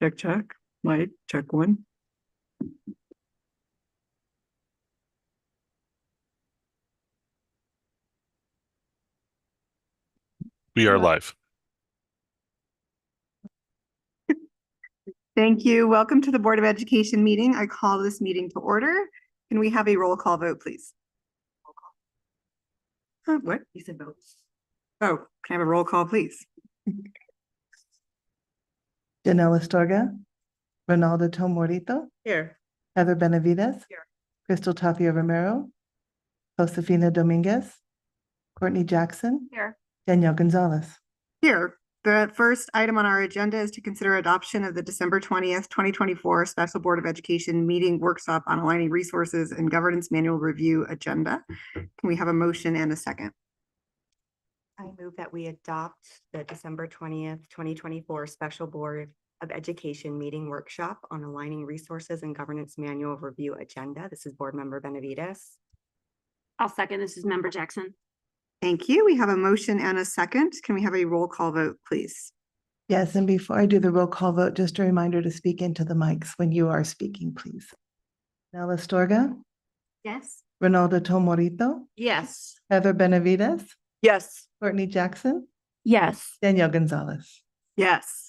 Check, check. Light, check one. We are live. Thank you. Welcome to the Board of Education meeting. I call this meeting to order. Can we have a roll call vote, please? What? You said votes. Oh, can I have a roll call, please? Janelle Astorga, Ronaldo Tomorito, Here. Heather Benavides, Here. Crystal Tapia Romero, Josefina Dominguez, Courtney Jackson, Here. Danielle Gonzalez. Here. The first item on our agenda is to consider adoption of the December 20th, 2024 Special Board of Education meeting workshop on aligning resources and governance manual review agenda. Can we have a motion and a second? I move that we adopt the December 20th, 2024 Special Board of Education meeting workshop on aligning resources and governance manual review agenda. This is Board Member Benavides. I'll second. This is Member Jackson. Thank you. We have a motion and a second. Can we have a roll call vote, please? Yes, and before I do the roll call vote, just a reminder to speak into the mics when you are speaking, please. Janelle Astorga, Yes. Ronaldo Tomorito, Yes. Heather Benavides, Yes. Courtney Jackson, Yes. Danielle Gonzalez. Yes.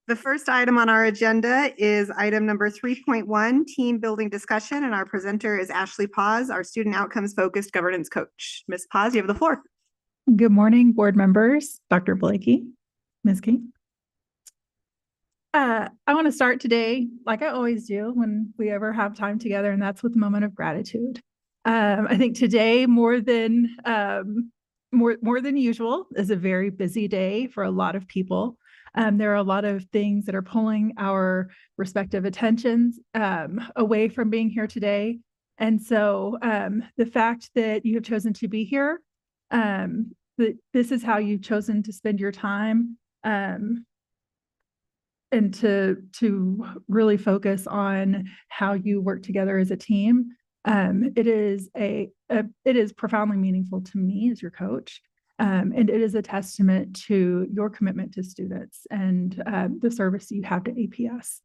The first item on our agenda is item number 3.1, team building discussion, and our presenter is Ashley Paz, our student outcomes focused governance coach. Ms. Paz, you have the floor. Good morning, board members, Dr. Blakey, Ms. King. I want to start today, like I always do when we ever have time together, and that's with a moment of gratitude. I think today, more than usual, is a very busy day for a lot of people. There are a lot of things that are pulling our respective attentions away from being here today. And so the fact that you have chosen to be here, that this is how you've chosen to spend your time, and to really focus on how you work together as a team. It is profoundly meaningful to me as your coach. And it is a testament to your commitment to students and the service you have to APS.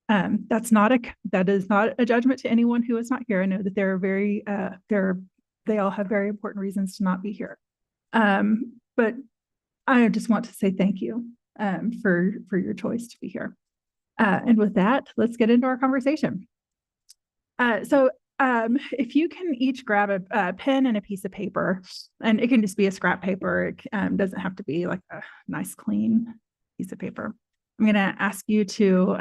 That is not a judgment to anyone who is not here. I know that they all have very important reasons to not be here. But I just want to say thank you for your choice to be here. And with that, let's get into our conversation. If you can each grab a pen and a piece of paper, and it can just be a scrap paper. It doesn't have to be like a nice, clean piece of paper. I'm going to ask you to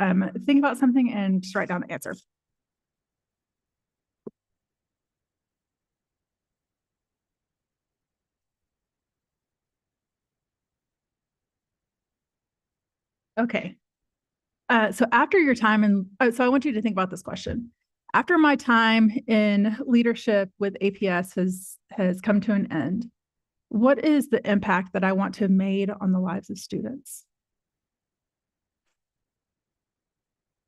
think about something and just write down the answer. Okay. So after your time so I want you to think about this question. After my time in leadership with APS has come to an end, what is the impact that I want to have made on the lives of students?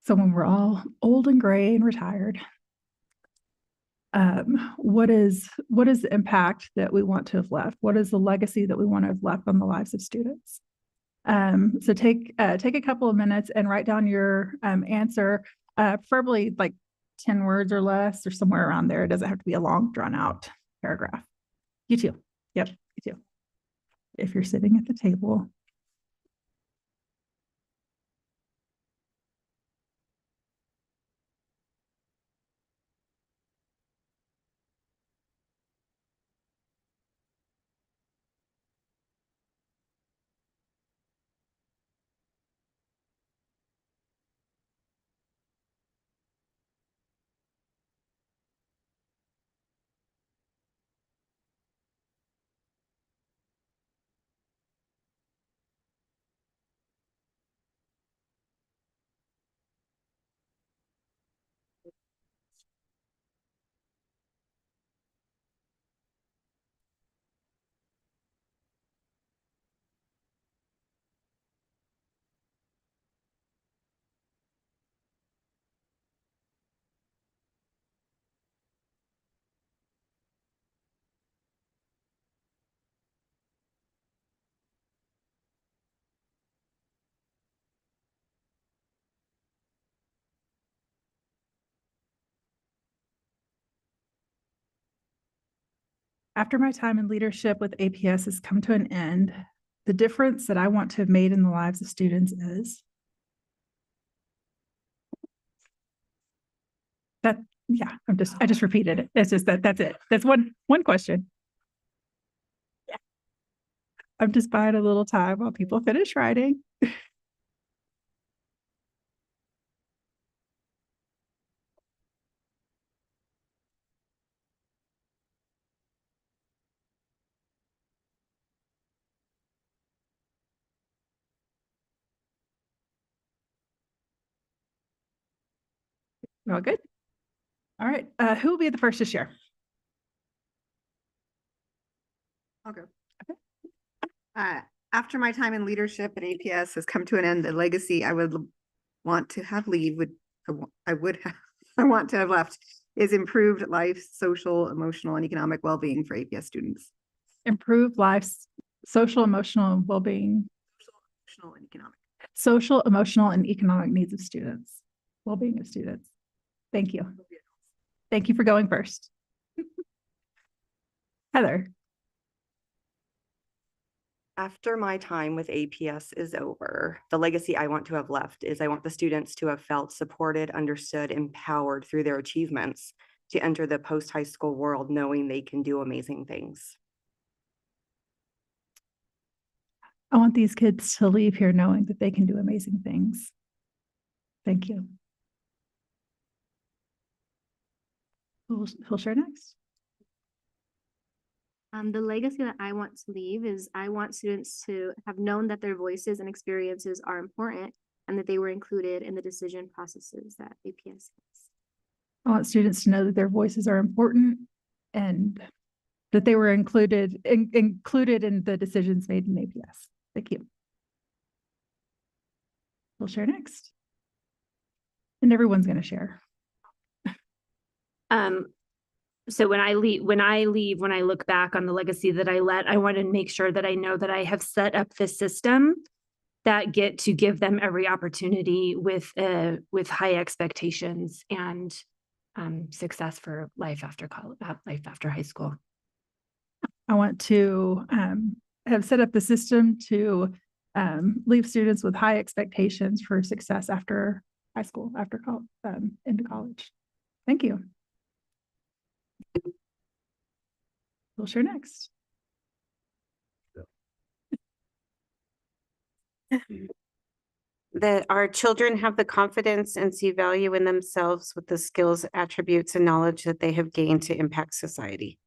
So when we're all old and gray and retired, what is the impact that we want to have left? What is the legacy that we want to have left on the lives of students? So take a couple of minutes and write down your answer, preferably like 10 words or less, or somewhere around there. It doesn't have to be a long, drawn out paragraph. You too. Yep, you too. If you're sitting at the table. After my time in leadership with APS has come to an end, the difference that I want to have made in the lives of students is that, yeah, I just repeated it. It's just that's it. That's one question. Yeah. I'm just buying a little time while people finish writing. All good? All right, who will be the first to share? Okay. After my time in leadership at APS has come to an end, the legacy I would want to have I want to have left is improved life, social, emotional, and economic well-being for APS students. Improve life's social, emotional well-being, Emotional and economic. social, emotional, and economic needs of students, well-being of students. Thank you. Thank you for going first. Heather. After my time with APS is over, the legacy I want to have left is I want the students to have felt supported, understood, empowered through their achievements to enter the post-high school world knowing they can do amazing things. I want these kids to leave here knowing that they can do amazing things. Thank you. Who'll share next? The legacy that I want to leave is I want students to have known that their voices and experiences are important and that they were included in the decision processes that APS has. I want students to know that their voices are important and that they were included in the decisions made in APS. Thank you. We'll share next. And everyone's going to share. So when I look back on the legacy that I want to make sure that I know that I have set up this system that get to give them every opportunity with high expectations and success for life after college, life after high school. I want to have set up the system to leave students with high expectations for success after high school, after into college. Thank you. We'll share next. That our children have the confidence and see value in themselves with the skills, attributes, and knowledge that they have gained to impact society.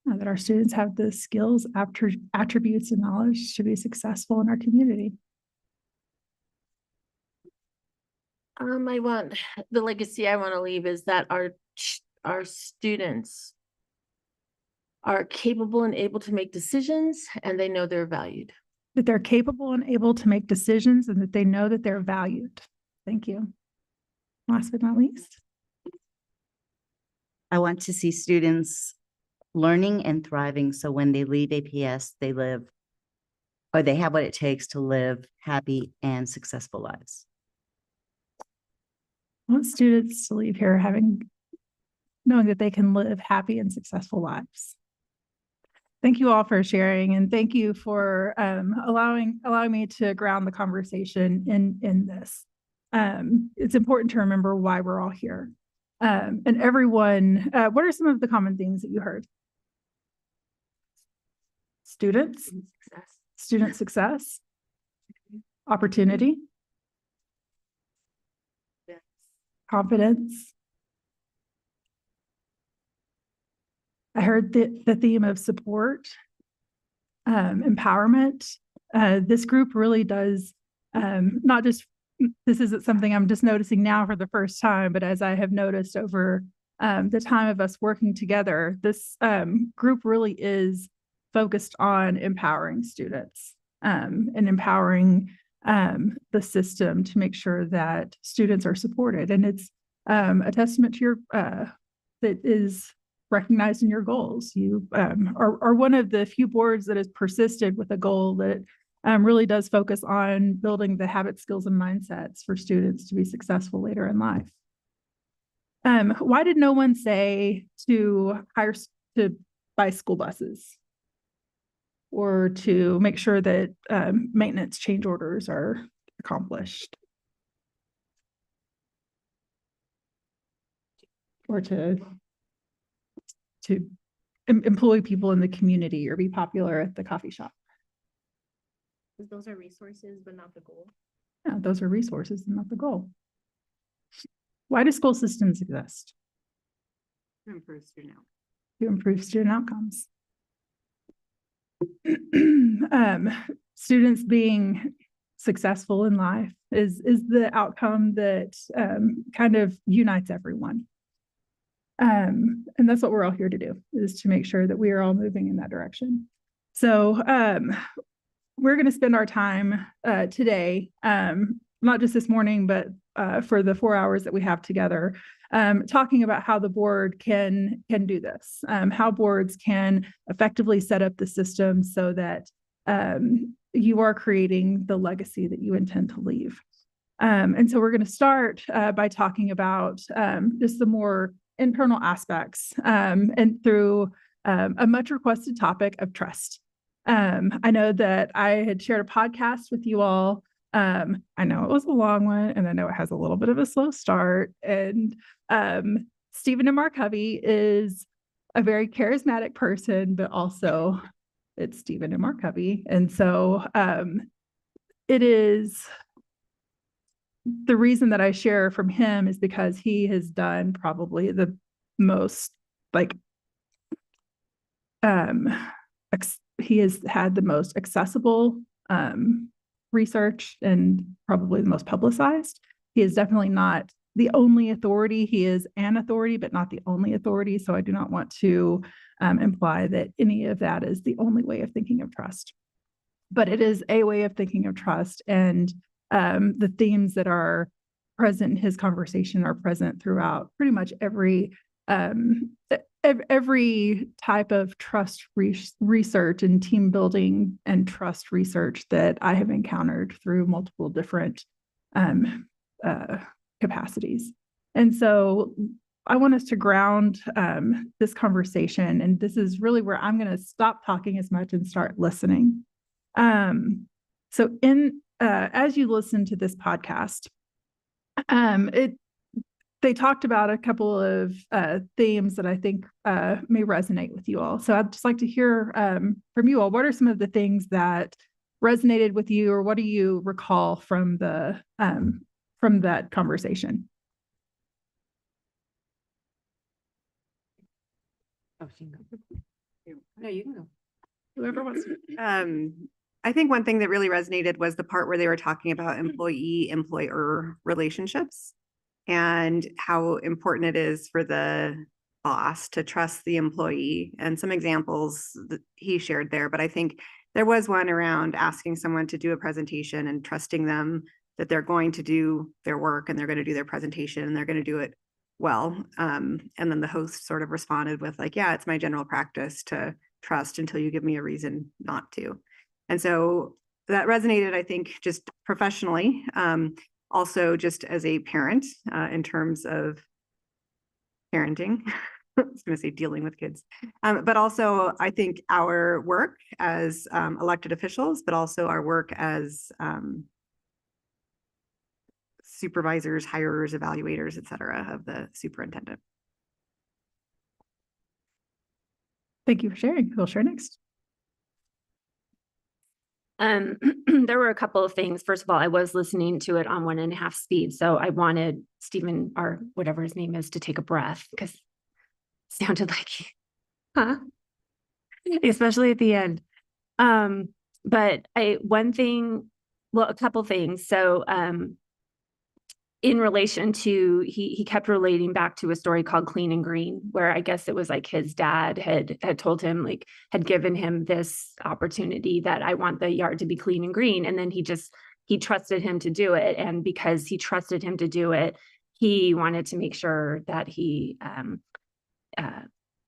That our students have the skills, attributes, and knowledge to be successful in our community. The legacy I want to leave is that our students are capable and able to make decisions, and they know they're valued. That they're capable and able to make decisions and that they know that they're valued. Thank you. Last but not least. I want to see students learning and thriving, so when they leave APS, they have what it takes to live happy and successful lives. I want students to leave here knowing that they can live happy and successful lives. Thank you all for sharing, and thank you for allowing me to ground the conversation in this. It's important to remember why we're all here. And everyone, what are some of the common themes that you heard? Students, student success, opportunity, confidence. I heard the theme of support, empowerment. This group really does not just, this isn't something I'm just noticing now for the first time, but as I have noticed over the time of us working together, this group really is focused on empowering students and empowering the system to make sure that students are supported. And it's a testament to your, that is recognized in your goals. You are one of the few boards that has persisted with a goal that really does focus on building the habit, skills, and mindsets for students to be successful later in life. Why did no one say to buy school buses or to make sure that maintenance change orders are accomplished. Or to employ people in the community or be popular at the coffee shop. Those are resources, but not the goal. Yeah, those are resources and not the goal. Why do school systems exist? To improve student outcomes. To improve student outcomes. Students being successful in life is the outcome that kind of unites everyone. And that's what we're all here to do, is to make sure that we are all moving in that direction. So we're going to spend our time today, not just this morning, but for the 4 hours that we have together, talking about how the board can do this, how boards can effectively set up the system so that you are creating the legacy that you intend to leave. And so we're going to start by talking about just the more internal aspects and through a much requested topic of trust. I know that I had shared a podcast with you all. I know it was a long one, and I know it has a little bit of a slow start. And Stephen and Mark Hovey is a very charismatic person, but also it's Stephen and Mark Hovey. And so it is the reason that I share from him is because he has done probably the most he has had the most accessible research and probably the most publicized. He is definitely not the only authority. He is an authority, but not the only authority. So I do not want to imply that any of that is the only way of thinking of trust. But it is a way of thinking of trust, and the themes that are present in his conversation are present throughout pretty much every type of trust research and team building and trust research that I have encountered through multiple different capacities. And so I want us to ground this conversation, and this is really where I'm going to stop talking as much and start listening. So as you listen to this podcast, they talked about a couple of themes that I think may resonate with you all. So I'd just like to hear from you all. What are some of the things that resonated with you, or what do you recall from that conversation? Oh, she can go. No, you can go. Whoever wants to. I think one thing that really resonated was the part where they were talking about employee-employer relationships and how important it is for the boss to trust the employee, and some examples that he shared there. But I think there was one around asking someone to do a presentation and trusting them that they're going to do their work and they're going to do their presentation and they're going to do it well. And then the host sort of responded with like, yeah, it's my general practice to trust until you give me a reason not to. And so that resonated, I think, just professionally, also just as a parent in terms of parenting. I was going to say dealing with kids, but also I think our work as elected officials, but also our work as supervisors, hirers, evaluators, et cetera, of the superintendent. Thank you for sharing. We'll share next. There were a couple of things. First of all, I was listening to it on 1.5 speed. So I wanted Stephen, or whatever his name is, to take a breath, because it sounded like, huh? Especially at the end. But a couple things. So in relation to, he kept relating back to a story called Clean and Green, where I guess it was like his dad had told him, like, had given him this opportunity that I want the yard to be clean and green. And then he trusted him to do it. And because he trusted him to do it, he wanted to make sure that he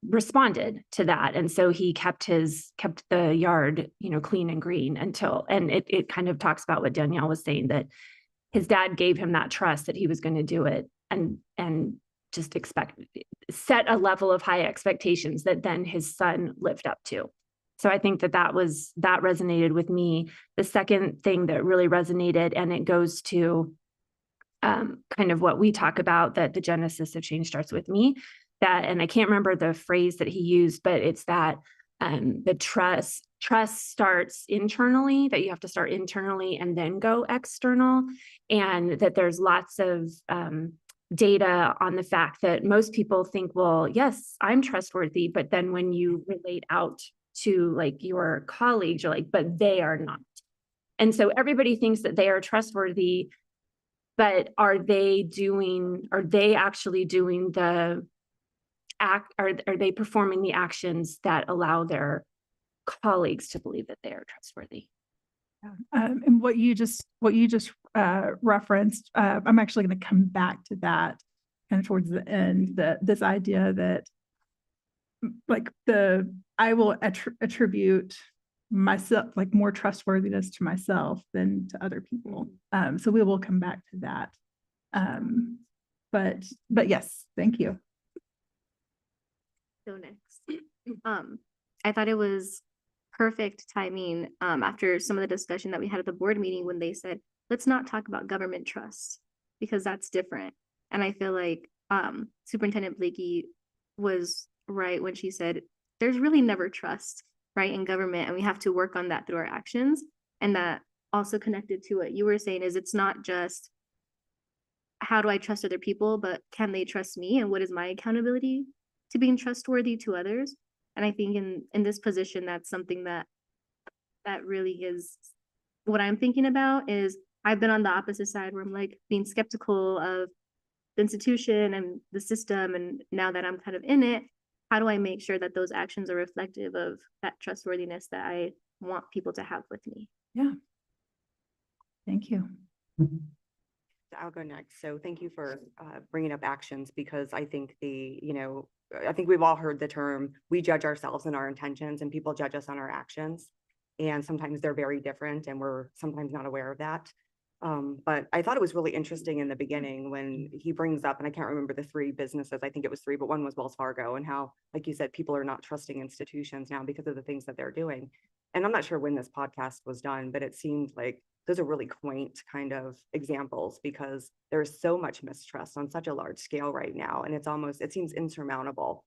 responded to that. And so he kept the yard, clean and green and it kind of talks about what Danielle was saying, that his dad gave him that trust that he was going to do it. And just set a level of high expectations that then his son lived up to. So I think that that resonated with me. The second thing that really resonated, and it goes to kind of what we talk about, that the genesis of change starts with me, and I can't remember the phrase that he used, but it's that the trust starts internally, that you have to start internally and then go external, and that there's lots of data on the fact that most people think, well, yes, I'm trustworthy, but then when you relate out to like your colleagues, you're like, but they are not. And so everybody thinks that they are trustworthy, but are they actually doing the act? Are they performing the actions that allow their colleagues to believe that they are trustworthy? And what you just referenced, I'm actually going to come back to that kind of towards the end, this idea that like I will attribute myself, like more trustworthiness to myself than to other people. So we will come back to that. But yes, thank you. So next, I thought it was perfect timing after some of the discussion that we had at the board meeting when they said, let's not talk about government trust because that's different. And I feel like Superintendent Blakey was right when she said, there's really never trust, right, in government, and we have to work on that through our actions. And that also connected to what you were saying is it's not just how do I trust other people, but can they trust me, and what is my accountability to being trustworthy to others? And I think in this position, that's something that really is what I'm thinking about. Is I've been on the opposite side where I'm like being skeptical of the institution and the system, and now that I'm kind of in it, how do I make sure that those actions are reflective of that trustworthiness that I want people to have with me? Yeah. Thank you. I'll go next. So thank you for bringing up actions, because I think I think we've all heard the term, we judge ourselves and our intentions, and people judge us on our actions. And sometimes they're very different, and we're sometimes not aware of that. But I thought it was really interesting in the beginning when he brings up, and I can't remember the three businesses, I think it was three, but one was Wells Fargo, and how, like you said, people are not trusting institutions now because of the things that they're doing. And I'm not sure when this podcast was done, but it seemed like those are really quaint kind of examples, because there's so much mistrust on such a large scale right now. And it seems insurmountable.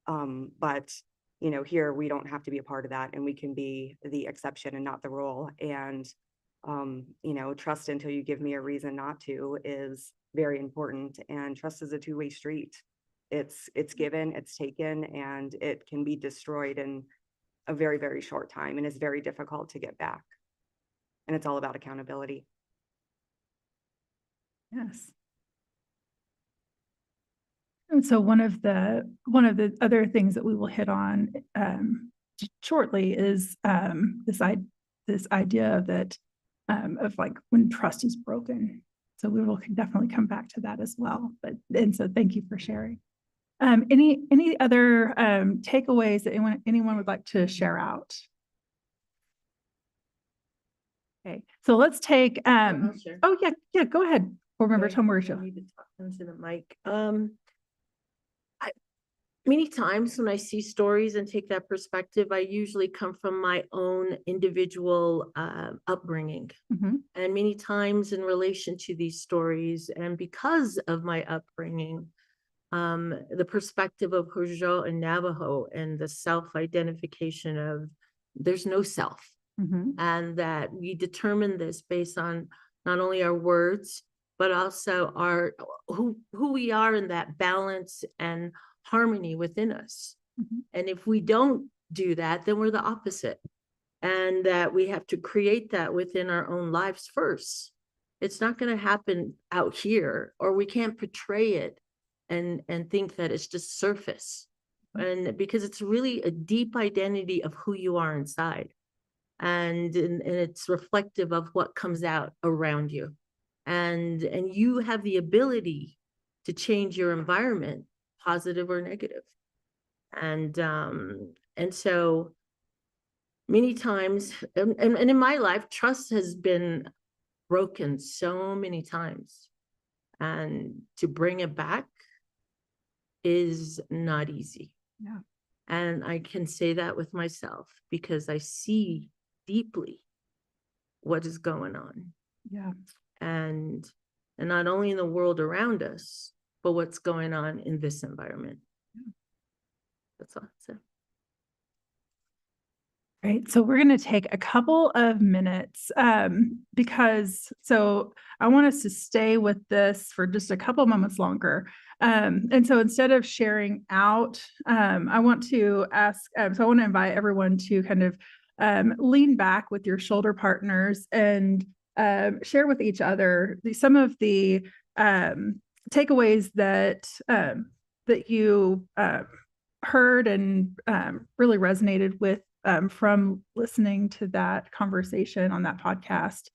But here we don't have to be a part of that, and we can be the exception and not the rule. And trust until you give me a reason not to is very important. And trust is a two-way street. It's given, it's taken, and it can be destroyed in a very, very short time. And it's very difficult to get back. And it's all about accountability. Yes. And so one of the other things that we will hit on shortly is this idea that of like when trust is broken. So we will definitely come back to that as well. And so thank you for sharing. Any other takeaways that anyone would like to share out? Okay, so let's take I'll share. oh yeah, go ahead. Board Member Tom I Mauricio. need to talk into the mic. Many times when I see stories and take that perspective, I usually come from my own individual upbringing. Mhm. And many times in relation to these stories, and because of my upbringing, the perspective of Hojo and Navajo and the self-identification of there's no self. Mhm. And that we determine this based on not only our words, but also who we are in that balance and harmony within us. Mhm. And if we don't do that, then we're the opposite. And that we have to create that within our own lives first. It's not going to happen out here, or we can't portray it and think that it's just surface. And because it's really a deep identity of who you are inside. And it's reflective of what comes out around you. And you have the ability to change your environment, positive or negative. And so many times, and in my life, trust has been broken so many times. And to bring it back is not easy. Yeah. And I can say that with myself because I see deeply what is going on. Yeah. And not only in the world around us, but what's going on in this environment. That's all. So. Right. So we're going to take a couple of minutes because I want us to stay with this for just a couple moments longer. And so instead of sharing out, I want to ask, so I want to invite everyone to kind of lean back with your shoulder partners and share with each other some of the takeaways that that you heard and really resonated with from listening to that conversation on that podcast.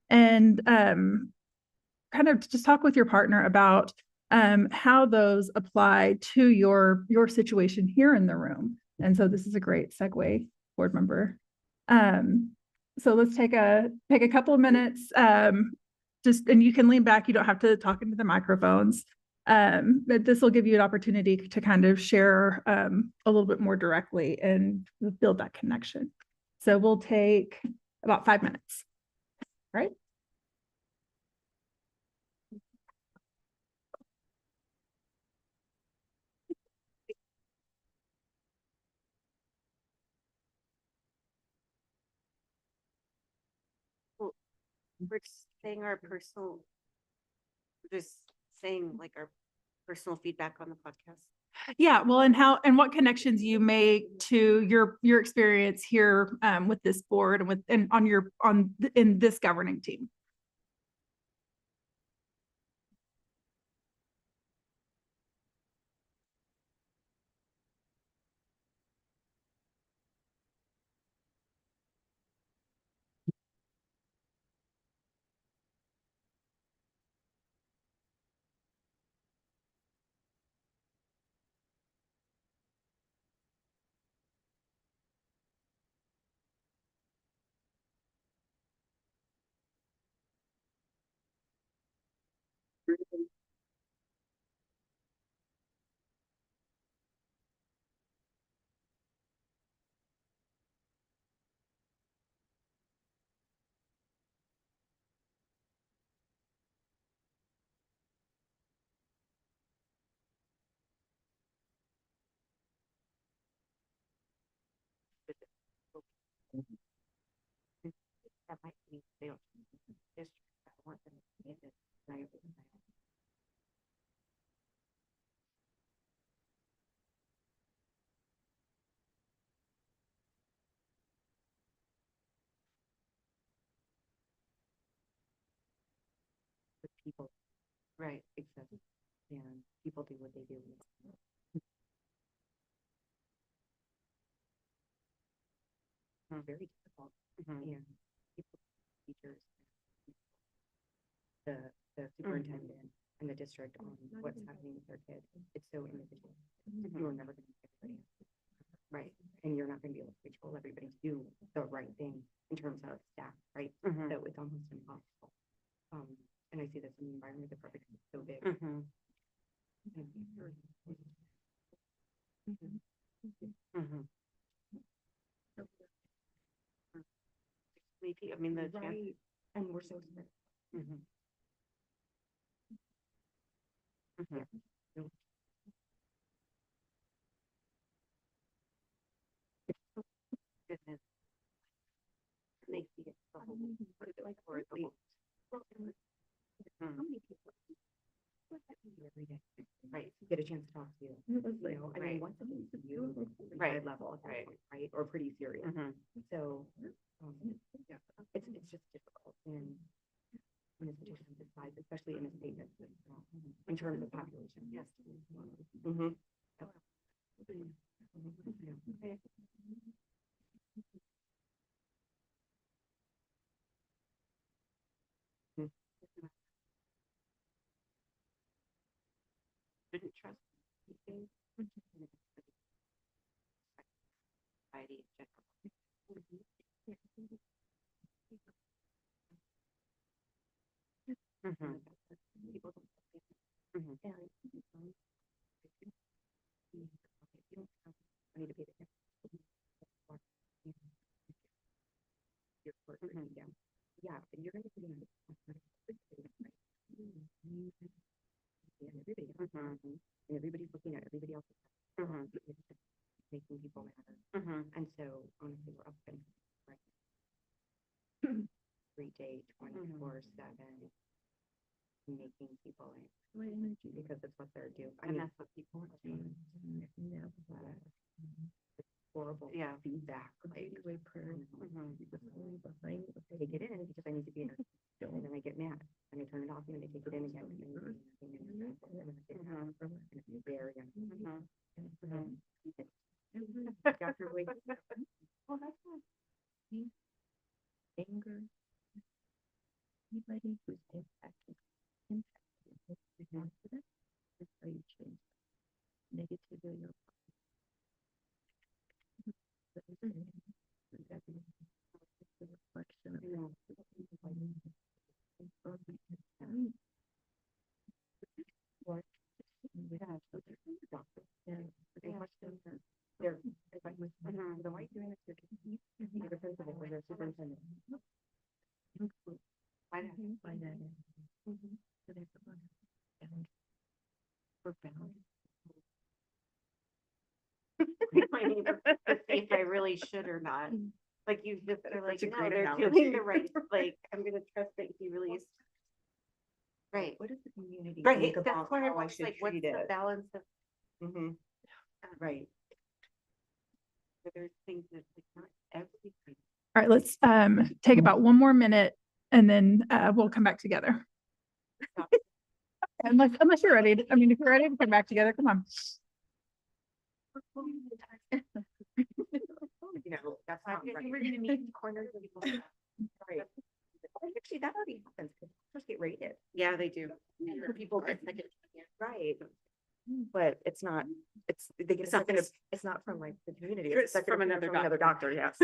And kind of just talk with your partner about how those apply to your situation here in the room. And so this is a great segue, board member. So let's take a couple of minutes. And you can lean back. You don't have to talk into the microphones. But this will give you an opportunity to kind of share a little bit more directly and build that connection. So we'll take about 5 minutes. All right. We're just saying our personal, just saying like our personal feedback on the podcast. Yeah, well, and what connections you make to your experience here with this board and in this governing team. That might be sales. District, I want them to get it. With people, right? Exactly. And people do what they do. Very difficult. And people, teachers, the superintendent and the district on what's happening with their kids. It's so individual. You are never going to get everybody. Right. And you're not going to be able to control everybody to do the right thing in terms of staff, right? So it's almost impossible. And I see this in the environment, the perfect is so big. Maybe, I mean, the right. And we're so smart. Goodness. They see it the whole, like, or the whole. How many people? Every day. Right, get a chance to talk to you. You know, I mean, once again, you, right level, right, or pretty serious. So, yeah, it's just difficult in institutions this size, especially in a state that's this small, in terms of population. Yes. Didn't trust anything. Society in general. People don't. Yeah, and you're gonna be and everybody's looking at everybody else. Making people matter. And so honestly, we're up against right 3-day, 24/7, making people angry because it's what they're doing. I mean, that's what people are doing. Horrible feedback. Like, take it in because I need to be in it. And then I get mad and I turn it off and then I take it in again. Dr. Wade. Well, that's not anger. Anybody who's impacted. That's how you change negativity or If I really should or not. Like you just are like, That's a no, great they're analogy. doing the right, like, I'm gonna trust that he really is. Right. what does the community Right, think that's about why I how I was should like, what's treat the it? balance of, Right. so there's things that like not everything. All right, let's take about one more minute and then we'll come back together. Unless you're ready. I mean, if you're ready to come back together, come on. You know, that's We're not right. gonna meet in corners of people. Right. Actually, that already happens, because first get rated. Yeah, they do. For people get second, right. But it's not, they get a It's not second, this- it's not from like the community. It's a second from opinion another doctor, yes.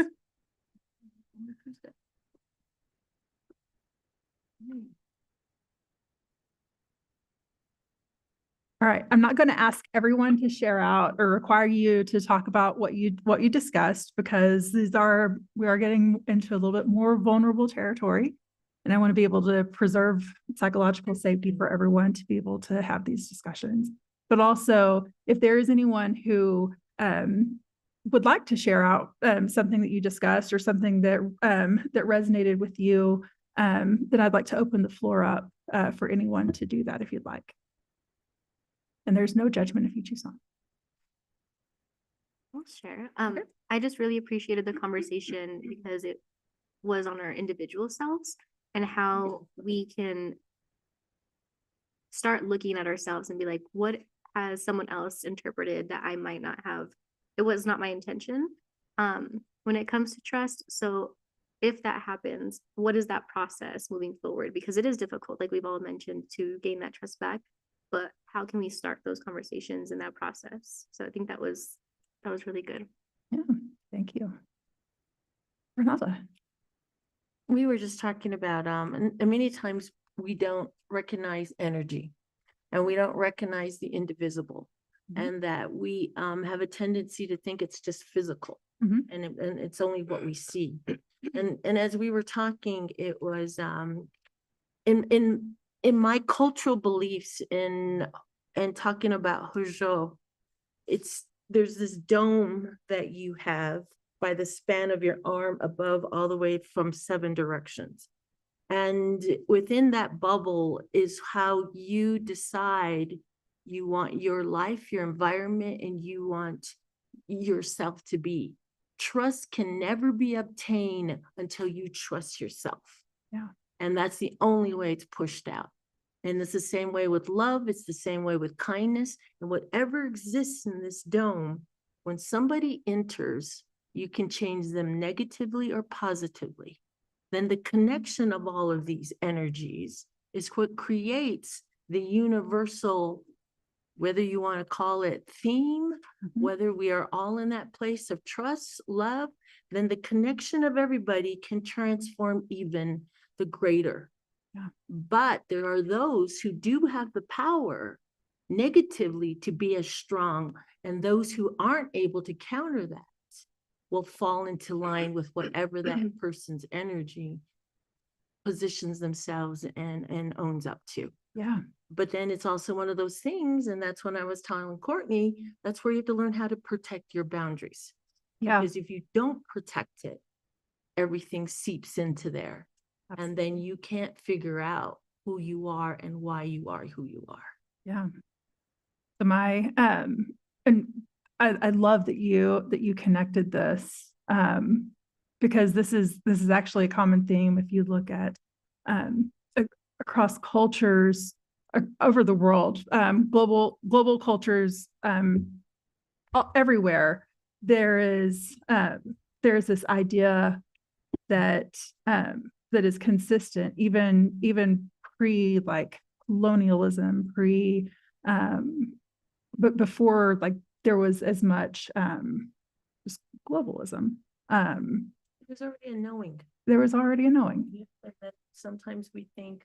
All right, I'm not going to ask everyone to share out or require you to talk about what you discussed, because we are getting into a little bit more vulnerable territory. And I want to be able to preserve psychological safety for everyone to be able to have these discussions. But also, if there is anyone who would like to share out something that you discussed or something that that resonated with you, then I'd like to open the floor up for anyone to do that if you'd like. And there's no judgment if you choose not. I'll share. I just really appreciated the conversation because it was on our individual selves and how we can start looking at ourselves and be like, what has someone else interpreted that I might not have? It was not my intention when it comes to trust. So if that happens, what is that process moving forward? Because it is difficult, like we've all mentioned, to gain that trust back. But how can we start those conversations in that process? So I think that was really good. Yeah, thank you. Renata. We were just talking about, and many times we don't recognize energy and we don't recognize the indivisible, and that we have a tendency to think it's just physical, and it's only what we see. And as we were talking, it was in my cultural beliefs and talking about Huzhou, there's this dome that you have by the span of your arm above all the way from 7 directions. And within that bubble is how you decide you want your life, your environment, and you want yourself to be. Trust can never be obtained until you trust yourself. Yeah. And that's the only way it's pushed out. And it's the same way with love. It's the same way with kindness. And whatever exists in this dome, when somebody enters, you can change them negatively or positively. Then the connection of all of these energies is what creates the universal, whether you want to call it theme, whether we are all in that place of trust, love, then the connection of everybody can transform even the greater. Yeah. But there are those who do have the power negatively to be as strong. And those who aren't able to counter that will fall into line with whatever that person's energy positions themselves and owns up to. Yeah. But then it's also one of those things, and that's when I was telling Courtney, that's where you have to learn how to protect your boundaries. Yeah. Because if you don't protect it, everything seeps into there. And then you can't figure out who you are and why you are who you are. Yeah. So and I love that you connected this, because this is actually a common theme if you look at across cultures over the world, global cultures, everywhere. There's this idea that that is consistent, even pre like colonialism, but before like there was as much just globalism. There's already a knowing. There was already a knowing. And that sometimes we think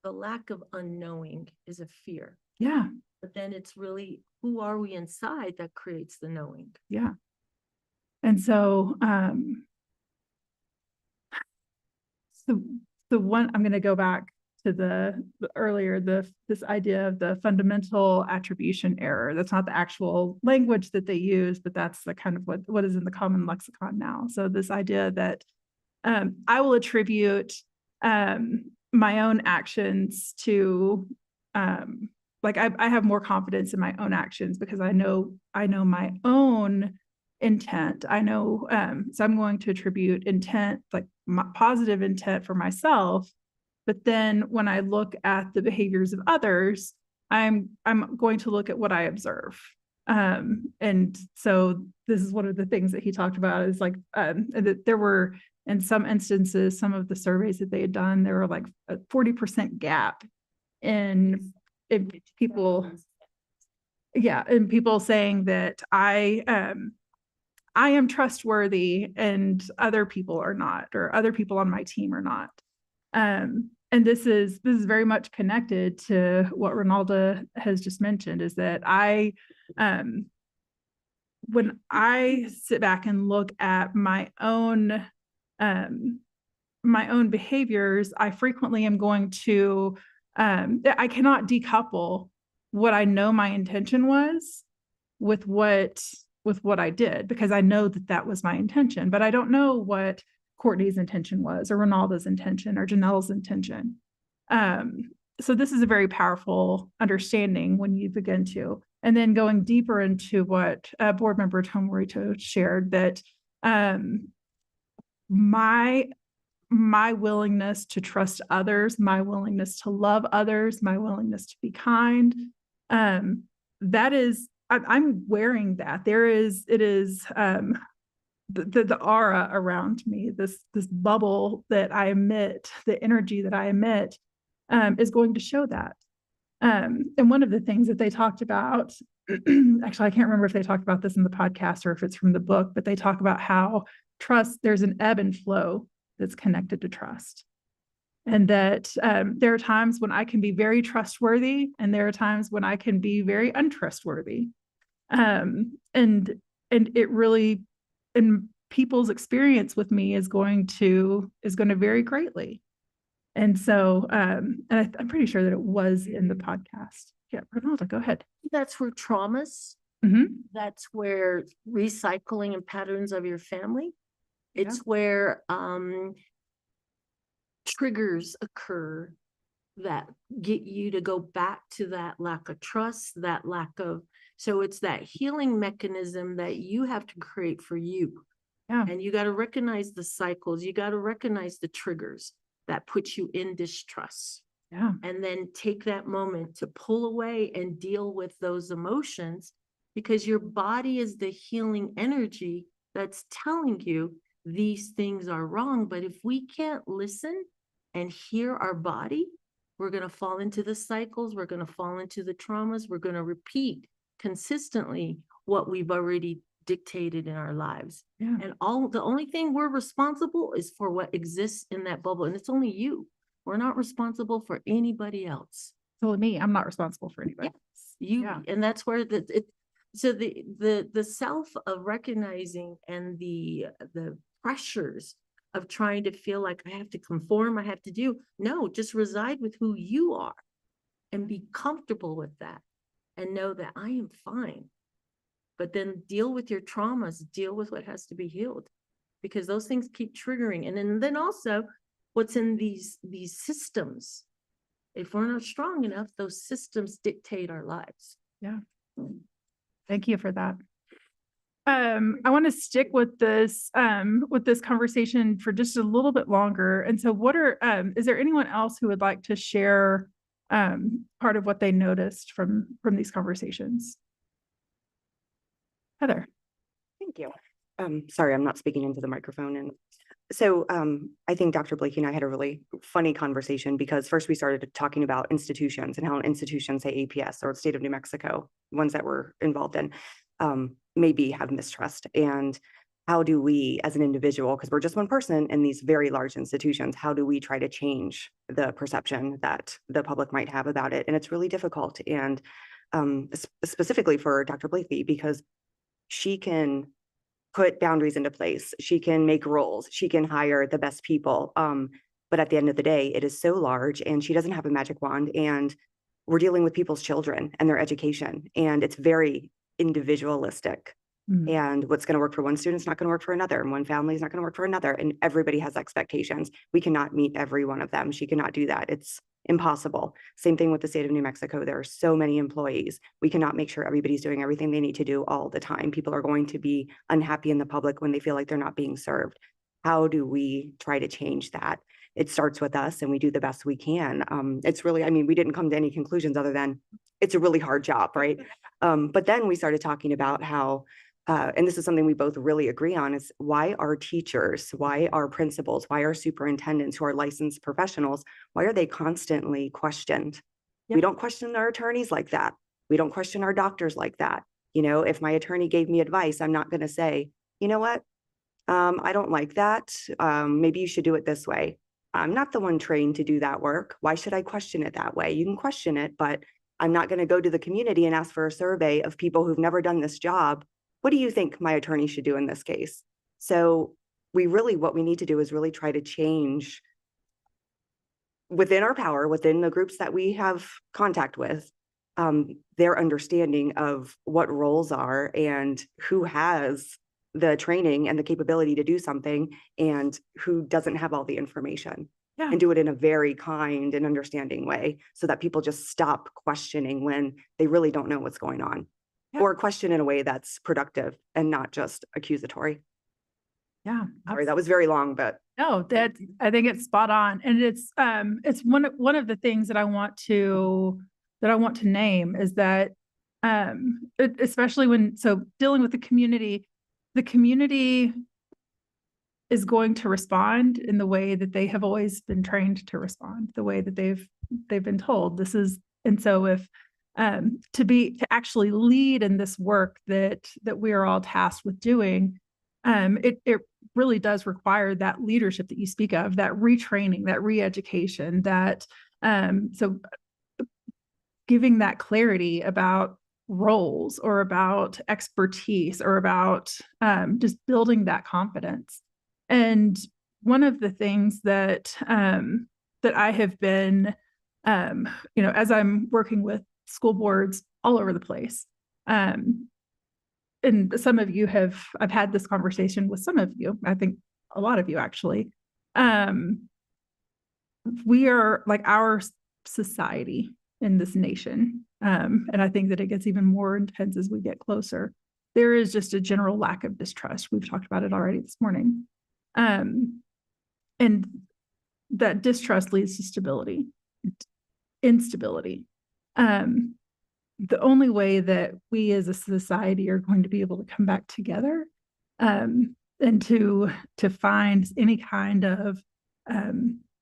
the lack of unknowing is a fear. Yeah. But then it's really who are we inside that creates the knowing. Yeah. And so the one I'm going to go back to the earlier, this idea of the fundamental attribution error. That's not the actual language that they use, but that's the kind of what is in the common lexicon now. So this idea that I will attribute my own actions to like I have more confidence in my own actions because I know my own intent. I know, so I'm going to attribute intent, like my positive intent for myself. But then when I look at the behaviors of others, I'm going to look at what I observe. And so this is one of the things that he talked about is like, that there were, in some instances, some of the surveys that they had done, there were like a 40% gap in people. Yeah. And people saying that I am trustworthy and other people are not, or other people on my team are not. And this is very much connected to what Ronalda has just mentioned, is that when I sit back and look at my own behaviors, I frequently am going to, I cannot decouple what I know my intention was with what I did, because I know that was my intention, but I don't know what Courtney's intention was, or Ronalda's intention, or Janelle's intention. So this is a very powerful understanding when you begin to, and then going deeper into what board member Tomorito shared, that my willingness to trust others, my willingness to love others, my willingness to be kind, that is, I'm wearing that. It is the aura around me, this bubble that I emit, the energy that I emit, is going to show that. And one of the things that they talked about, actually, I can't remember if they talked about this in the podcast or if it's from the book, but they talk about how trust, there's an ebb and flow that's connected to trust. And that there are times when I can be very trustworthy, and there are times when I can be very untrustworthy. And it really, and people's experience with me is going to vary greatly. And so, and I'm pretty sure that it was in the podcast. Yeah, Ronalda, go ahead. That's where traumas, that's where recycling and patterns of your family. It's where triggers occur that get you to go back to that lack of trust, that lack of, so it's that healing mechanism that you have to create for you. Yeah. And you got to recognize the cycles, you got to recognize the triggers that put you in distrust. Yeah. And then take that moment to pull away and deal with those emotions, because your body is the healing energy that's telling you these things are wrong. But if we can't listen and hear our body, we're going to fall into the cycles, we're going to fall into the traumas, we're going to repeat consistently what we've already dictated in our lives. Yeah. And the only thing we're responsible is for what exists in that bubble. And it's only you. We're not responsible for anybody else. totally me. I'm not responsible for anybody. Yes, you, Yeah. and that's where so the self of recognizing and the pressures of trying to feel like I have to conform, I have to do, no, just reside with who you are and be comfortable with that and know that I am fine. But then deal with your traumas, deal with what has to be healed, because those things keep triggering. And then also what's in these systems. If we're not strong enough, those systems dictate our lives. Yeah. Thank you for that. I want to stick with this conversation for just a little bit longer. And so is there anyone else who would like to share part of what they noticed from these conversations? Heather. Thank you. Sorry, I'm not speaking into the microphone. And so I think Dr. Blakey and I had a really funny conversation because first we started talking about institutions and how an institution, say APS or the state of New Mexico, ones that we're involved in, maybe have mistrust. And how do we as an individual, because we're just one person in these very large institutions, how do we try to change the perception that the public might have about it? And it's really difficult. And specifically for Dr. Blakey, because she can put boundaries into place. She can make rules. She can hire the best people. But at the end of the day, it is so large and she doesn't have a magic wand, and we're dealing with people's children and their education. And it's very individualistic. And what's going to work for one student is not going to work for another. And one family is not going to work for another. And everybody has expectations. We cannot meet every one of them. She cannot do that. It's impossible. Same thing with the state of New Mexico. There are so many employees. We cannot make sure everybody's doing everything they need to do all the time. People are going to be unhappy in the public when they feel like they're not being served. How do we try to change that? It starts with us and we do the best we can. It's really, I mean, we didn't come to any conclusions other than it's a really hard job, right? But then we started talking about how and this is something we both really agree on, is why are teachers, why are principals, why are superintendents who are licensed professionals, why are they constantly questioned? Yep. We don't question our attorneys like that. We don't question our doctors like that. You know, if my attorney gave me advice, I'm not going to say, you know what, I don't like that. Maybe you should do it this way. I'm not the one trained to do that work. Why should I question it that way? You can question it, but I'm not going to go to the community and ask for a survey of people who've never done this job. What do you think my attorney should do in this case? So what we need to do is really try to change within our power, within the groups that we have contact with, their understanding of what roles are and who has the training and the capability to do something and who doesn't have all the information. Yeah. And do it in a very kind and understanding way so that people just stop questioning when they really don't know what's going on. Yeah. Or question in a way that's productive and not just accusatory. Yeah. Sorry, that was very long, but No, I think it's spot on. And it's one of the things that I want to name is that especially dealing with the community is going to respond in the way that they have always been trained to respond, the way that they've been told. And so if to actually lead in this work that we are all tasked with doing, it really does require that leadership that you speak of, that retraining, that re-education, that so giving that clarity about roles or about expertise or about just building that confidence. And one of the things that I have been, as I'm working with school boards all over the place, and some of you I've had this conversation with some of you, I think a lot of you actually, we are like our society in this nation. And I think that it gets even more intense as we get closer. There is just a general lack of distrust. We've talked about it already this morning. And that distrust leads to instability. The only way that we as a society are going to be able to come back together and to find any kind of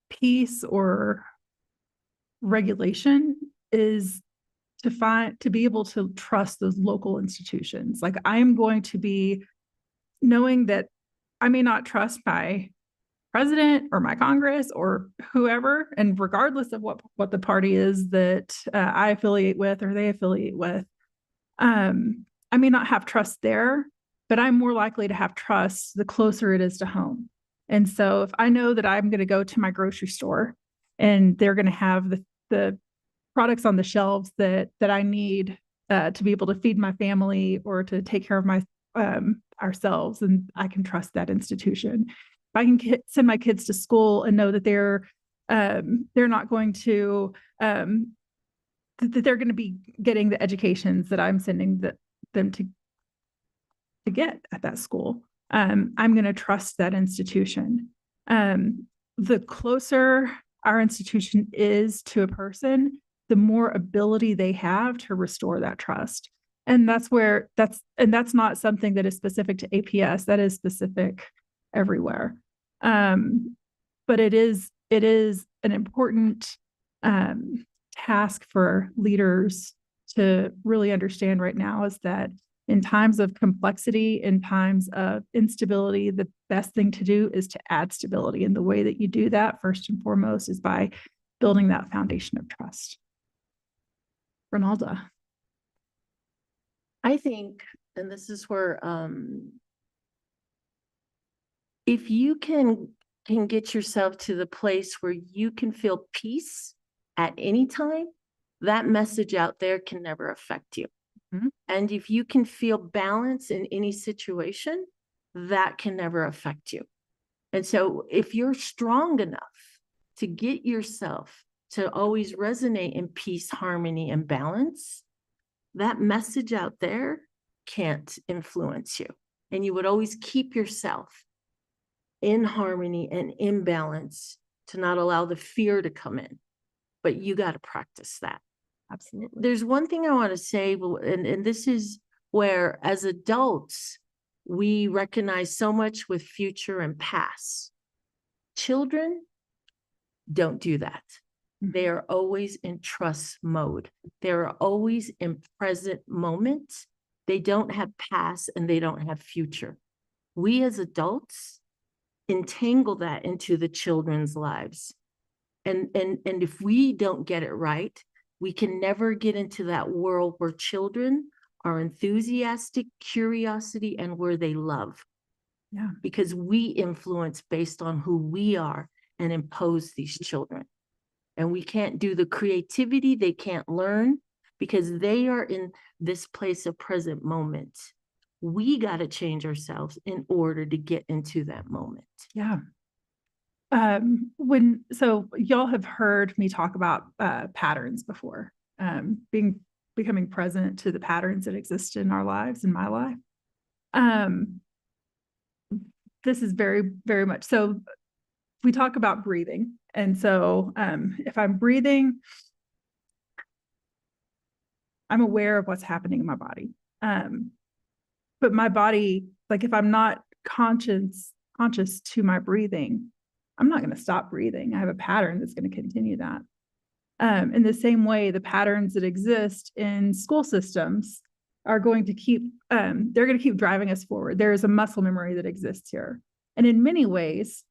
peace or regulation is to be able to trust those local institutions. Like I'm going to be knowing that I may not trust my president or my Congress or whoever, and regardless of what the party is that I affiliate with or they affiliate with, I may not have trust there, but I'm more likely to have trust the closer it is to home. And so if I know that I'm going to go to my grocery store and they're going to have the products on the shelves that I need to be able to feed my family or to take care of my ourselves, and I can trust that institution. If I can send my kids to school and know that they're not going to that they're going to be getting the educations that I'm sending them to get at that school, I'm going to trust that institution. The closer our institution is to a person, the more ability they have to restore that trust. And that's not something that is specific to APS. That is specific everywhere. But it is an important task for leaders to really understand right now, is that in times of complexity, in times of instability, the best thing to do is to add stability. And the way that you do that, first and foremost, is by building that foundation of trust. Ronalda. I think, and this is where, if you can get yourself to the place where you can feel peace at any time, that message out there can never affect you. Mm-hmm. And if you can feel balance in any situation, that can never affect you. And so if you're strong enough to get yourself to always resonate in peace, harmony, and balance, that message out there can't influence you. And you would always keep yourself in harmony and in balance to not allow the fear to come in. But you got to practice that. Absolutely. There's one thing I want to say, and this is where, as adults, we recognize so much with future and past. Children don't do that. They are always in trust mode. They're always in present moment. They don't have past and they don't have future. We as adults entangle that into the children's lives. And if we don't get it right, we can never get into that world where children are enthusiastic, curiosity, and where they love. Yeah. Because we influence based on who we are and impose these children. And we can't do the creativity, they can't learn because they are in this place of present moment. We got to change ourselves in order to get into that moment. Yeah. So y'all have heard me talk about patterns before, becoming present to the patterns that exist in our lives, in my life. This is very, very much so. We talk about breathing. And so if I'm breathing, I'm aware of what's happening in my body. But my body, like if I'm not conscious to my breathing, I'm not going to stop breathing. I have a pattern that's going to continue that. In the same way, the patterns that exist in school systems are going to keep, they're going to keep driving us forward. There is a muscle memory that exists here. And in many ways,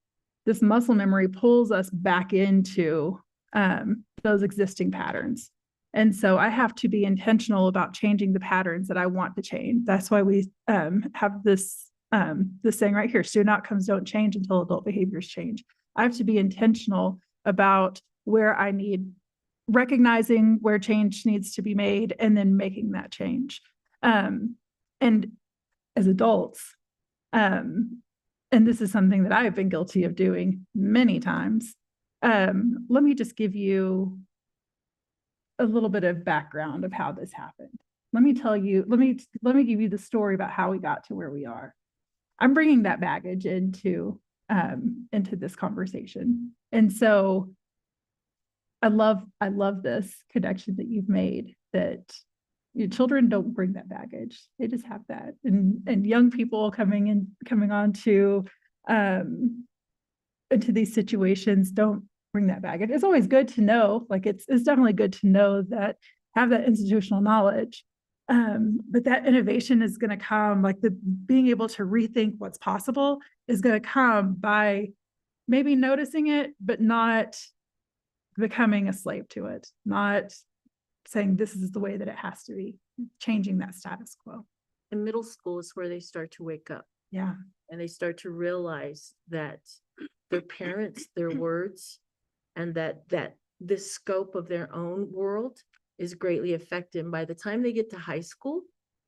this muscle memory pulls us back into those existing patterns. And so I have to be intentional about changing the patterns that I want to change. That's why we have this saying right here: student outcomes don't change until adult behaviors change. I have to be intentional about where I need, recognizing where change needs to be made, and then making that change. And as adults, and this is something that I've been guilty of doing many times. Let me just give you a little bit of background of how this happened. Let me tell you, let me give you the story about how we got to where we are. I'm bringing that baggage into this conversation. And so I love this connection that you've made, that your children don't bring that baggage. They just have that. And young people coming on to into these situations don't bring that baggage. It's always good to know, like it's definitely good to know that, have that institutional knowledge. But that innovation is going to come, like the being able to rethink what's possible is going to come by maybe noticing it, but not becoming a slave to it, not saying this is the way that it has to be, changing that status quo. In middle school is where they start to wake up Yeah. and they start to realize that their parents, their words, and that the scope of their own world is greatly affected. By the time they get to high school,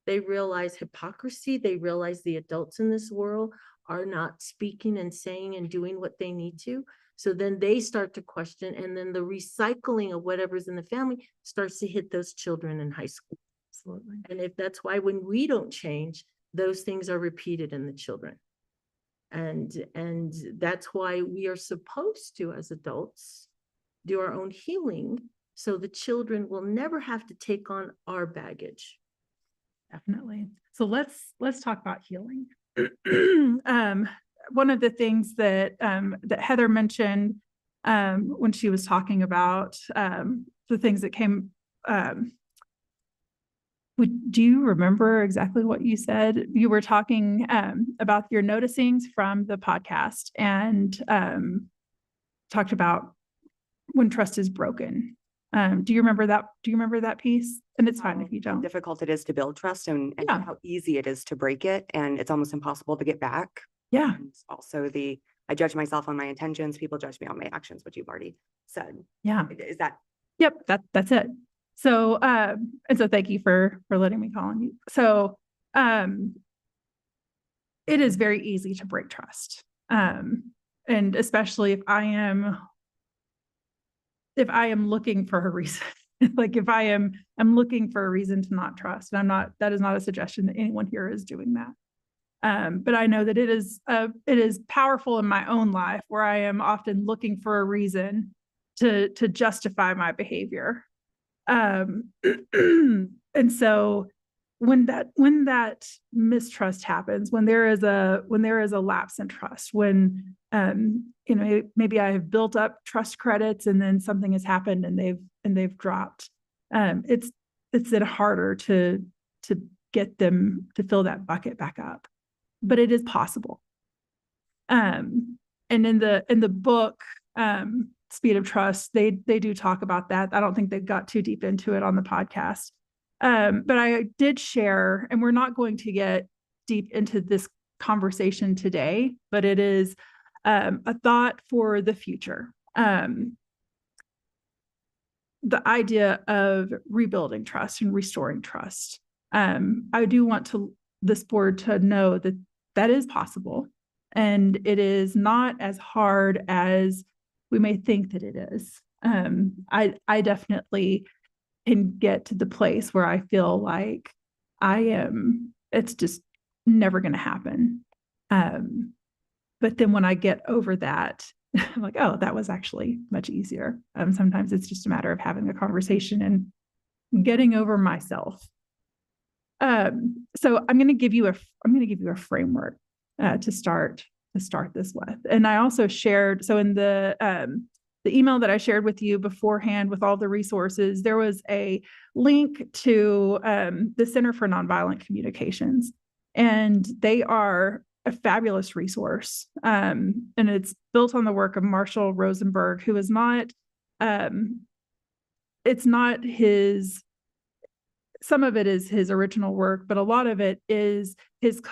they realize hypocrisy. They realize the adults in this world are not speaking and saying and doing what they need to. So then they start to question, and then the recycling of whatever's in the family starts to hit those children in high school. Absolutely. And if that's why when we don't change, those things are repeated in the children. And that's why we are supposed to, as adults, do our own healing so the children will never have to take on our baggage. Definitely. So let's talk about healing. One of the things that that Heather mentioned when she was talking about the things that came. Do you remember exactly what you said? You were talking about your noticings from the podcast and talked about when trust is broken. Do you remember that? Do you remember that piece? And it's fine if you How don't. difficult it is to build trust and Yeah. how easy it is to break it. And it's almost impossible to get back. Yeah. And also I judge myself on my intentions. People judge me on my actions, which you've already said. Yeah. Is that Yep, that's it. So and so thank you for letting me call on you. So it is very easy to break trust. And especially if I am looking for a reason, like if I'm looking for a reason to not trust, and that is not a suggestion that anyone here is doing that. But I know that it is powerful in my own life where I am often looking for a reason to justify my behavior. And so when that mistrust happens, when there is a lapse in trust, when maybe I have built up trust credits and then something has happened and they've dropped, it's then harder to get them to fill that bucket back up, but it is possible. And in the book, Speed of Trust, they do talk about that. I don't think they got too deep into it on the podcast. But I did share, and we're not going to get deep into this conversation today, but it is a thought for the future. The idea of rebuilding trust and restoring trust. I do want this board to know that is possible, and it is not as hard as we may think that it is. I definitely can get to the place where I feel like it's just never going to happen. But then when I get over that, I'm like, oh, that was actually much easier. Sometimes it's just a matter of having a conversation and getting over myself. So I'm going to give you a framework to start this with. And I also shared, so in the email that I shared with you beforehand with all the resources, there was a link to the Center for Nonviolent Communications, and they are a fabulous resource. And it's built on the work of Marshall Rosenberg, who is not, it's not his, some of it is his original work, but a lot of it is his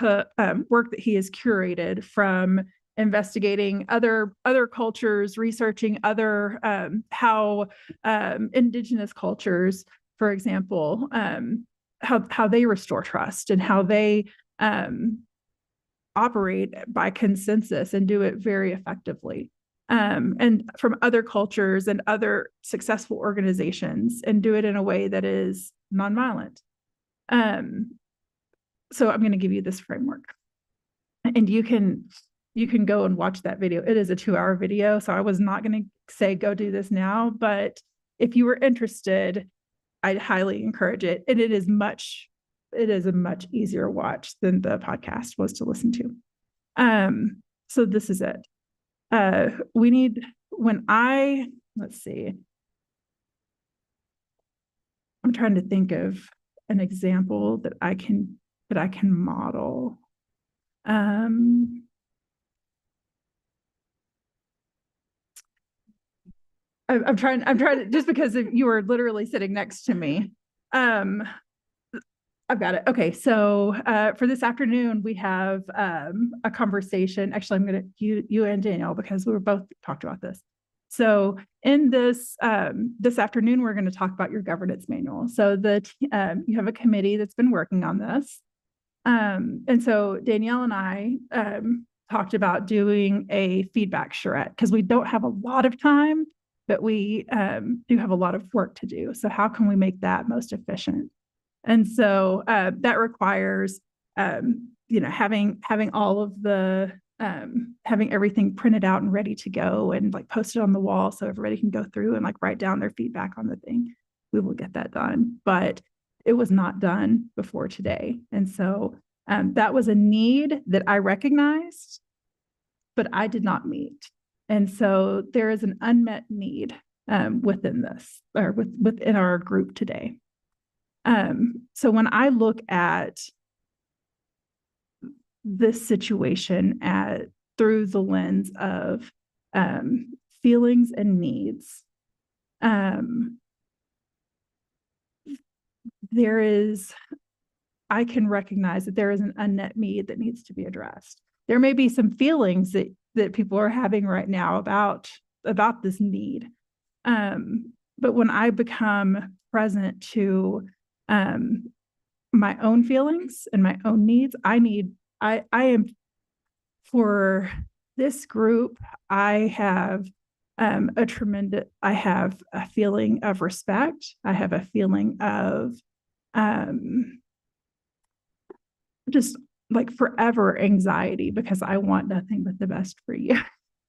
work that he has curated from investigating other cultures, researching other how indigenous cultures, for example, how they restore trust and how they operate by consensus and do it very effectively. And from other cultures and other successful organizations, and do it in a way that is nonviolent. So I'm going to give you this framework, and you can go and watch that video. It is a 2-hour video, so I was not going to say go do this now, but if you were interested, I'd highly encourage it. And it is a much easier watch than the podcast was to listen to. So this is it. Let's see. I'm trying to think of an example that I can model. I'm trying to, just because you were literally sitting next to me. I've got it. Okay. So, for this afternoon, we have, a conversation. Actually, I'm going to, you and Danielle, because we were both talked about this. So in this, this afternoon, we're going to talk about your governance manual. So you have a committee that's been working on this. And so Danielle and I, talked about doing a feedback charrette because we don't have a lot of time, but we, do have a lot of work to do. So how can we make that most efficient? And so, that requires, having all of the, having everything printed out and ready to go and like posted on the wall so everybody can go through and like write down their feedback on the thing. We will get that done, but it was not done before today. And so, that was a need that I recognized, but I did not meet. And so there is an unmet need, within this, or within our group today. So when I look at this situation through the lens of, feelings and needs, I can recognize that there is an unmet need that needs to be addressed. There may be some feelings that people are having right now about this need. But when I become present to my own feelings and my own needs, I am, for this group, I have I have a feeling of respect. I have a feeling of just like forever anxiety because I want nothing but the best for you.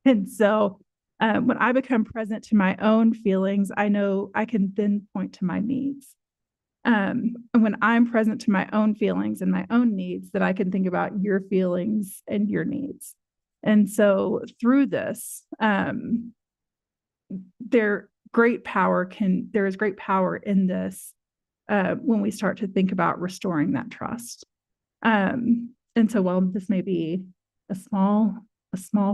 And so when I become present to my own feelings, I know I can then point to my needs. And when I'm present to my own feelings and my own needs, that I can think about your feelings and your needs. And so through this, there is great power in this when we start to think about restoring that trust. And so while this may be a small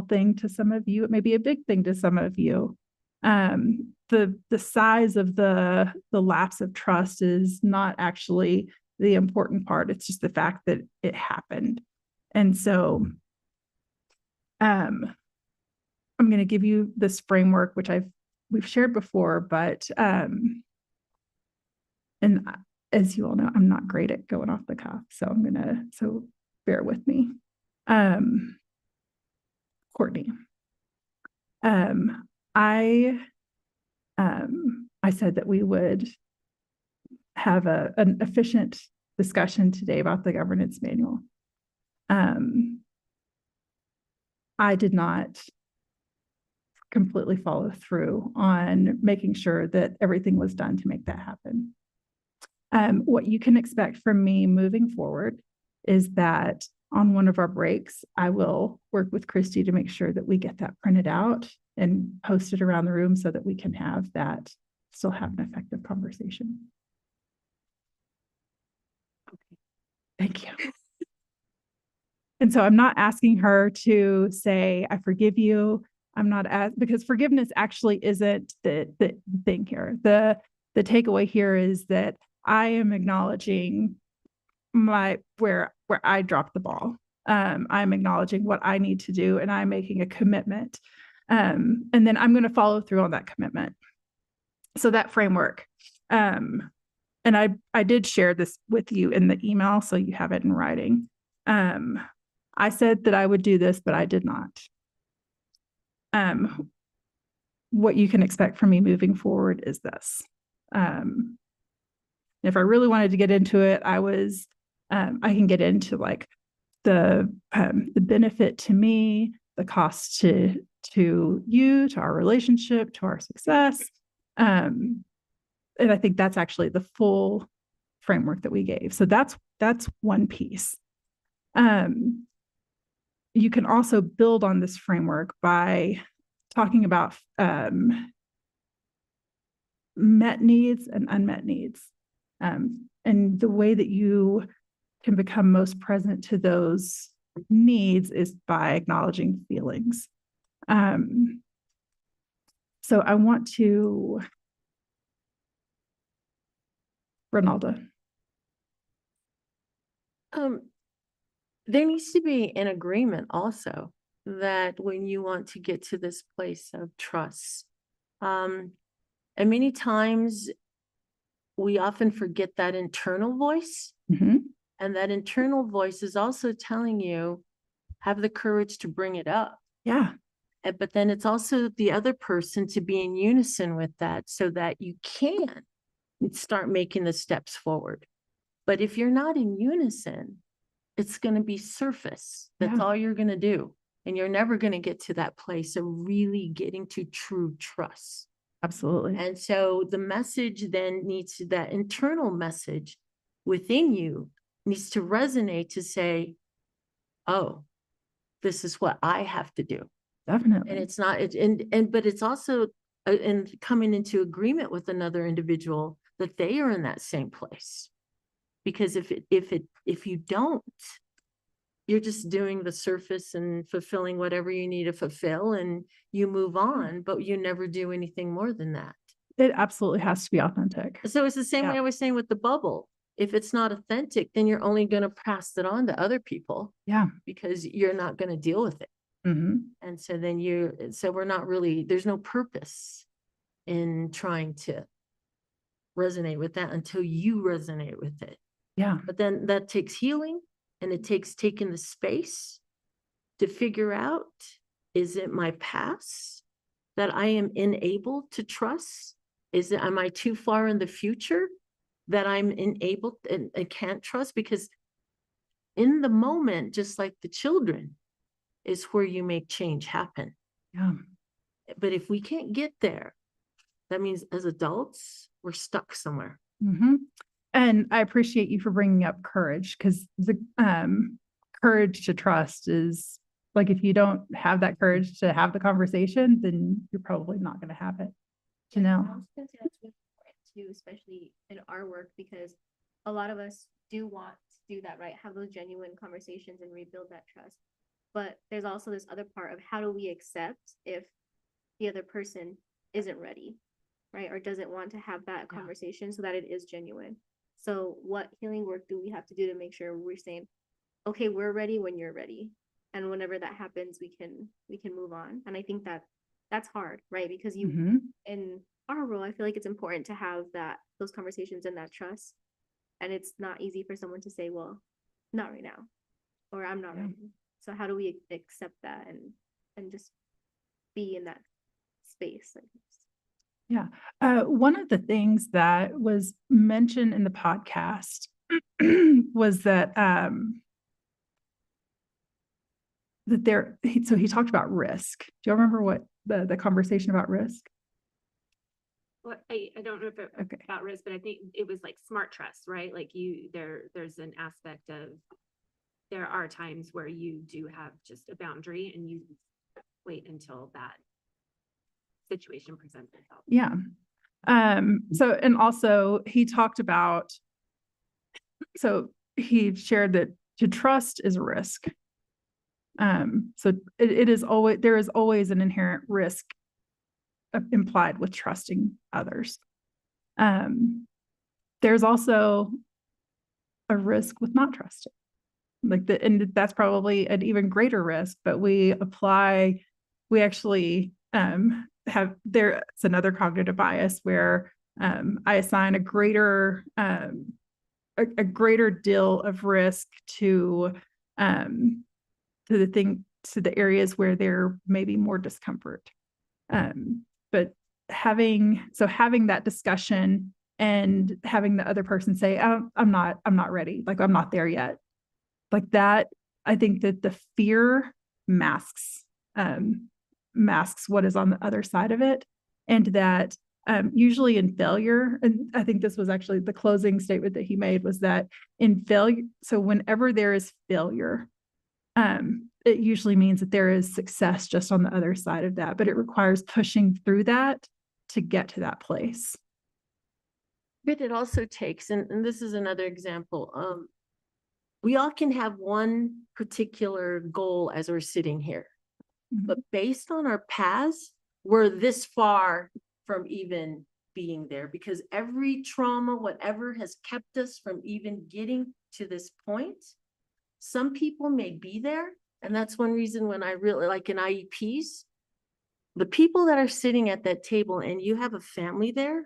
thing to some of you, it may be a big thing to some of you. The size of the lapse of trust is not actually the important part. It's just the fact that it happened. And so, I'm going to give you this framework, which we've shared before, but, and as you all know, I'm not great at going off the cuff, so bear with me. Courtney, I said that we would have an efficient discussion today about the governance manual. I did not completely follow through on making sure that everything was done to make that happen. What you can expect from me moving forward is that on one of our breaks, I will work with Christy to make sure that we get that printed out and posted around the room so that we can still have an effective conversation. Okay. Thank you. And so I'm not asking her to say, I forgive you. Because forgiveness actually isn't the thing here. The takeaway here is that I am acknowledging where I dropped the ball. I'm acknowledging what I need to do, and I'm making a commitment. And then I'm going to follow through on that commitment. So that framework, and I did share this with you in the email, so you have it in writing. I said that I would do this, but I did not. What you can expect from me moving forward is this. If I really wanted to get into it, I can get into like the benefit to me, the cost to you, to our relationship, to our success. And I think that's actually the full framework that we gave. So that's one piece. You can also build on this framework by talking about met needs and unmet needs. And the way that you can become most present to those needs is by acknowledging feelings. So I want to, Ronaldo. There needs to be an agreement also that when you want to get to this place of trust, and many times we often forget that internal voice, Mhm. and that internal voice is also telling you, have the courage to bring it up. Yeah. But then it's also the other person to be in unison with that so that you can start making the steps forward. But if you're not in unison, it's going to be surface. That's Yeah. all you're going to do. And you're never going to get to that place of really getting to true trust. Absolutely. And so the message then needs to, that internal message within you needs to resonate to say, oh, this is what I have to do. Definitely. And it's not, but it's also in coming into agreement with another individual that they are in that same place. Because if you don't, you're just doing the surface and fulfilling whatever you need to fulfill and you move on, but you never do anything more than that. It absolutely has to be authentic. So it's the same way I was saying with the bubble. If it's not authentic, then you're only going to pass it on to other people. Yeah. Because you're not going to deal with it. Mm-hmm. And so then so we're not really, there's no purpose in trying to resonate with that until you resonate with it. Yeah. But then that takes healing, and it takes taking the space to figure out, is it my past that I am unable to trust? Am I too far in the future that I'm unable and can't trust? Because in the moment, just like the children, is where you make change happen. Yeah. But if we can't get there, that means as adults, we're stuck somewhere. Mm-hmm. And I appreciate you for bringing up courage, because the courage to trust is like, if you don't have that courage to have the conversation, then you're probably not going to have it. I Janelle? was gonna say that's really important too, especially in our work, because a lot of us do want to do that, right? Have those genuine conversations and rebuild that trust. But there's also this other part of, how do we accept if the other person isn't ready, right? Or doesn't want to have that conversation so that it is genuine. So what healing work do we have to do to make sure we're saying, okay, we're ready when you're ready. And whenever that happens, we can move on. And I think that's hard, right? Because you, Mm-hmm. in our role, I feel like it's important to have those conversations and that trust. And it's not easy for someone to say, well, not right now, or I'm not ready. So how do we accept that and just be in that space? I guess. Yeah. One of the things that was mentioned in the podcast was that so he talked about risk. Do you remember what the conversation about risk? Well, I don't know if it Okay. about risk, but I think it was like smart trust, right? Like there's an aspect of, there are times where you do have just a boundary and you wait until that situation presents itself. Yeah. So, and also he talked about, so he shared that to trust is a risk. So it is always, there is always an inherent risk implied with trusting others. There's also a risk with not trusting. And that's probably an even greater risk, but we actually there's another cognitive bias where I assign a greater deal of risk to the areas where there may be more discomfort. But having that discussion and having the other person say, oh, I'm not ready. Like, I'm not there yet. Like that, I think that the fear masks what is on the other side of it. And that usually in failure, and I think this was actually the closing statement that he made, was that in failure, so whenever there is failure, it usually means that there is success just on the other side of that, but it requires pushing through that to get to that place. But it also takes, and this is another example, we all can have one particular goal as we're sitting here, but based on our paths, we're this far from even being there, because every trauma, whatever has kept us from even getting to this point, some people may be there. And that's one reason when I really like in IEPs, the people that are sitting at that table and you have a family there,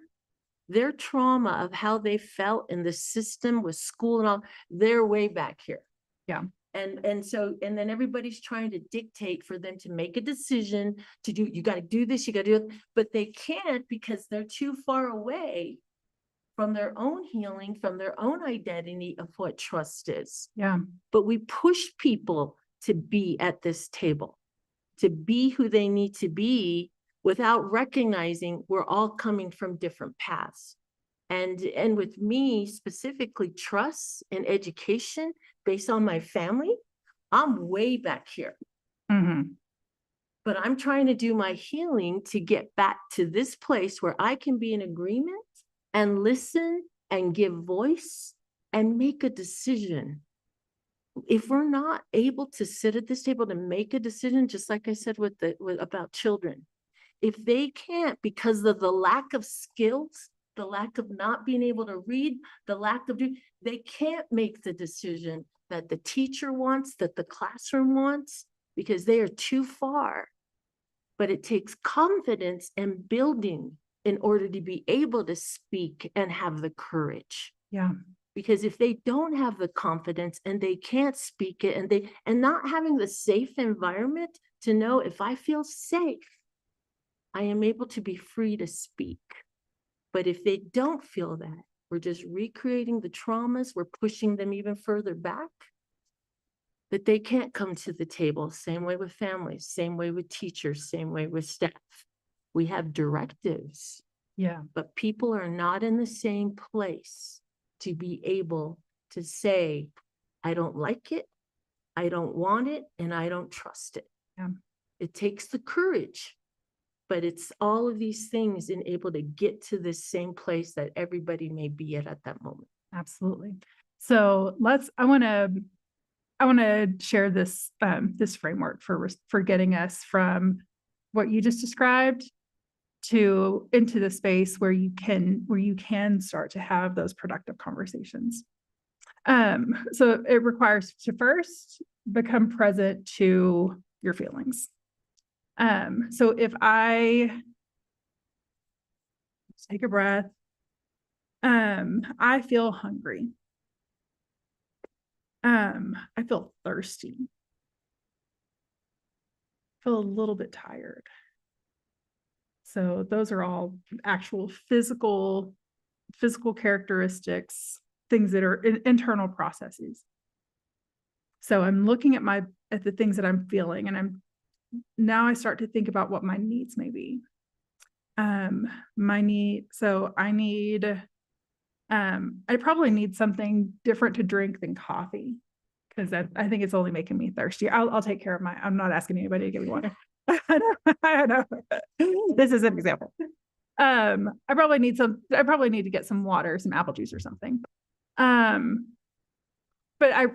their trauma of how they felt in the system with school and all, they're way back here. Yeah. And so, and then everybody's trying to dictate for them to make a decision to do, you got to do this, you got to do it, but they can't because they're too far away from their own healing, from their own identity of what trust is. Yeah. But we push people to be at this table, to be who they need to be without recognizing we're all coming from different paths. And with me specifically, trust and education based on my family, I'm way back here. Mm-hmm. But I'm trying to do my healing to get back to this place where I can be in agreement and listen and give voice and make a decision. If we're not able to sit at this table to make a decision, just like I said about children, if they can't because of the lack of skills, the lack of not being able to read, the lack of they can't make the decision that the teacher wants, that the classroom wants, because they are too far. But it takes confidence and building in order to be able to speak and have the courage. Yeah. Because if they don't have the confidence and they can't speak it and not having the safe environment to know if I feel safe, I am able to be free to speak. But if they don't feel that, we're just recreating the traumas, we're pushing them even further back, that they can't come to the table. Same way with families, same way with teachers, same way with staff. We have directives. Yeah. But people are not in the same place to be able to say, I don't like it, I don't want it, and I don't trust it. Yeah. It takes the courage, but it's all of these things in able to get to the same place that everybody may be at that moment. Absolutely. So I want to share this, this framework for getting us from what you just described into the space where you can start to have those productive conversations. So it requires to first become present to your feelings. So if I take a breath, I feel hungry. I feel thirsty. I feel a little bit tired. So those are all actual physical characteristics, things that are internal processes. So I'm looking at the things that I'm feeling, and now I start to think about what my needs may be. I probably need something different to drink than coffee, because I think it's only making me thirsty. I'll take care of I'm not asking anybody to give me water. I know. This is an example. I probably need to get some water, some apple juice or something. But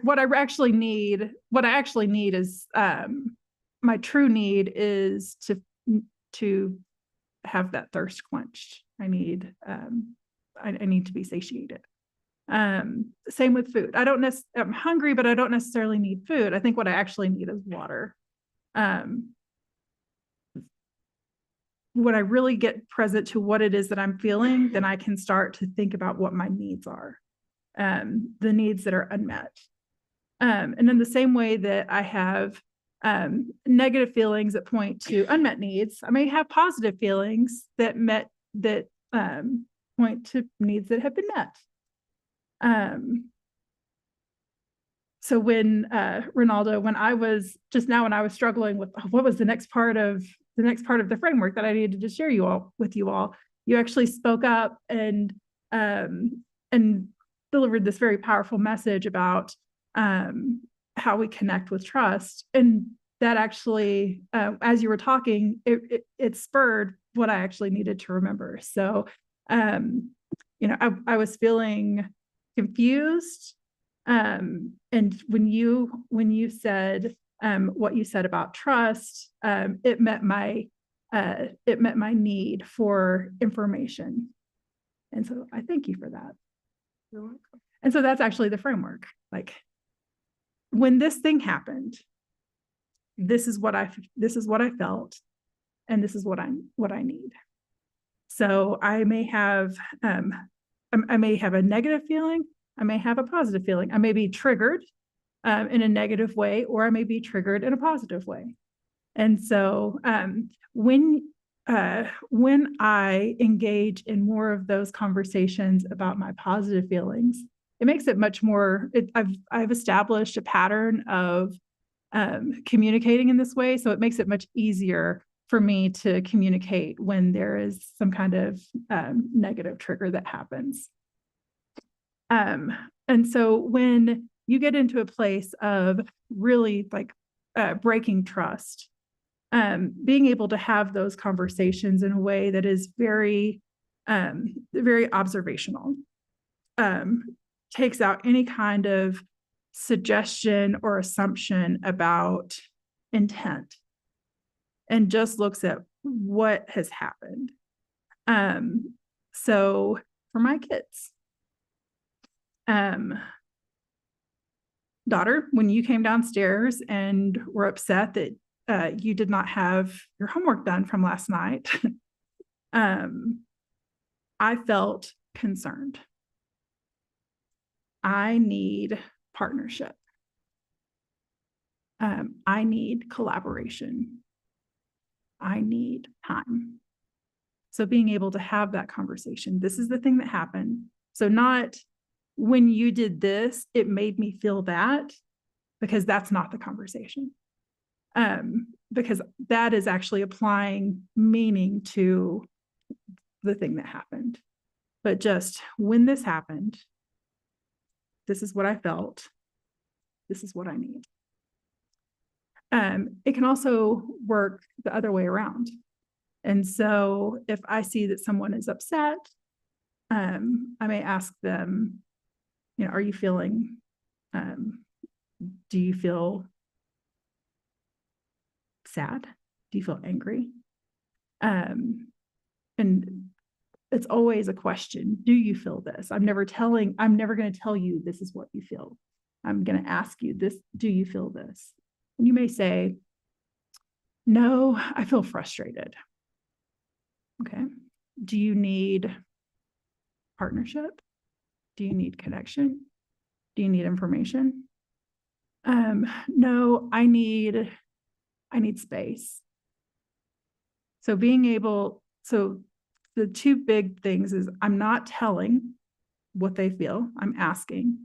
what I actually need is, my true need is to have that thirst quenched. I need to be satiated. Same with food. I'm hungry, but I don't necessarily need food. I think what I actually need is water. When I really get present to what it is that I'm feeling, then I can start to think about what my needs are, the needs that are unmet. And in the same way that I have negative feelings that point to unmet needs, I may have positive feelings that point to needs that have been met. So when Ronaldo, when I was struggling with what was the next part of the framework that I needed to share with you all, you actually spoke up and delivered this very powerful message about how we connect with trust. And that actually, as you were talking, it spurred what I actually needed to remember. So, I was feeling confused. And when you said what you said about trust, it met my it met my need for information. And so I thank you for that. And so that's actually the framework. Like, when this thing happened, this is what I felt, and this is what I need. So I may have a negative feeling, I may have a positive feeling, I may be triggered in a negative way, or I may be triggered in a positive way. And so when I engage in more of those conversations about my positive feelings, it makes it much more, I've established a pattern of communicating in this way. So it makes it much easier for me to communicate when there is some kind of negative trigger that happens. And so when you get into a place of really like breaking trust, being able to have those conversations in a way that is very, very observational, takes out any kind of suggestion or assumption about intent, and just looks at what has happened. So for my kids, daughter, when you came downstairs and were upset that you did not have your homework done from last night, I felt concerned. I need partnership. I need collaboration. I need time. So being able to have that conversation, this is the thing that happened. So not when you did this, it made me feel that, because that's not the conversation. Because that is actually applying meaning to the thing that happened. But just when this happened, this is what I felt. This is what I need. It can also work the other way around. And so if I see that someone is upset, I may ask them, are you feeling, do you feel sad? Do you feel angry? And it's always a question. Do you feel this? I'm never going to tell you this is what you feel. I'm going to ask you this. Do you feel this? And you may say, no, I feel frustrated. Okay. Do you need partnership? Do you need connection? Do you need information? No, I need space. So so the two big things is I'm not telling what they feel, I'm asking,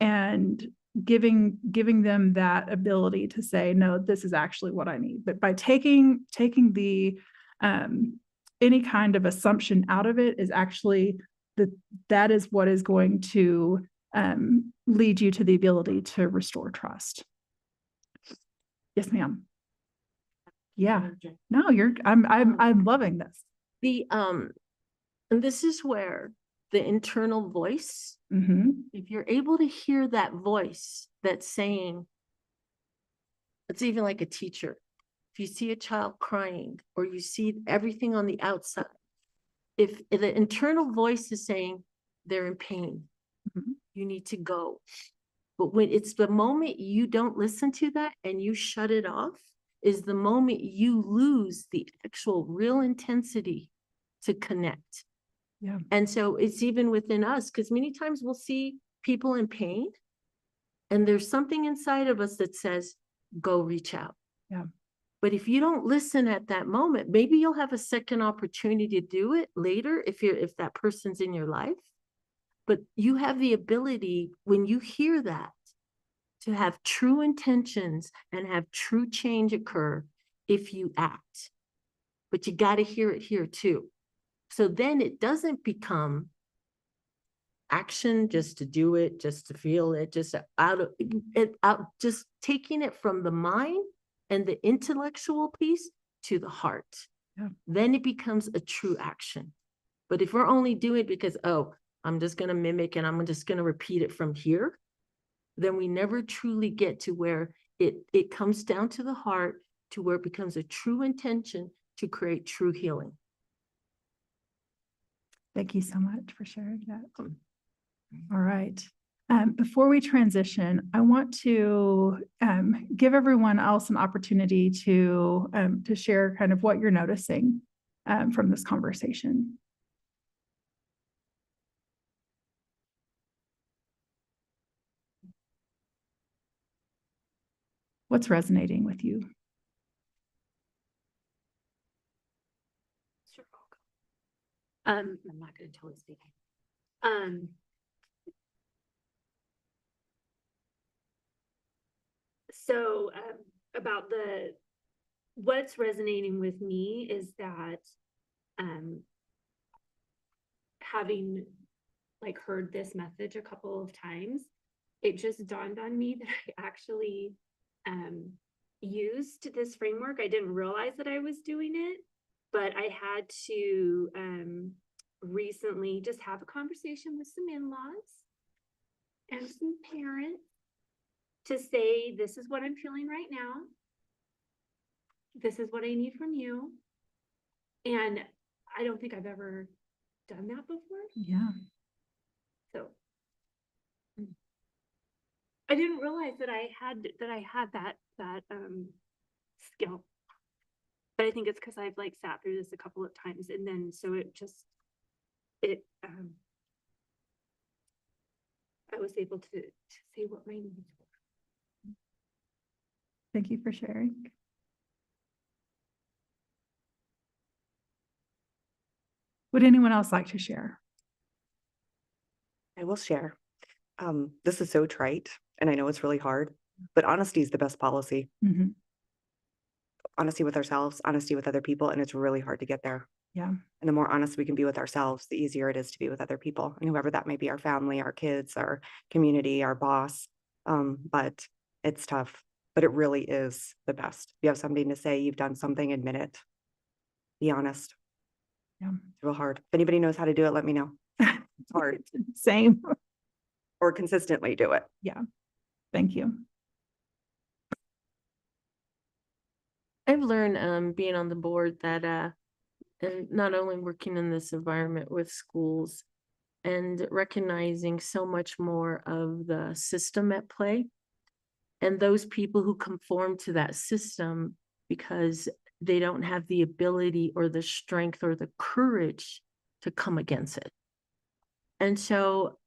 and giving them that ability to say, no, this is actually what I need. But by taking the any kind of assumption out of it is actually that is what is going to lead you to the ability to restore trust. Yes, ma'am. Yeah. No, I'm loving this. And this is where the internal voice, if you're able to hear that voice that's saying, it's even like a teacher. If you see a child crying or you see everything on the outside, if the internal voice is saying they're in pain, you need to go. But when it's the moment you don't listen to that and you shut it off, is the moment you lose the actual real intensity to connect. Yeah. And so it's even within us, because many times we'll see people in pain and there's something inside of us that says, go reach out. Yeah. But if you don't listen at that moment, maybe you'll have a second opportunity to do it later if that person's in your life. But you have the ability, when you hear that, to have true intentions and have true change occur if you act. But you got to hear it here too. So then it doesn't become action just to do it, just to feel it, just just taking it from the mind and the intellectual piece to the heart. Yeah. Then it becomes a true action. But if we're only doing it because, oh, I'm just going to mimic and I'm just going to repeat it from here, then we never truly get to where it comes down to the heart, to where it becomes a true intention to create true healing. Thank you so much for sharing that. All right. Before we transition, I want to give everyone else an opportunity to share kind of what you're noticing from this conversation. What's resonating with you? I'm not gonna totally speak. So about what's resonating with me is that having like heard this message a couple of times, it just dawned on me that I actually used this framework. I didn't realize that I was doing it, but I had to recently just have a conversation with some in-laws and some parents to say, this is what I'm feeling right now. This is what I need from you. And I don't think I've ever done that before. Yeah. So I didn't realize that I had that skill. But I think it's because I've like sat through this a couple of times, and then so I was able to say what my needs were. Thank you for sharing. Would anyone else like to share? I will share. This is so trite, and I know it's really hard, but honesty is the best policy. Mhm. Honesty with ourselves, honesty with other people, and it's really hard to get there. Yeah. And the more honest we can be with ourselves, the easier it is to be with other people, and whoever that may be, our family, our kids, our community, our boss. But it's tough, but it really is the best. If you have something to say, you've done something, admit it. Be honest. Yeah. It's real hard. If anybody knows how to do it, let me know. It's hard. Same. Or consistently do it. Yeah. Thank you. I've learned being on the board that and not only working in this environment with schools and recognizing so much more of the system at play and those people who conform to that system because they don't have the ability or the strength or the courage to come against it. And so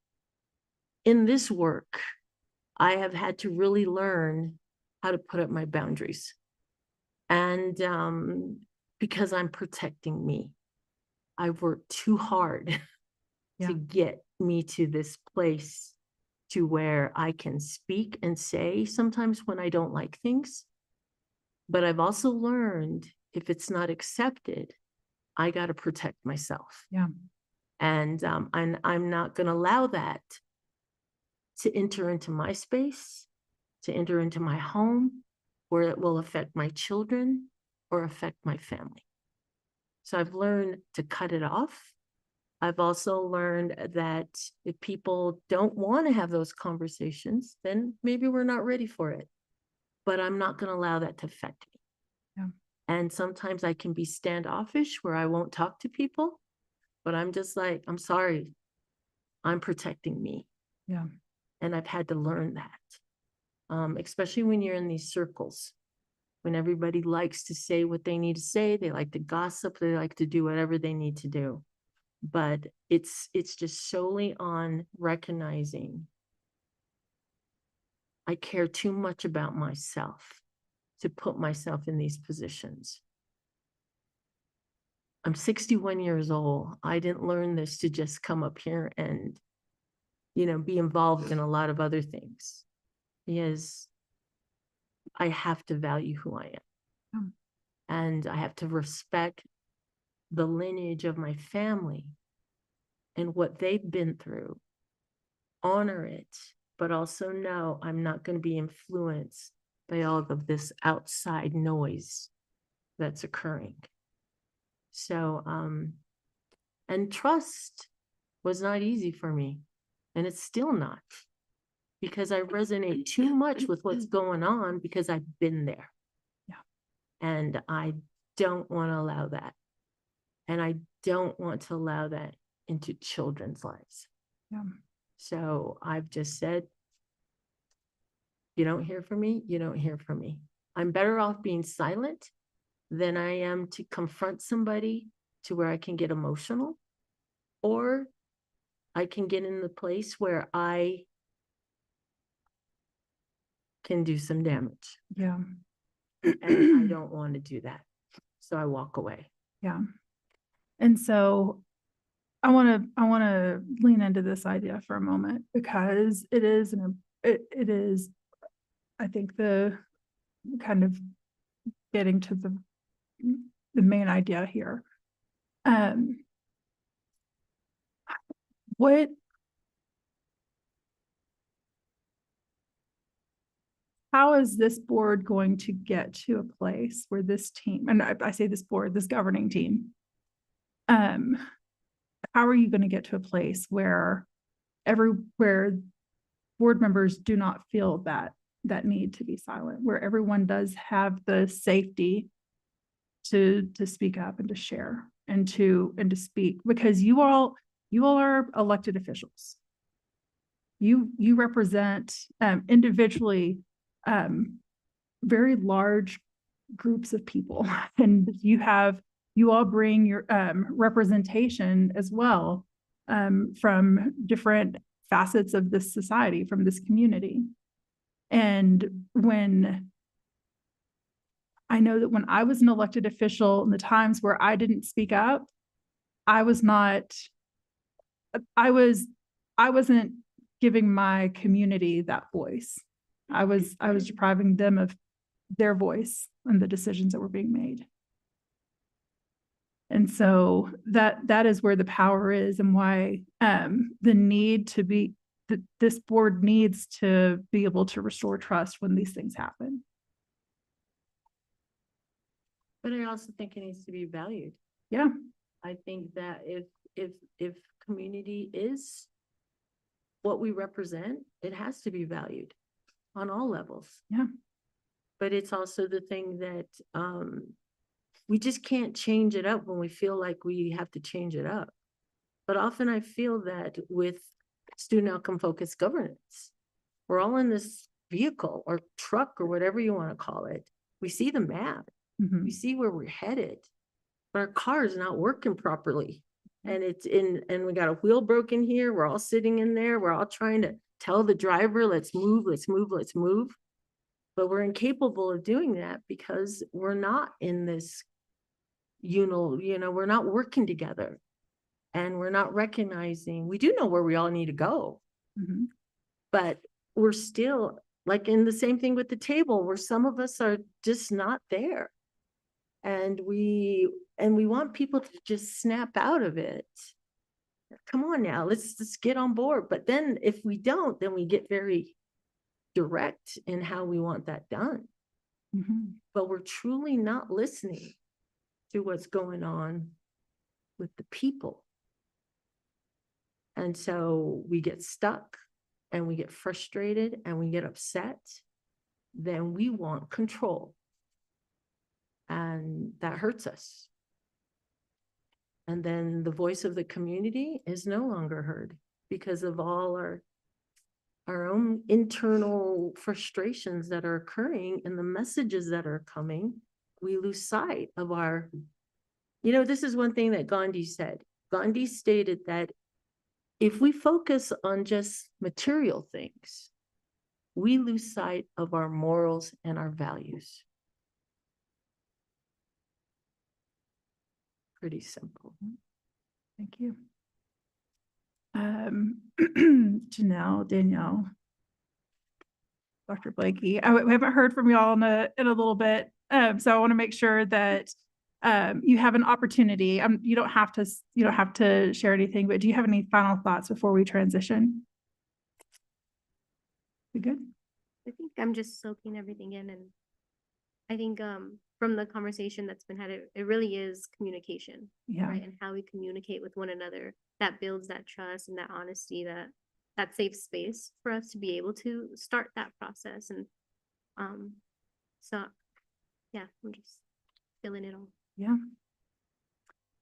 in this work, I have had to really learn how to put up my boundaries. And because I'm protecting me, I've worked too hard to get me to this place to where I can speak and say sometimes when I don't like things. But I've also learned if it's not accepted, I got to protect myself. Yeah. And I'm not going to allow that to enter into my space, to enter into my home, where it will affect my children or affect my family. So I've learned to cut it off. I've also learned that if people don't want to have those conversations, then maybe we're not ready for it. But I'm not going to allow that to affect me. Yeah. And sometimes I can be standoffish where I won't talk to people, but I'm just like, I'm sorry, I'm protecting me. Yeah. And I've had to learn that, especially when you're in these circles, when everybody likes to say what they need to say, they like to gossip, they like to do whatever they need to do. But it's just solely on recognizing I care too much about myself to put myself in these positions. I'm 61 years old. I didn't learn this to just come up here and, be involved in a lot of other things. Because I have to value who I am. And I have to respect the lineage of my family and what they've been through, honor it, but also know I'm not going to be influenced by all of this outside noise that's occurring. So, and trust was not easy for me, and it's still not, because I resonate too much with what's going on because I've been there. Yeah. And I don't want to allow that. And I don't want to allow that into children's lives. Yeah. So I've just said, you don't hear from me, you don't hear from me. I'm better off being silent than I am to confront somebody to where I can get emotional, or I can get in the place where I can do some damage. Yeah. And I don't want to do that. So I walk away. Yeah. And so I want to lean into this idea for a moment, because it is I think the kind of getting to the main idea here. How is this board going to get to a place where this team, and I say this board, this governing team, how are you going to get to a place where board members do not feel that need to be silent, where everyone does have the safety to speak up and to share and to speak, because you all are elected officials. You represent individually very large groups of people, and you all bring your representation as well from different facets of this society, from this community. And I know that when I was an elected official, in the times where I didn't speak up, I wasn't giving my community that voice. I was depriving them of their voice and the decisions that were being made. And so that is where the power is, and why the need to be, this board needs to be able to restore trust when these things happen. But I also think it needs to be valued. Yeah. I think that if community is what we represent, it has to be valued on all levels. Yeah. But it's also the thing that we just can't change it up when we feel like we have to change it up. But often I feel that with student outcome focused governance, we're all in this vehicle or truck or whatever you want to call it. We see the map. Mhm. We see where we're headed, but our car is not working properly. And and we got a wheel broken here. We're all sitting in there. We're all trying to tell the driver, let's move, let's move, let's move. But we're incapable of doing that because we're not in this, we're not working together, and we're not recognizing, we do know where we all need to go, Mhm. but we're still like in the same thing with the table, where some of us are just not there. And we want people to just snap out of it. Come on now, let's just get on board. But then if we don't, then we get very direct in how we want that done. Mhm. But we're truly not listening to what's going on with the people. And so we get stuck and we get frustrated and we get upset. Then we want control. And that hurts us. And then the voice of the community is no longer heard because of all our own internal frustrations that are occurring and the messages that are coming. We lose sight of our, this is one thing that Gandhi said. Gandhi stated that if we focus on just material things, we lose sight of our morals and our values. Pretty simple. Thank you. Janelle, Danielle, Dr. Blakey. We haven't heard from y'all in a little bit. So I want to make sure that you have an opportunity. You don't have to share anything, but do you have any final thoughts before we transition? You good? I think I'm just soaking everything in, and I think from the conversation that's been had, it really is communication, Yeah. right? And how we communicate with one another that builds that trust and that honesty, that safe space for us to be able to start that process. And so yeah, I'm just feeling it all. Yeah.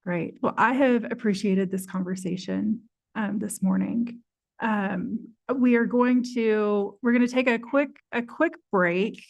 Great. Well, I have appreciated this conversation this morning. We're going to take a quick break.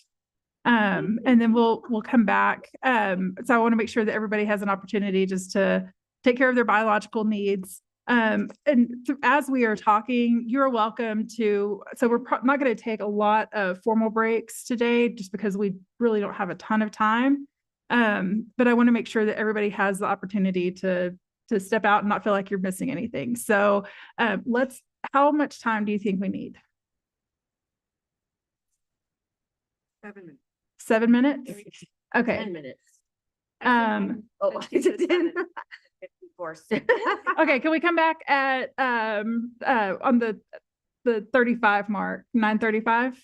And then we'll come back. So I want to make sure that everybody has an opportunity just to take care of their biological needs. As we are talking, you're welcome to, so we're not going to take a lot of formal breaks today just because we really don't have a ton of time. But I want to make sure that everybody has the opportunity to step out and not feel like you're missing anything. So how much time do you think we need? 7 minutes. 7 minutes? Okay. 10 minutes. Oh, I did. 54. Okay, can we come back at on the 35 mark, 9:35?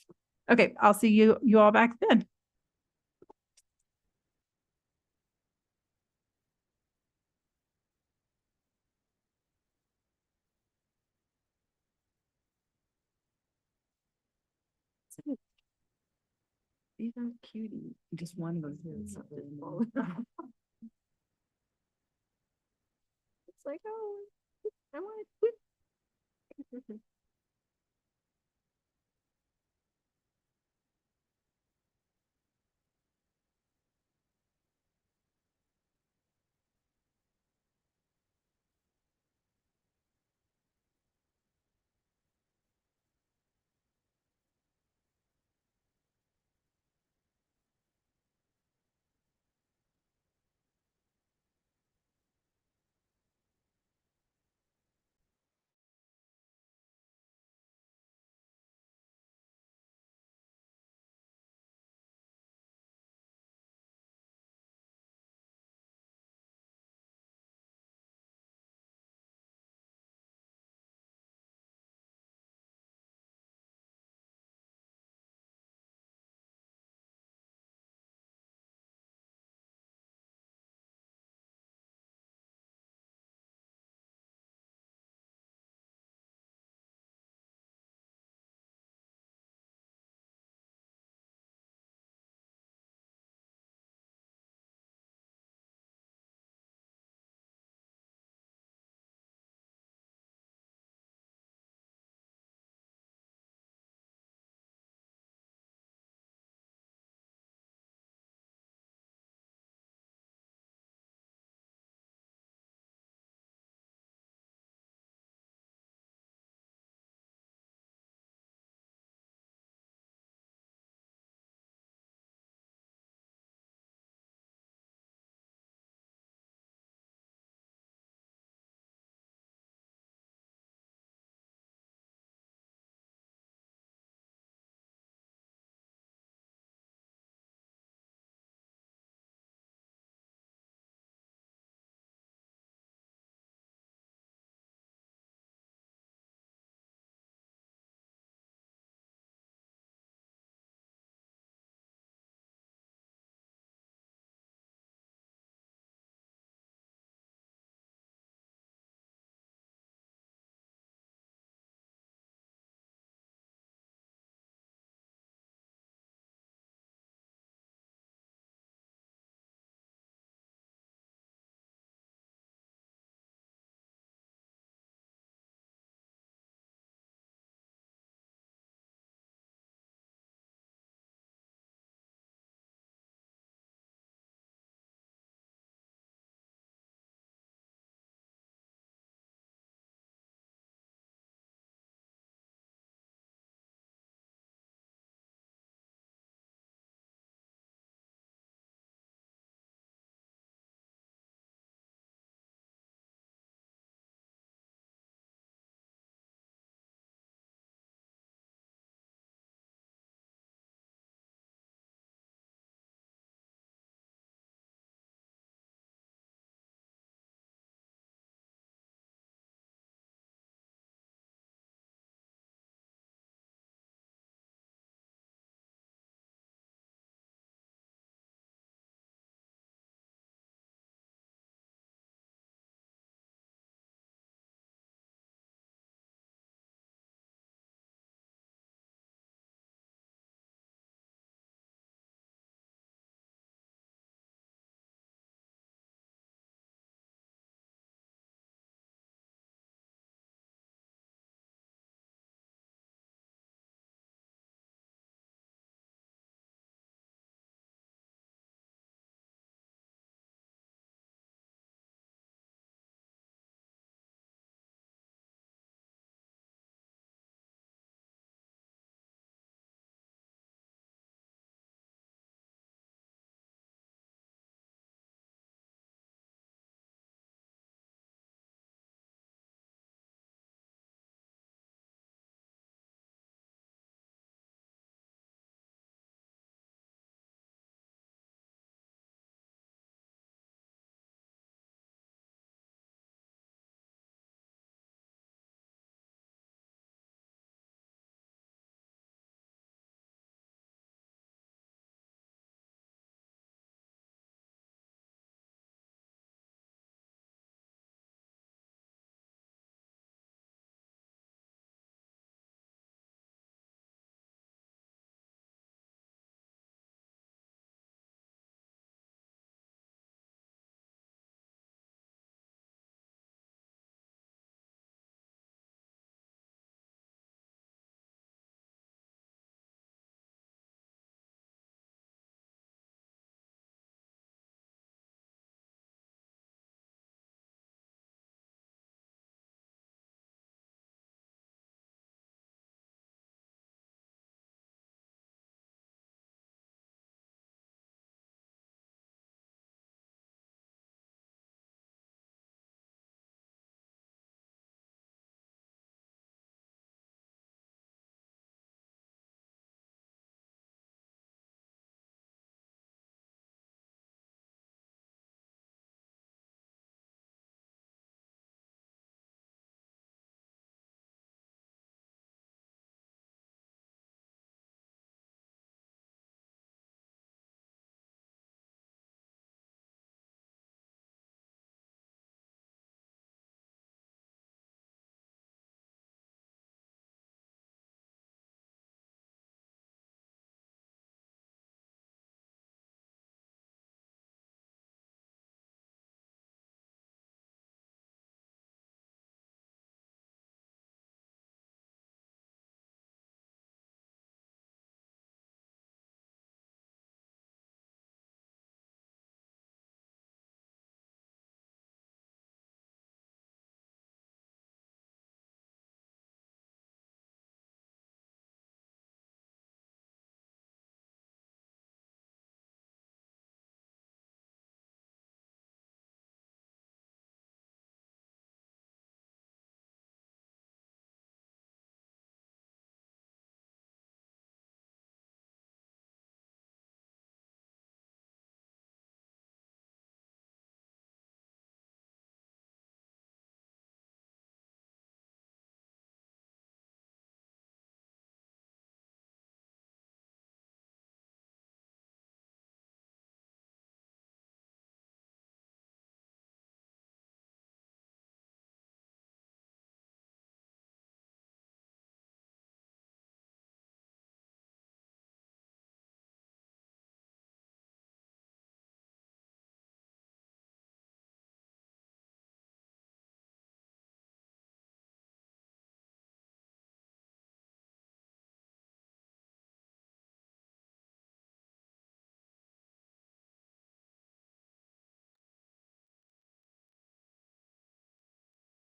Okay, I'll see you all back then. These are cuties. Just one of them is something. It's like, oh, I want it.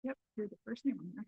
Yep, you're the first name on there.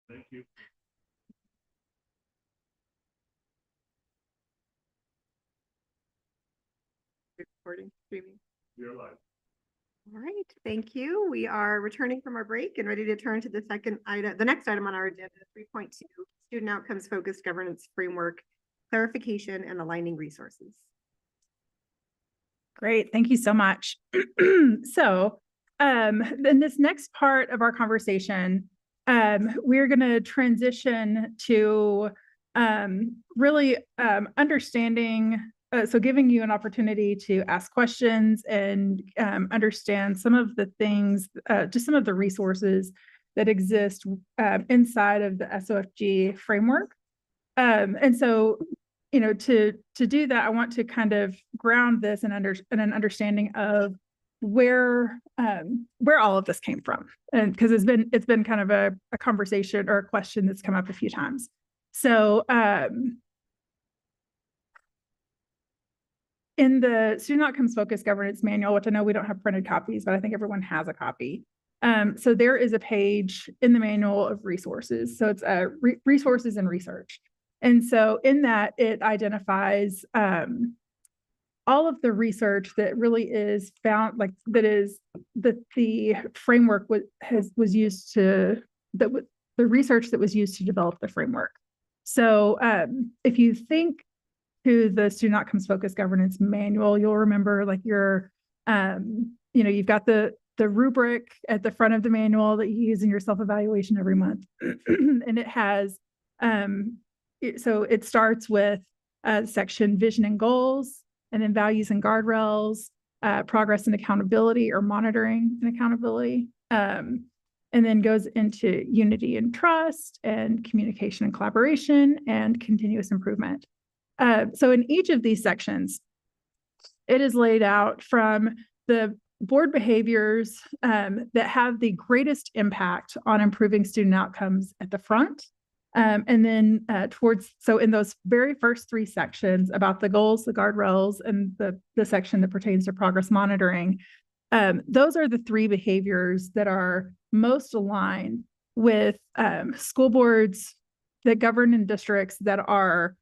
Thank you. Recording, streaming. You're live. All right, thank you. We are returning from our break and ready to turn to the next item on our agenda, 3.2, Student Outcomes Focused Governance Framework, Clarification and Aligning Resources. Great, thank you so much. So, in this next part of our conversation, we're going to transition to really understanding, so giving you an opportunity to ask questions and understand some of the things, just some of the resources that exist inside of the SOFG framework. And so, you know, to do that, I want to kind of ground this in an understanding of where all of this came from, and because it's been kind of a conversation or a question that's come up a few times. So in the Student Outcomes Focused Governance Manual, which I know we don't have printed copies, but I think everyone has a copy. So there is a page in the manual of resources. So it's resources and research. And so in that, it identifies all of the research that really is found, like that the framework was used to, the research that was used to develop the framework. So if you think to the Student Outcomes Focused Governance Manual, you'll remember like your, you know, you've got the rubric at the front of the manual that you use in your self-evaluation every month. And it has, so it starts with section vision and goals, and then values and guardrails, progress and accountability, or monitoring and accountability. And then goes into unity and trust, and communication and collaboration, and continuous improvement. So in each of these sections, it is laid out from the board behaviors that have the greatest impact on improving student outcomes at the front. And then so in those very first three sections about the goals, the guardrails, and the section that pertains to progress monitoring, those are the three behaviors that are most aligned with school boards that govern in districts that are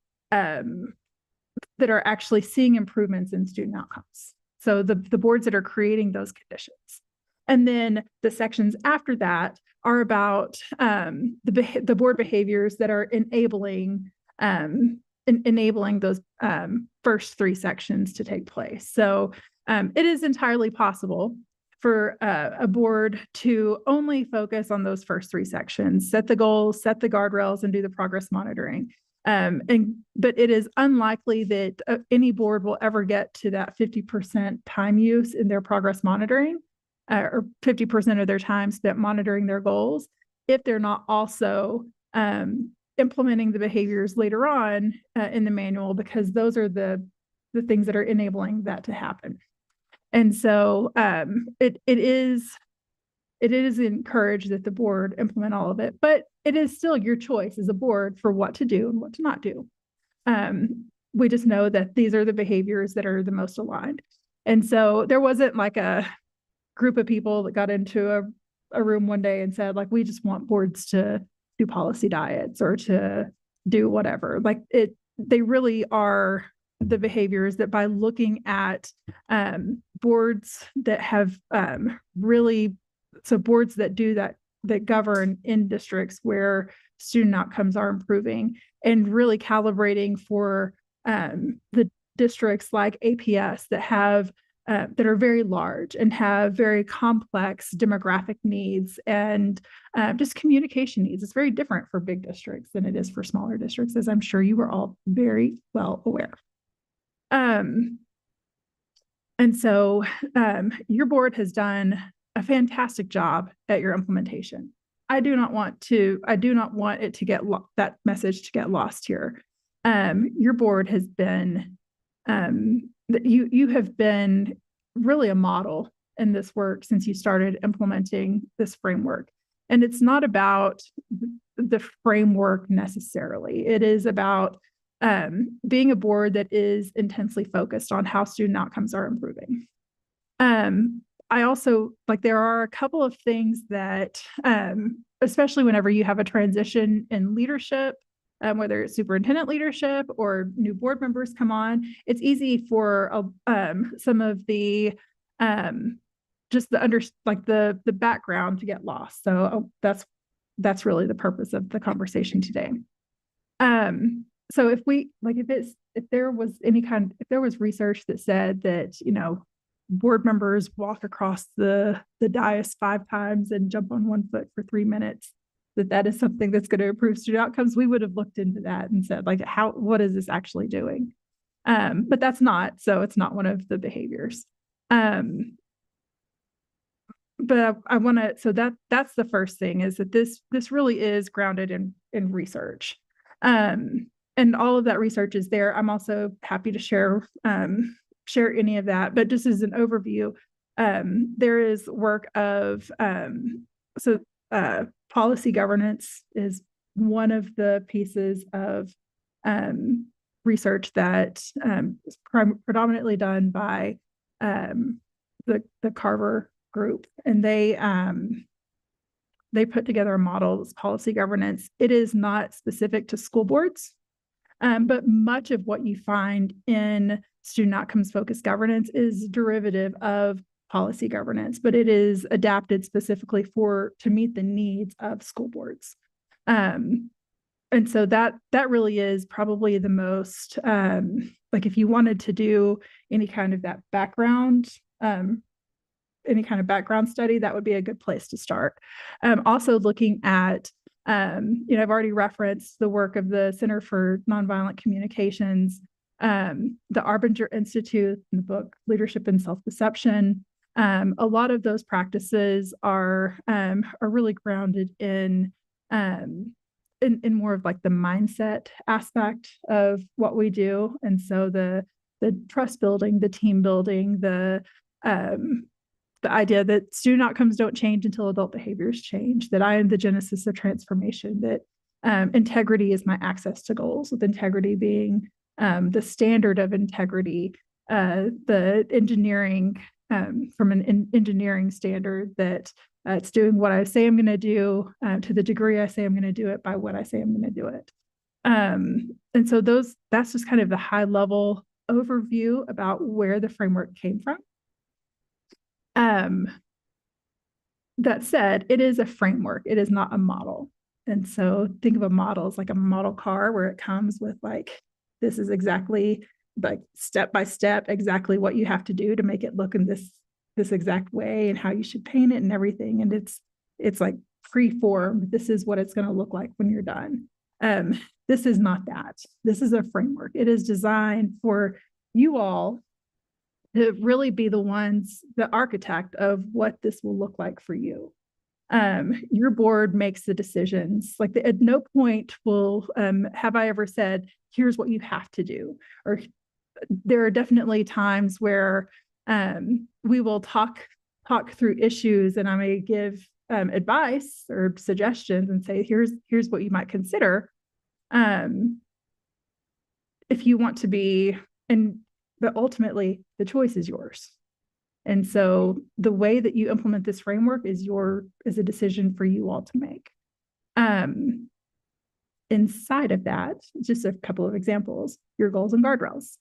actually seeing improvements in student outcomes. So the boards that are creating those conditions. And then the sections after that are about the board behaviors that are enabling those first three sections to take place. So it is entirely possible for a board to only focus on those first three sections, set the goals, set the guardrails, and do the progress monitoring. But it is unlikely that any board will ever get to that 50% time use in their progress monitoring, or 50% of their time spent monitoring their goals, if they're not also implementing the behaviors later on in the manual, because those are the things that are enabling that to happen. And so it is encouraged that the board implement all of it, but it is still your choice as a board for what to do and what to not do. We just know that these are the behaviors that are the most aligned. And so there wasn't like a group of people that got into a room one day and said, like, we just want boards to do policy diets or to do whatever. Like they really are the behaviors that by looking at boards that have boards that do that govern in districts where student outcomes are improving, and really calibrating for the districts like APS that have that are very large and have very complex demographic needs and just communication needs. It's very different for big districts than it is for smaller districts, as I'm sure you are all very well aware. And so your board has done a fantastic job at your implementation. I do not want it to get that message to get lost here. Your board has been you have been really a model in this work since you started implementing this framework. And it's not about the framework necessarily. It is about being a board that is intensely focused on how student outcomes are improving. I also, like, there are a couple of things that, especially whenever you have a transition in leadership, whether it's superintendent leadership or new board members come on, it's easy for some of the just the background to get lost. So that's really the purpose of the conversation today. So if there was research that said that, you know, board members walk across the dais 5 times and jump on 1 foot for 3 minutes, that is something that's going to improve student outcomes, we would have looked into that and said, like, what is this actually doing? But that's not, so it's not one of the behaviors. But I want to, so that's the first thing, is that this really is grounded in research. And all of that research is there. I'm also happy to share any of that, but just as an overview, there is work of, policy governance is one of the pieces of research that is predominantly done by the Carver group, and they put together a model that's policy governance. It is not specific to school boards, but much of what you find in student outcomes focused governance is derivative of policy governance, but it is adapted specifically to meet the needs of school boards. And so that really is probably the most, like, if you wanted to do any kind of that background, any kind of background study, that would be a good place to start. Also looking at, I've already referenced the work of the Center for Nonviolent Communications, the Arbinger Institute, and the book Leadership and Self-Deception. A lot of those practices are really grounded in more of like the mindset aspect of what we do. And so the trust building, the team building, the idea that student outcomes don't change until adult behaviors change, that I am the genesis of transformation, that integrity is my access to goals, with integrity being the standard of integrity, the engineering, from an engineering standard, that it's doing what I say I'm going to do to the degree I say I'm going to do it by what I say I'm going to do it. And so that's just kind of the high level overview about where the framework came from. That said, it is a framework. It is not a model. And so think of a model as like a model car, where it comes with, like, this is exactly, like, step by step, exactly what you have to do to make it look in this exact way, and how you should paint it and everything. And it's like free form. This is what it's going to look like when you're done. This is not that. This is a framework. It is designed for you all to really be the architect of what this will look like for you. Your board makes the decisions. Like, at no point have I ever said, here's what you have to do. Or there are definitely times where we will talk through issues, and I may give advice or suggestions and say, here's what you might consider. If you want to be, but ultimately the choice is yours. And so the way that you implement this framework is a decision for you all to make. Inside of that, just a couple of examples, your goals and guardrails.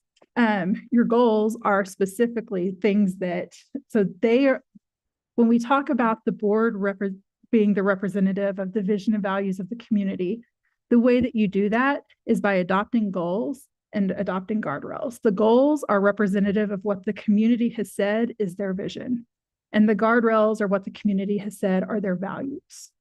Your goals are specifically things that, so they are, when we talk about the board being the representative of the vision and values of the community, the way that you do that is by adopting goals and adopting guardrails. The goals are representative of what the community has said is their vision, and the guardrails are what the community has said are their values.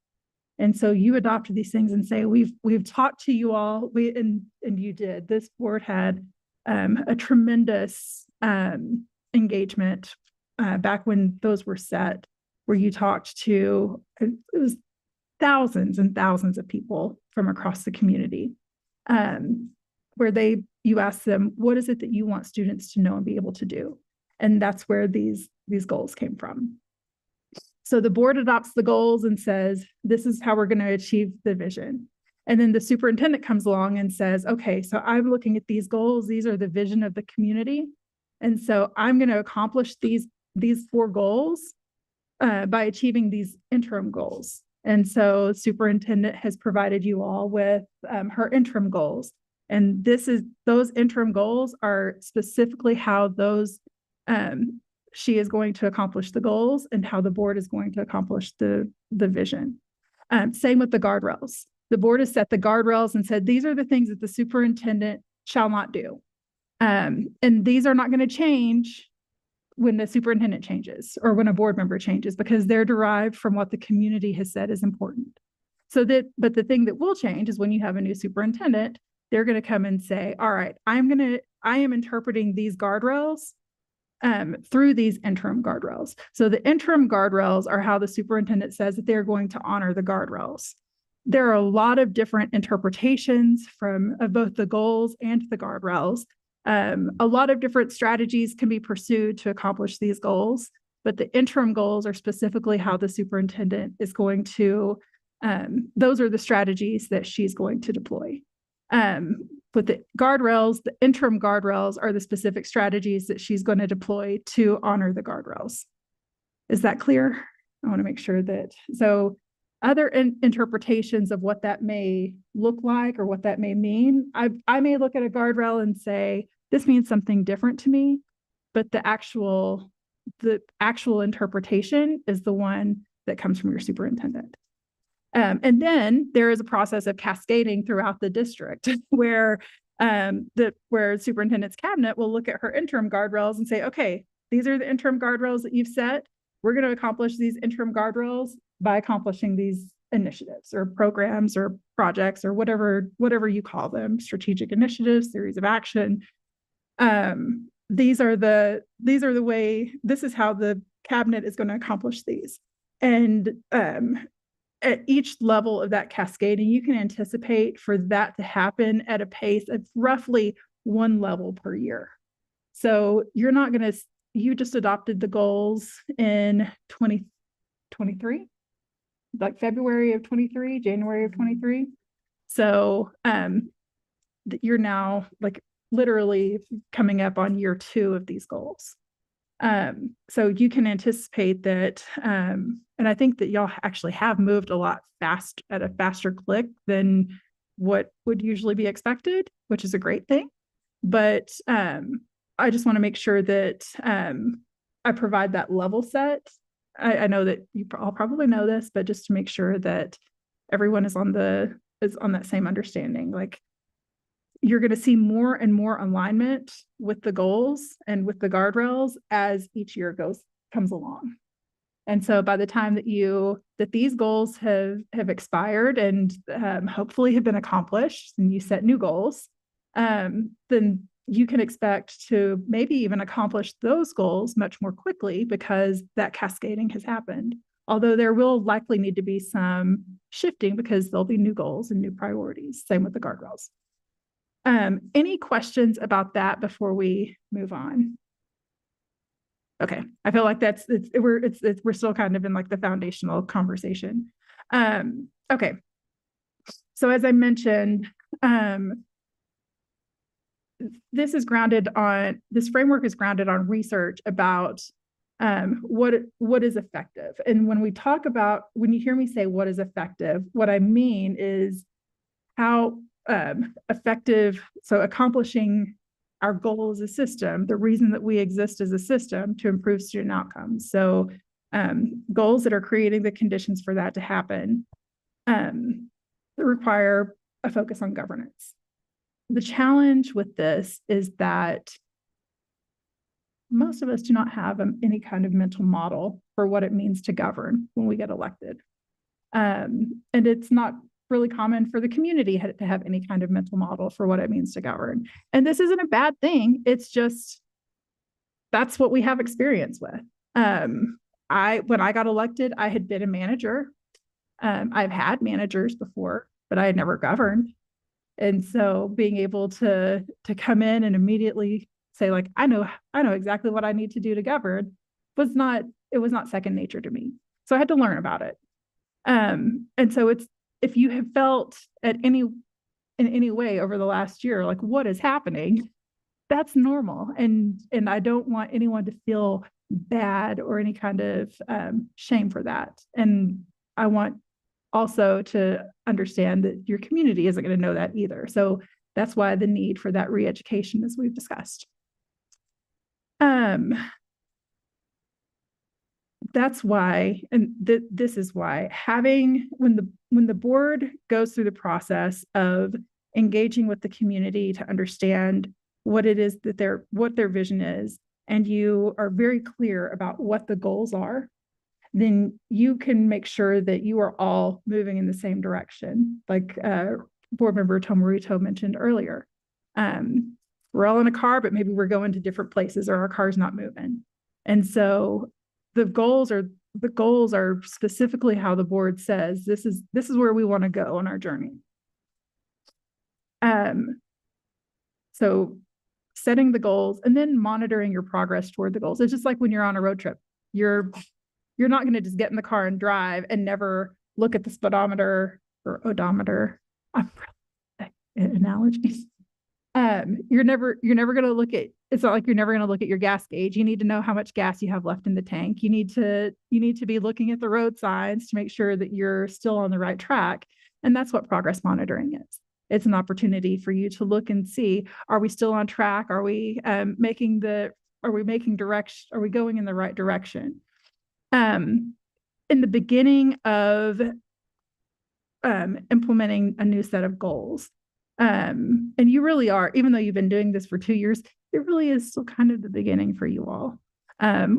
And so you adopt these things and say, we've talked to you all, and you did. This board had a tremendous engagement back when those were set, where you talked to, it was thousands and thousands of people from across the community, where you ask them, what is it that you want students to know and be able to do? And that's where these goals came from. So the board adopts the goals and says, this is how we're going to achieve the vision. And then the superintendent comes along and says, okay, so I'm looking at these goals. These are the vision of the community. And so I'm going to accomplish these 4 goals by achieving these interim goals. And so superintendent has provided you all with her interim goals. And those interim goals are specifically how she is going to accomplish the goals and how the board is going to accomplish the vision. Same with the guardrails. The board has set the guardrails and said, these are the things that the superintendent shall not do. And these are not going to change when the superintendent changes or when a board member changes, because they're derived from what the community has said is important. But the thing that will change is when you have a new superintendent, they're going to come and say, all right, I am interpreting these guardrails through these interim guardrails. So the interim guardrails are how the superintendent says that they're going to honor the guardrails. There are a lot of different interpretations of both the goals and the guardrails. A lot of different strategies can be pursued to accomplish these goals, but the interim goals are specifically how the superintendent is going to, those are the strategies that she's going to deploy. But the guardrails, the interim guardrails are the specific strategies that she's going to deploy to honor the guardrails. Is that clear? I want to make sure that, so other interpretations of what that may look like or what that may mean, I may look at a guardrail and say, this means something different to me, but the actual interpretation is the one that comes from your superintendent. And then there is a process of cascading throughout the district where superintendent's cabinet will look at her interim guardrails and say, okay, these are the interim guardrails that you've set. We're going to accomplish these interim guardrails by accomplishing these initiatives or programs or projects or whatever you call them, strategic initiatives, series of action. This is how the cabinet is going to accomplish these. And at each level of that cascading, you can anticipate for that to happen at a pace of roughly 1 level per year. So you just adopted the goals in 2023, like February of 23, January of 23. So you're now like literally coming up on year 2 of these goals. So you can anticipate that, and I think that y'all actually have moved at a faster clip than what would usually be expected, which is a great thing. But I just want to make sure that I provide that level set. I know that you all probably know this, but just to make sure that everyone is on that same understanding. Like, you're going to see more and more alignment with the goals and with the guardrails as each year comes along. And so by the time that these goals have expired and hopefully have been accomplished, and you set new goals, then you can expect to maybe even accomplish those goals much more quickly because that cascading has happened. Although there will likely need to be some shifting because there'll be new goals and new priorities. Same with the guardrails. Any questions about that before we move on? Okay, I feel like we're still kind of in like the foundational conversation. Okay, so as I mentioned, this framework is grounded on research about what is effective? And when we talk about, when you hear me say what is effective, what I mean is how effective, so accomplishing our goal as a system, the reason that we exist as a system to improve student outcomes. So goals that are creating the conditions for that to happen that require a focus on governance. The challenge with this is that most of us do not have any kind of mental model for what it means to govern when we get elected. And it's not really common for the community to have any kind of mental model for what it means to govern. And this isn't a bad thing. It's just, that's what we have experience with. When I got elected, I had been a manager. I've had managers before, but I had never governed. And so being able to come in and immediately say, like, I know exactly what I need to do to govern was not second nature to me. So I had to learn about it. And so if you have felt in any way over the last year, like, what is happening, that's normal. And I don't want anyone to feel bad or any kind of shame for that. And I want also to understand that your community isn't going to know that either. So that's why the need for that re-education, as we've discussed. That's why, and this is why, having, when the board goes through the process of engaging with the community to understand what it is that what their vision is, and you are very clear about what the goals are, then you can make sure that you are all moving in the same direction. Like board member Tomarito mentioned earlier. We're all in a car, but maybe we're going to different places or our car's not moving. And so the goals are specifically how the board says, this is where we want to go on our journey. So setting the goals and then monitoring your progress toward the goals. It's just like when you're on a road trip, you're not going to just get in the car and drive and never look at the speedometer or odometer. Analogies. You're never going to look at, it's not like you're never going to look at your gas gauge. You need to know how much gas you have left in the tank. You need to be looking at the road signs to make sure that you're still on the right track. And that's what progress monitoring is. It's an opportunity for you to look and see, are we still on track? Are we going in the right direction? In the beginning of implementing a new set of goals, and you really are, even though you've been doing this for 2 years, it really is still kind of the beginning for you all,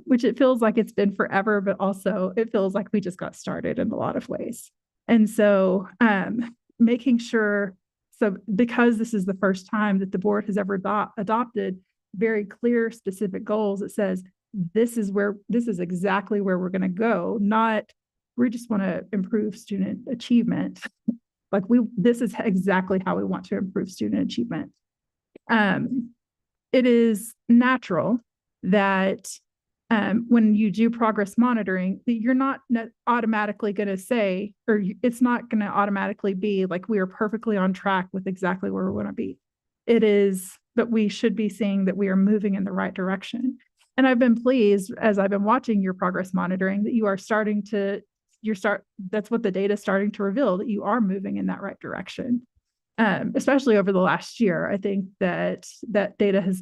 which it feels like it's been forever, but also it feels like we just got started in a lot of ways. And so making sure, so because this is the first time that the board has ever adopted very clear, specific goals, it says, this is exactly where we're going to go, not we just want to improve student achievement. Like this is exactly how we want to improve student achievement. It is natural that when you do progress monitoring, that you're not automatically going to say, or it's not going to automatically be like we are perfectly on track with exactly where we want to be. It is, but we should be seeing that we are moving in the right direction. And I've been pleased as I've been watching your progress monitoring that you are starting to, that's what the data is starting to reveal, that you are moving in that right direction. Especially over the last year, I think that data has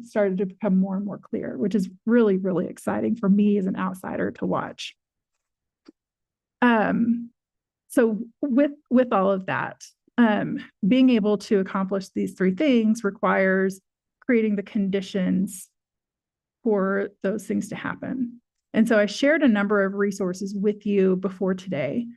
started to become more and more clear, which is really, really exciting for me as an outsider to watch. So with all of that, being able to accomplish these three things requires creating the conditions for those things to happen. And so I shared a number of resources with you before today.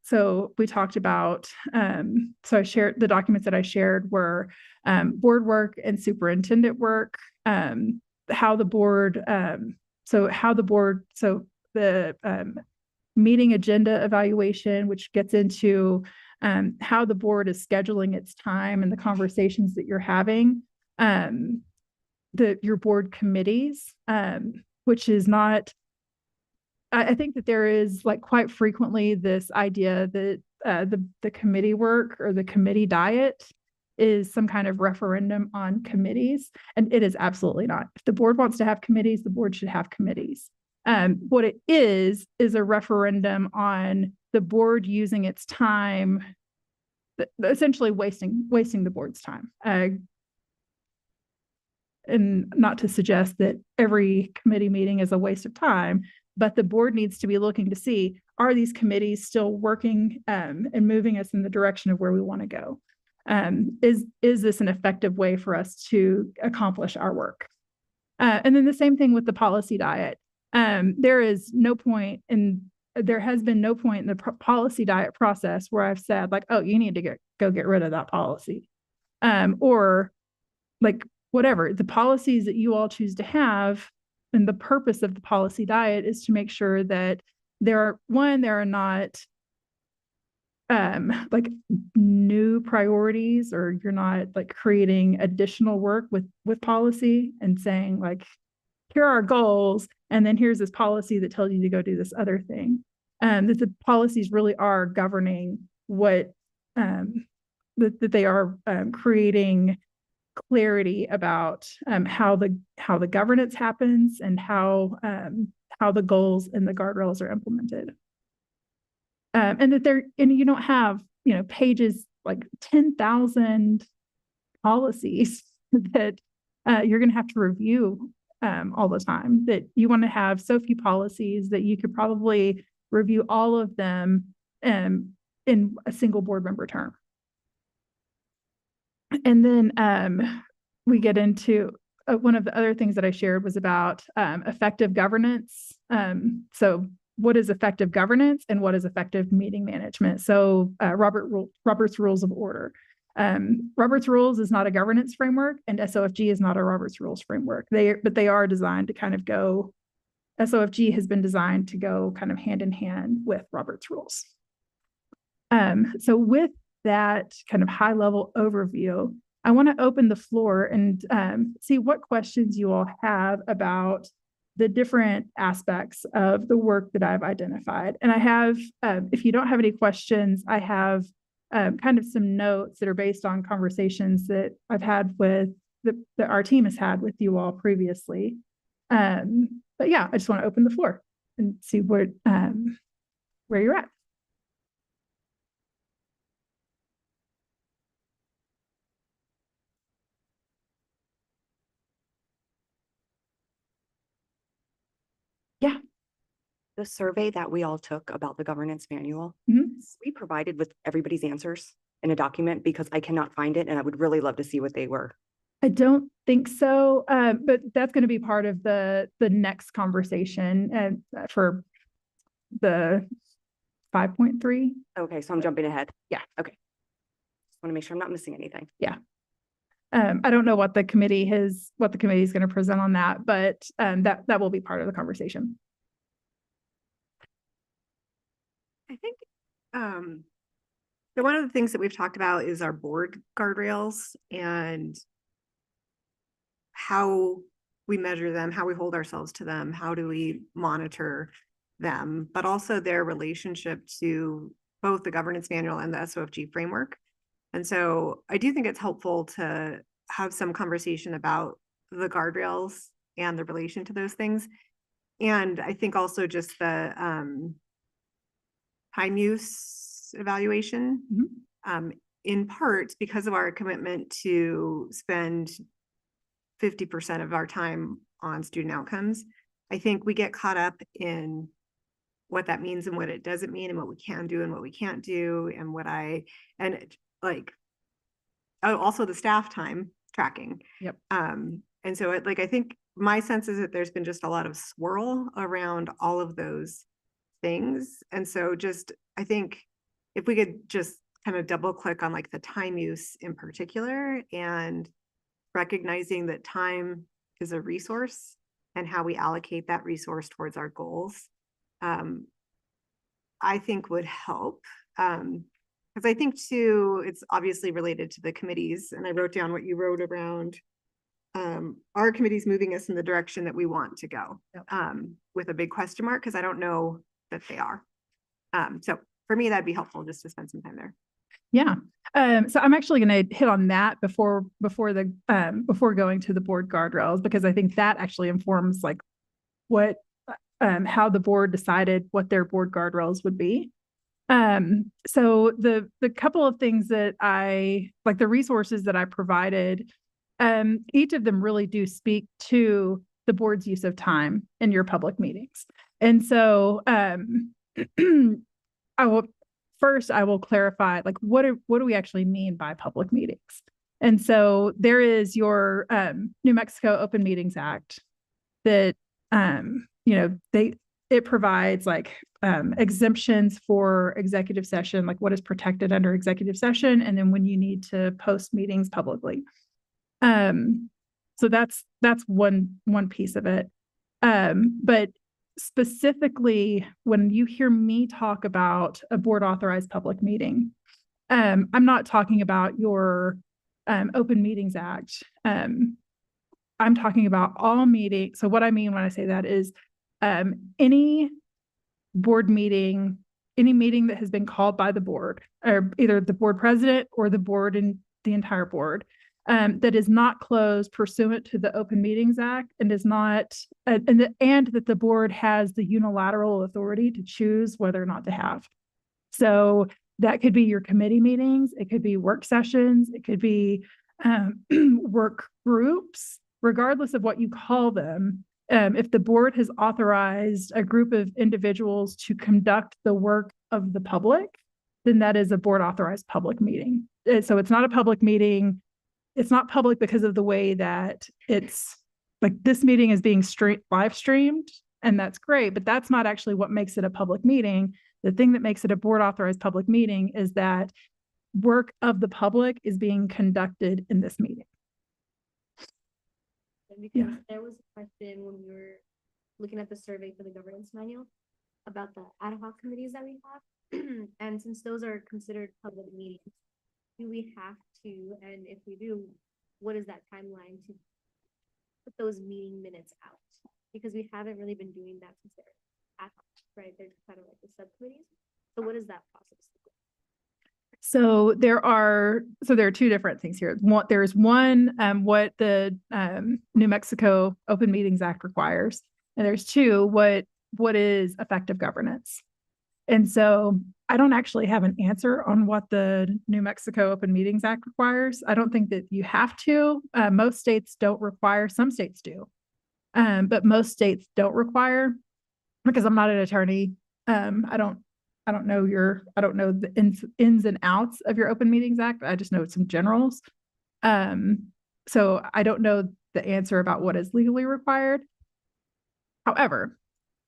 So we talked about, so I shared the documents that I shared were board work and superintendent work, how the board, meeting agenda evaluation, which gets into how the board is scheduling its time and the conversations that you're having, your board committees, which is not, I think that there is like quite frequently this idea that the committee work or the committee diet is some kind of referendum on committees, and it is absolutely not. If the board wants to have committees, the board should have committees. What it is a referendum on the board using its time, essentially wasting the board's time. And not to suggest that every committee meeting is a waste of time, but the board needs to be looking to see, are these committees still working and moving us in the direction of where we want to go? Is this an effective way for us to accomplish our work? And then the same thing with the policy diet. There has been no point in the policy diet process where I've said like, oh, you need to go get rid of that policy. Or like whatever, the policies that you all choose to have, and the purpose of the policy diet is to make sure that there are not like new priorities, or you're not like creating additional work with policy and saying like, here are our goals, and then here's this policy that tells you to go do this other thing. That the policies really are governing what that they are creating clarity about how the governance happens and how the goals and the guardrails are implemented. And you don't have, pages like 10,000 policies that you're going to have to review all the time, that you want to have so few policies that you could probably review all of them in a single board member term. And then we get into one of the other things that I shared was about effective governance. So what is effective governance and what is effective meeting management? So Robert's Rules of Order. Robert's Rules is not a governance framework, and SOFG is not a Robert's Rules framework. But they are designed to kind of go, SOFG has been designed to go kind of hand in hand with Robert's Rules. So with that kind of high level overview, I want to open the floor and see what questions you all have about the different aspects of the work that I've identified. And I have, if you don't have any questions, I have kind of some notes that are based on conversations that I've had with that our team has had with you all previously. But yeah, I just want to open the floor and see where you're at. Yeah. The survey that we all took about the governance manual, we provided with everybody's answers in a document, because I cannot find it and I would really love to see what they were. I don't think so, but that's going to be part of the next conversation and for the 5.3. Okay, so I'm jumping ahead. Yeah. Okay. Just want to make sure I'm not missing anything. Yeah. I don't know what the committee is going to present on that, but that will be part of the conversation. I think so one of the things that we've talked about is our board guardrails and how we measure them, how we hold ourselves to them, how do we monitor them, but also their relationship to both the governance manual and the SOFG framework. And so I do think it's helpful to have some conversation about the guardrails and the relation to those things. And I think also just the time use evaluation, in part because of our commitment to spend 50% of our time on student outcomes. I think we get caught up in what that means and what it doesn't mean and what we can do and what we can't do and also the staff time tracking. Yep. And so I think my sense is that there's been just a lot of swirl around all of those things. And so I think if we could just kind of double click on like the time use in particular and recognizing that time is a resource and how we allocate that resource towards our goals, I think would help. Because I think too, it's obviously related to the committees, and I wrote down what you wrote around our committees moving us in the direction that we want to go, with a big question mark, because I don't know that they are. So for me, that'd be helpful just to spend some time there. Yeah. So I'm actually going to hit on that before going to the board guardrails, because I think that actually informs like what how the board decided what their board guardrails would be. So the couple of things that I like, the resources that I provided, each of them really do speak to the board's use of time in your public meetings. And so I will clarify, like, what do we actually mean by public meetings? And so there is your New Mexico Open Meetings Act that it provides like exemptions for executive session, like what is protected under executive session, and then when you need to post meetings publicly. So that's one piece of it. But specifically, when you hear me talk about a board authorized public meeting, I'm not talking about your Open Meetings Act. I'm talking about all meetings. So what I mean when I say that is any board meeting, any meeting that has been called by the board, or either the board president or the board and the entire board, that is not closed pursuant to the Open Meetings Act and is not, and that the board has the unilateral authority to choose whether or not to have. So that could be your committee meetings, it could be work sessions, it could be work groups, regardless of what you call them. If the board has authorized a group of individuals to conduct the work of the public, then that is a board authorized public meeting. So it's not a public meeting. It's not public because of the way that it's like this meeting is being live streamed, and that's great, but that's not actually what makes it a public meeting. The thing that makes it a board authorized public meeting is that work of the public is being conducted in this meeting. Because there was a question when we were looking at the survey for the governance manual about the ad hoc committees that we have. And since those are considered public meetings, do we have to, and if we do, what is that timeline to put those meeting minutes out? Because we haven't really been doing that since they're ad hoc, right? They're kind of like the subcommittees. So what is that process? So there are two different things here. There's one, what the New Mexico Open Meetings Act requires, and there's two, what is effective governance. And so I don't actually have an answer on what the New Mexico Open Meetings Act requires. I don't think that you have to. Most states don't require, some states do, but most states don't require, because I'm not an attorney. I don't know the ins and outs of your Open Meetings Act. I just know some generals. So I don't know the answer about what is legally required. However,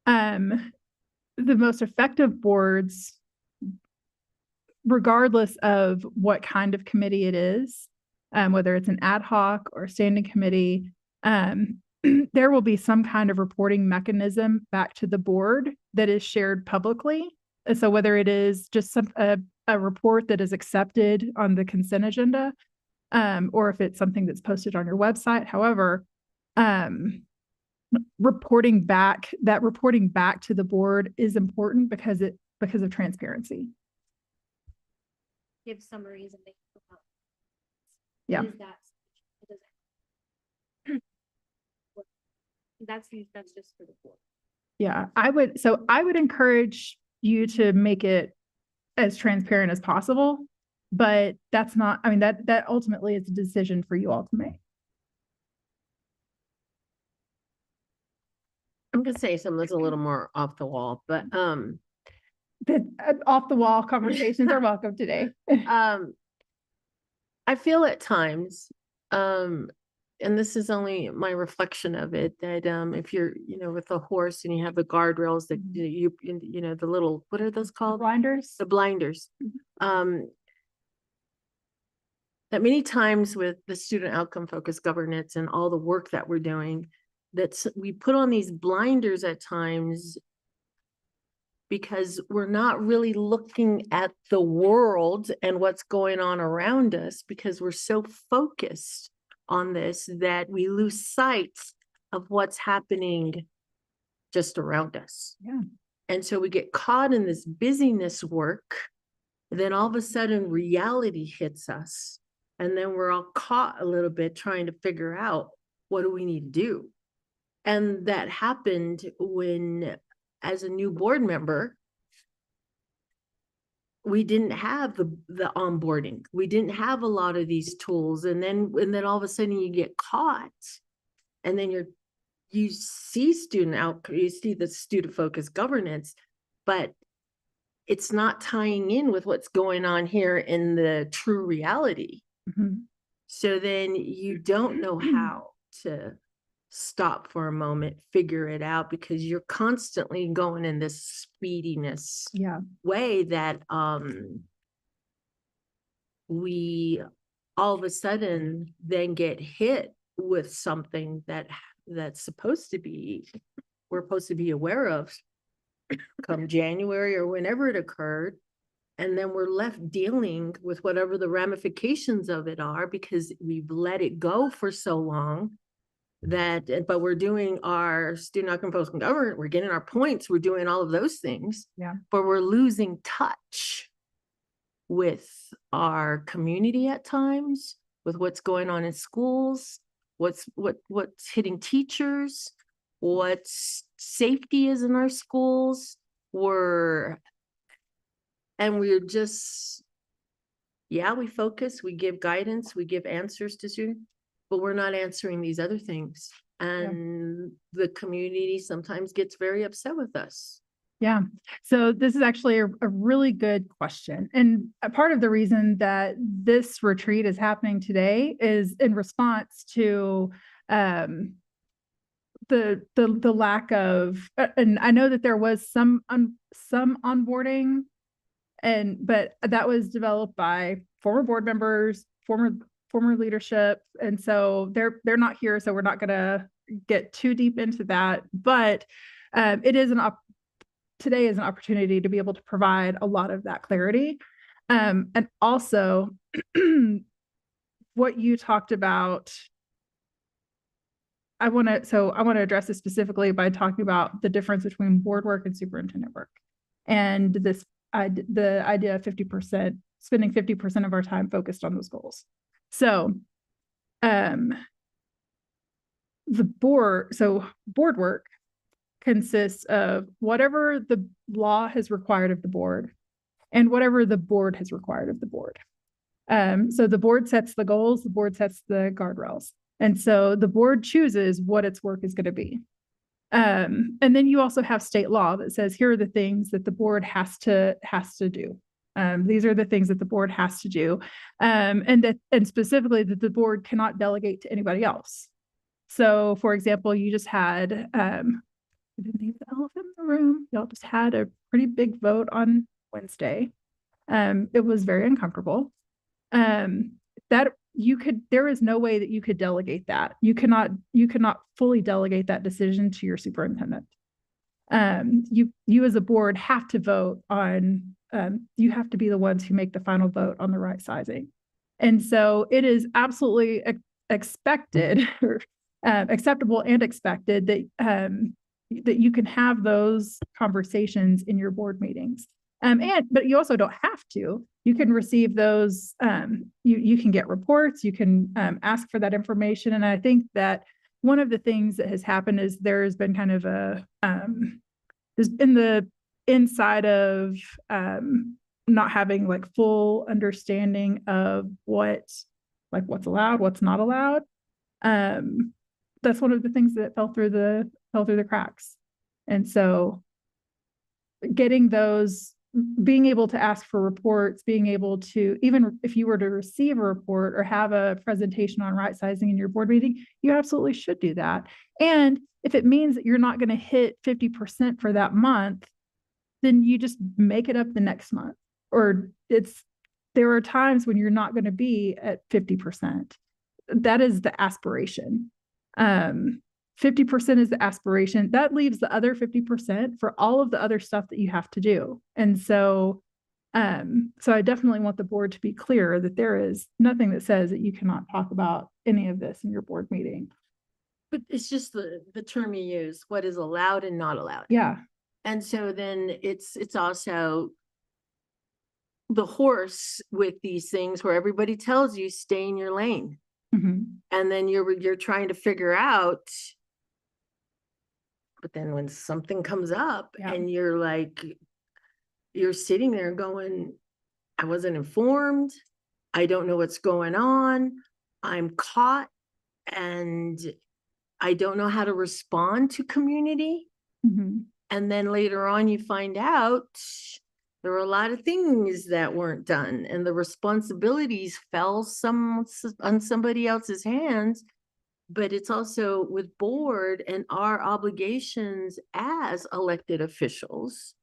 the most effective boards, regardless of what kind of committee it is, whether it's an ad hoc or standing committee, there will be some kind of reporting mechanism back to the board that is shared publicly. So whether it is just a report that is accepted on the consent agenda, or if it's something that's posted on your website, however, reporting back to the board is important because of transparency. Give summaries and make. Yeah. That's just for the board. Yeah, I would encourage you to make it as transparent as possible, but that's not, I mean, that ultimately is a decision for you all to make. I'm gonna say something that's a little more off the wall, but The off the wall conversations are welcome today. I feel at times, and this is only my reflection of it, that if you're, with a horse and you have the guardrails that the little, what are those called? Blinders. The blinders. That many times with the student outcome focused governance and all the work that we're doing, we put on these blinders at times because we're not really looking at the world and what's going on around us, because we're so focused on this that we lose sight of what's happening just around us. Yeah. And so we get caught in this busyness work Then all of a sudden reality hits us. And then we're all caught a little bit trying to figure out, what do we need to do? And that happened when, as a new board member, we didn't have the onboarding. We didn't have a lot of these tools. And then all of a sudden you get caught. And then you see you see the student focused governance, but it's not tying in with what's going on here in the true reality. Mhm. So then you don't know how to stop for a moment, figure it out, because you're constantly going in this speediness Yeah. way that we all of a sudden then get hit with something that's supposed to be, we're supposed to be aware of come January or whenever it occurred. And then we're left dealing with whatever the ramifications of it are, because we've let it go for so long but we're doing our student outcome post government, we're getting our points, we're doing all of those things. Yeah. But we're losing touch with our community at times, with what's going on in schools, what's hitting teachers, what safety is in our schools. We're just, we focus, we give guidance, we give answers to students, but we're not answering these other things. And the community sometimes gets very upset with us. Yeah. So this is actually a really good question. And a part of the reason that this retreat is happening today is in response to the lack of, and I know that there was some onboarding, but that was developed by former board members, former leadership. And so they're not here. So we're not going to get too deep into that, but it is today is an opportunity to be able to provide a lot of that clarity. And also what you talked about, I want to address this specifically by talking about the difference between board work and superintendent work. And the idea of 50%, spending 50% of our time focused on those goals. So board work consists of whatever the law has required of the board and whatever the board has required of the board. So the board sets the goals, the board sets the guardrails. And so the board chooses what its work is going to be. And then you also have state law that says, here are the things that the board has to do. These are the things that the board has to do. And specifically that the board cannot delegate to anybody else. So for example, you just had, I didn't leave the elephant in the room. Y'all just had a pretty big vote on Wednesday. It was very uncomfortable. There is no way that you could delegate that. You cannot fully delegate that decision to your superintendent. You as a board have to vote on, you have to be the ones who make the final vote on the right sizing. And so it is absolutely expected, acceptable and expected that you can have those conversations in your board meetings. But you also don't have to. You can receive those, you can get reports, you can ask for that information. And I think that one of the things that has happened is there's been kind of there's been the inside of not having like full understanding of what's allowed, what's not allowed. That's one of the things that fell through the cracks. And so getting those, being able to ask for reports, being able to, even if you were to receive a report or have a presentation on right sizing in your board meeting, you absolutely should do that. And if it means that you're not going to hit 50% for that month, then you just make it up the next month. Or there are times when you're not going to be at 50%. That is the aspiration. 50% is the aspiration. That leaves the other 50% for all of the other stuff that you have to do. And so I definitely want the board to be clear that there is nothing that says that you cannot talk about any of this in your board meeting. But it's just the term you use, what is allowed and not allowed. Yeah. And so then it's also the horse with these things where everybody tells you stay in your lane. Mhm. And then you're trying to figure out. But then when something comes up Yeah. and you're like, you're sitting there going, I wasn't informed. I don't know what's going on. I'm caught and I don't know how to respond to community. Mhm. And then later on, you find out there were a lot of things that weren't done and the responsibilities fell on somebody else's hands. But it's also with board and our obligations as elected officials.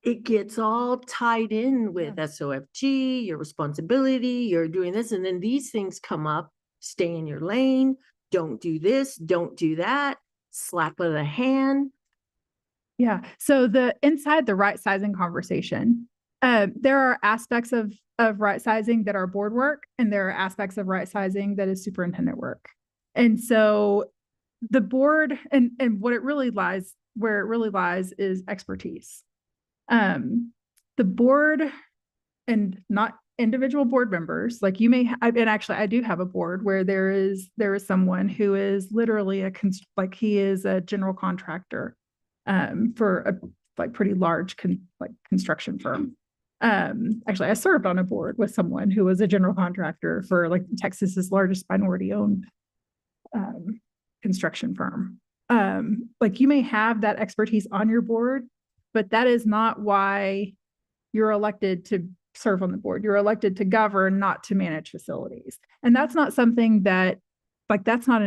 It gets all tied in with SOFG, your responsibility, you're doing this, and then these things come up, stay in your lane, don't do this, don't do that, slap of the hand. Yeah. So inside the right sizing conversation, there are aspects of right sizing that are board work, and there are aspects of right sizing that is superintendent work. And so the board and where it really lies is expertise. The board and not individual board members, like you may, and actually I do have a board where there is someone who is literally he is a general contractor for a pretty large construction firm. Actually, I served on a board with someone who was a general contractor for like Texas's largest minority owned construction firm. Like you may have that expertise on your board, but that is not why you're elected to serve on the board. You're elected to govern, not to manage facilities. And that's not something that, that's not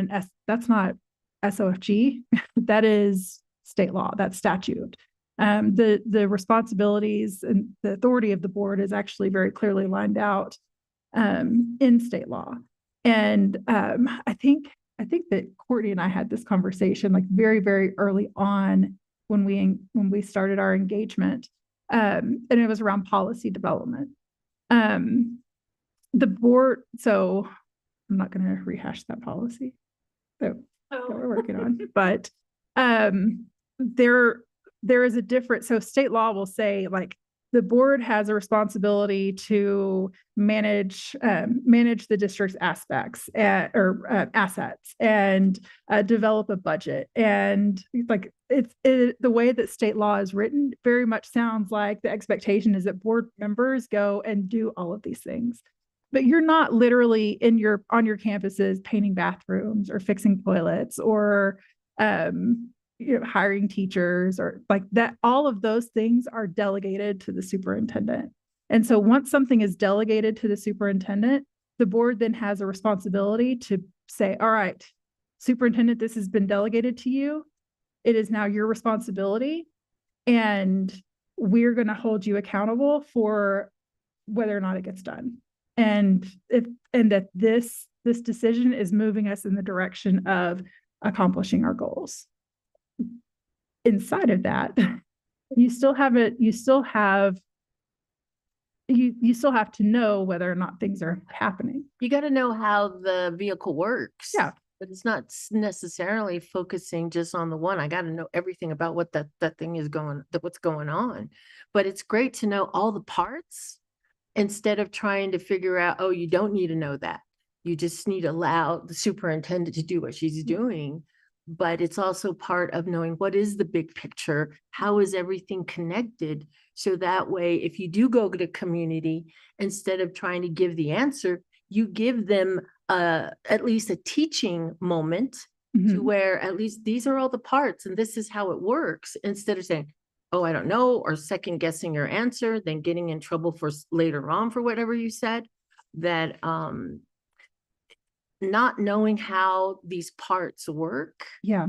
SOFG. That is state law, that's statute. The responsibilities and the authority of the board is actually very clearly lined out in state law. And I think that Courtney and I had this conversation like very, very early on when we started our engagement. And it was around policy development. The board, so I'm not going to rehash that policy that we're working on, but there is a difference. So state law will say like the board has a responsibility to manage the district's aspects assets and develop a budget. And like the way that state law is written very much sounds like the expectation is that board members go and do all of these things. But you're not literally on your campuses painting bathrooms or fixing toilets or hiring teachers or like that. All of those things are delegated to the superintendent. And so once something is delegated to the superintendent, the board then has a responsibility to say, all right, superintendent, this has been delegated to you. It is now your responsibility. And we're going to hold you accountable for whether or not it gets done. And that this decision is moving us in the direction of accomplishing our goals. Inside of that, you still have to know whether or not things are happening. You got to know how the vehicle works. Yeah. But it's not necessarily focusing just on the one. I got to know everything about what that thing is what's going on. But it's great to know all the parts instead of trying to figure out, oh, you don't need to know that. You just need to allow the superintendent to do what she's doing. But it's also part of knowing what is the big picture, how is everything connected? So that way, if you do go to the community, instead of trying to give the answer, you give them at least a teaching moment to where at least these are all the parts and this is how it works, instead of saying, oh, I don't know, or second guessing your answer, then getting in trouble for later on for whatever you said. That not knowing how these parts work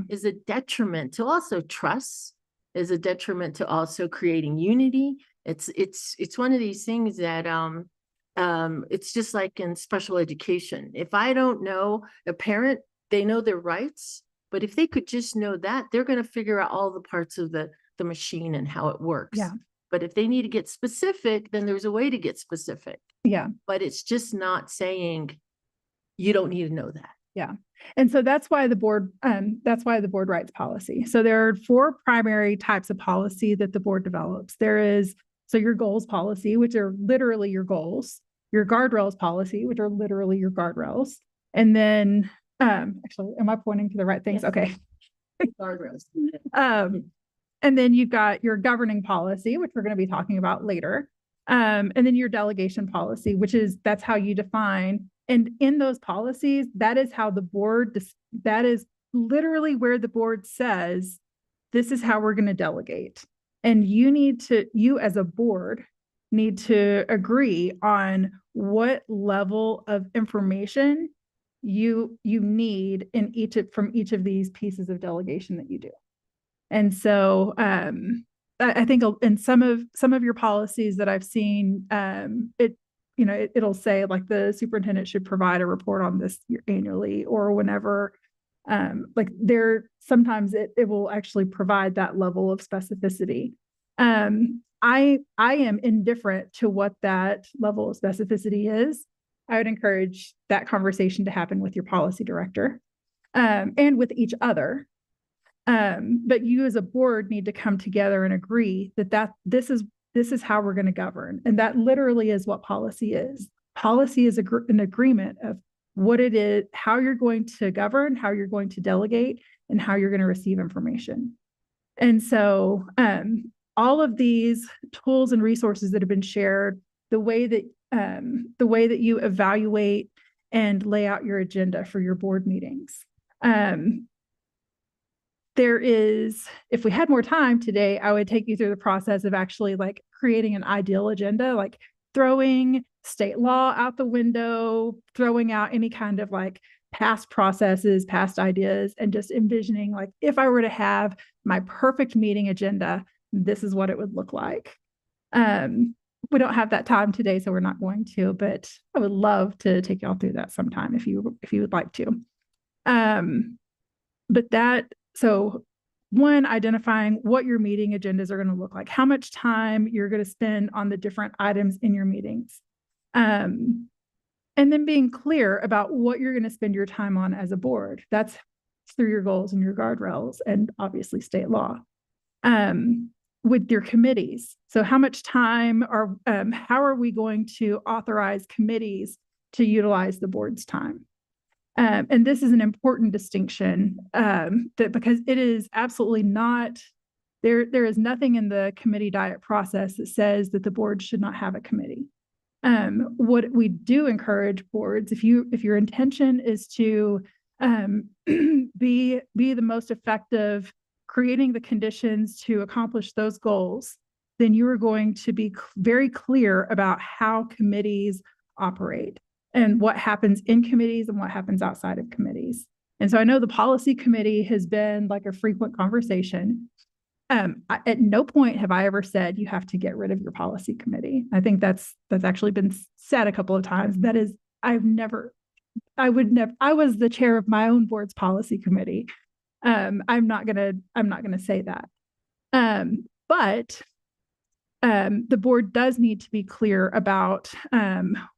is a detriment to also trust, is a detriment to also creating unity. It's one of these things that it's just like in special education. If I don't know a parent, they know their rights, but if they could just know that, they're going to figure out all the parts of the machine and how it works. Yeah. But if they need to get specific, then there's a way to get specific. Yeah. But it's just not saying you don't need to know that. Yeah. And so that's why the board writes policy. So there are 4 primary types of policy that the board develops. There is So your goals policy, which are literally your goals, your guardrails policy, which are literally your guardrails. And then, actually, am I pointing to the right things? Yes. Okay. Guardrails. And then you've got your governing policy, which we're going to be talking about later. And then your delegation policy, that's how you define. And in those policies, that is how the board, that is literally where the board says, this is how we're going to delegate. And you as a board need to agree on what level of information you need in from each of these pieces of delegation that you do. And so I think in some of your policies that I've seen, it'll say like the superintendent should provide a report on this annually or whenever. Sometimes it will actually provide that level of specificity. I am indifferent to what that level of specificity is. I would encourage that conversation to happen with your policy director and with each other. But you as a board need to come together and agree that this is how we're going to govern. And that literally is what policy is. Policy is an agreement of what it is, how you're going to govern, how you're going to delegate, and how you're going to receive information. And so all of these tools and resources that have been shared, the way that you evaluate and lay out your agenda for your board meetings. If we had more time today, I would take you through the process of actually like creating an ideal agenda, like throwing state law out the window, throwing out any kind of like past processes, past ideas, and just envisioning like, if I were to have my perfect meeting agenda, this is what it would look like. We don't have that time today, so we're not going to, but I would love to take y'all through that sometime if you would like to. So one, identifying what your meeting agendas are going to look like, how much time you're going to spend on the different items in your meetings. And then being clear about what you're going to spend your time on as a board. That's through your goals and your guardrails and obviously state law. With your committees. So how much time how are we going to authorize committees to utilize the board's time? And this is an important distinction because it is absolutely not, there is nothing in the committee diet process that says that the board should not have a committee. What we do encourage boards, if your intention is to be the most effective, creating the conditions to accomplish those goals, then you are going to be very clear about how committees operate and what happens in committees and what happens outside of committees. And so I know the policy committee has been like a frequent conversation. At no point have I ever said you have to get rid of your policy committee. I think that's actually been said a couple of times. That is, I was the chair of my own board's policy committee. I'm not gonna say that. But the board does need to be clear about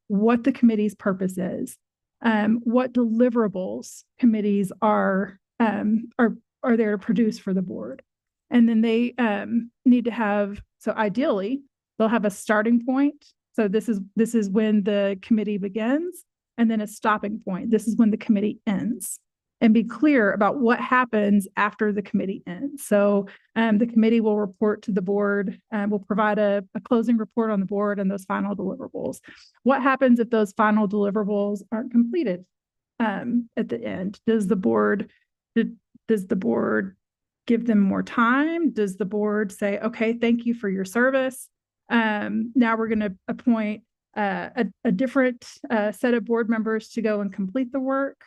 what the committee's purpose is, what deliverables committees are there to produce for the board. And then they need to have, so ideally, they'll have a starting point. So this is when the committee begins, and then a stopping point. This is when the committee ends. And be clear about what happens after the committee ends. So the committee will report to the board, will provide a closing report on the board and those final deliverables. What happens if those final deliverables aren't completed at the end? Does the board give them more time? Does the board say, okay, thank you for your service. Now we're going to appoint a different set of board members to go and complete the work?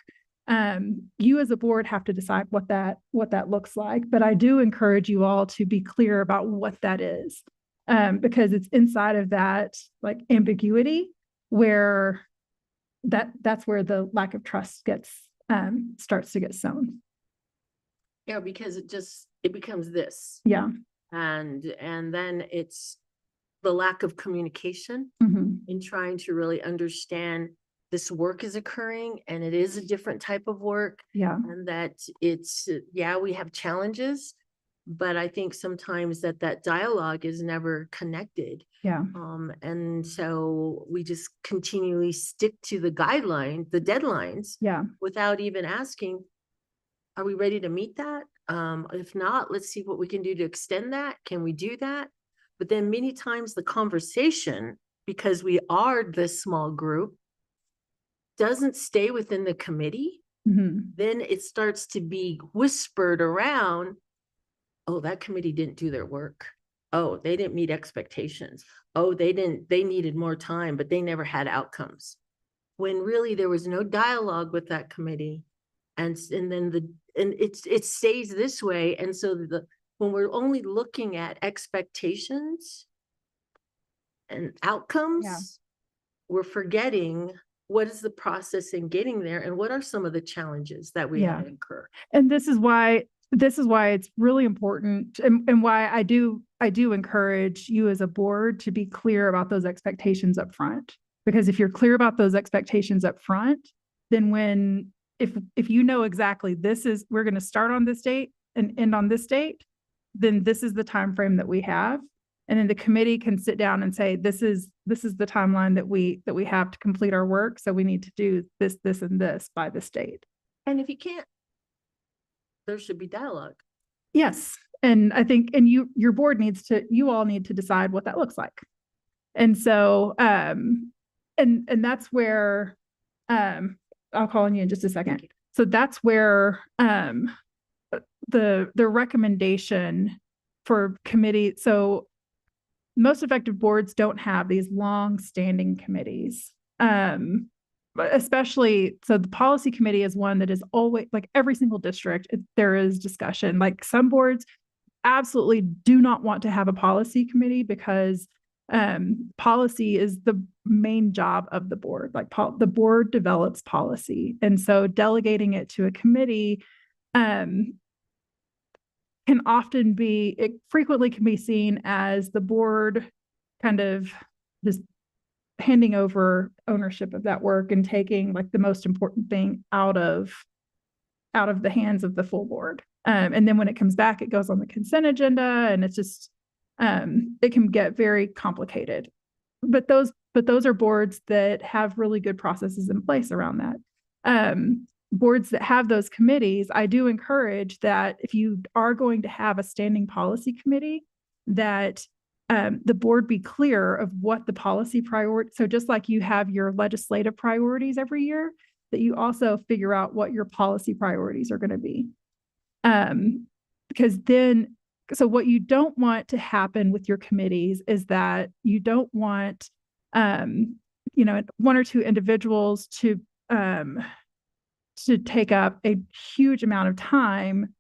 You as a board have to decide what that looks like, but I do encourage you all to be clear about what that is, because it's inside of that like ambiguity where that's where the lack of trust starts to get sown. Yeah, because it becomes this. Yeah. And then it's the lack of communication in trying to really understand this work is occurring and it is a different type of work. Yeah. And that we have challenges, But I think sometimes that dialogue is never connected. Yeah. And so we just continually stick to the guideline, the deadlines, Yeah. without even asking, are we ready to meet that? If not, let's see what we can do to extend that. Can we do that? But then many times the conversation, because we are this small group, doesn't stay within the committee. Mhm. Then it starts to be whispered around. Oh, that committee didn't do their work. Oh, they didn't meet expectations. Oh, they needed more time, but they never had outcomes. When really there was no dialogue with that committee. And then it stays this way. And so when we're only looking at expectations and outcomes, we're forgetting what is the process in getting there and what are some of the challenges that we have to incur. And this is why it's really important and why I do encourage you as a board to be clear about those expectations up front. Because if you're clear about those expectations up front, then if you know exactly we're going to start on this date and end on this date, then this is the time frame that we have. And then the committee can sit down and say, this is the timeline that we have to complete our work. So we need to do this, and this by this date. And if you can't, there should be dialogue. Yes. And I think, your board you all need to decide what that looks like. And so, and that's where, I'll call on you in just a second. So that's where, the recommendation for committee. So most effective boards don't have these long-standing committees. But especially, so the policy committee is one that is always, like every single district, there is discussion. Like some boards absolutely do not want to have a policy committee because policy is the main job of the board. Like the board develops policy. And so delegating it to a committee frequently can be seen as the board kind of just handing over ownership of that work and taking like the most important thing out of the hands of the full board. And then when it comes back, it goes on the consent agenda and it's just, it can get very complicated. But those are boards that have really good processes in place around that. Boards that have those committees, I do encourage that if you are going to have a standing policy committee, that the board be clear of what the policy priority. So just like you have your legislative priorities every year, that you also figure out what your policy priorities are going to be. Because then, so what you don't want to happen with your committees is that you don't want, one or two individuals to take up a huge amount of time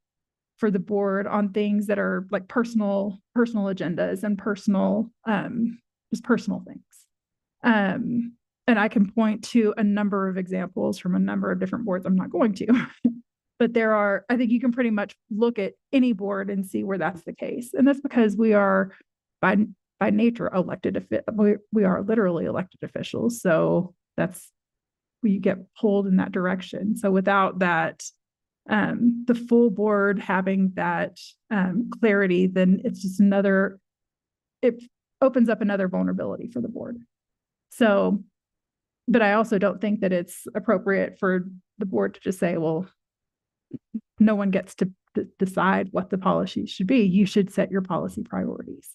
for the board on things that are like personal agendas and just personal things. And I can point to a number of examples from a number of different boards. I'm not going to, but I think you can pretty much look at any board and see where that's the case. And that's because we are by nature we are literally elected officials. So we get pulled in that direction. So without that, the full board having that clarity, then it's just it opens up another vulnerability for the board. So, but I also don't think that it's appropriate for the board to just say, well, no one gets to decide what the policy should be. You should set your policy priorities.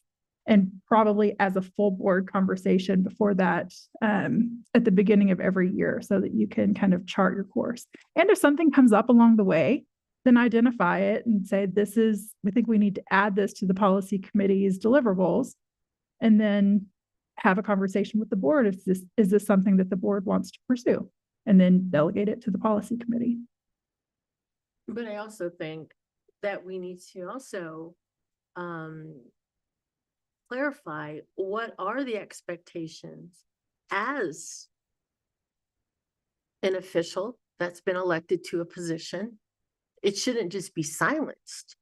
And probably as a full board conversation before that, at the beginning of every year, so that you can kind of chart your course. And if something comes up along the way, then identify it and say, we think we need to add this to the policy committee's deliverables, and then have a conversation with the board. Is this something that the board wants to pursue? And then delegate it to the policy committee. But I also think that we need to also, clarify what are the expectations as an official that's been elected to a position. It shouldn't just be silenced.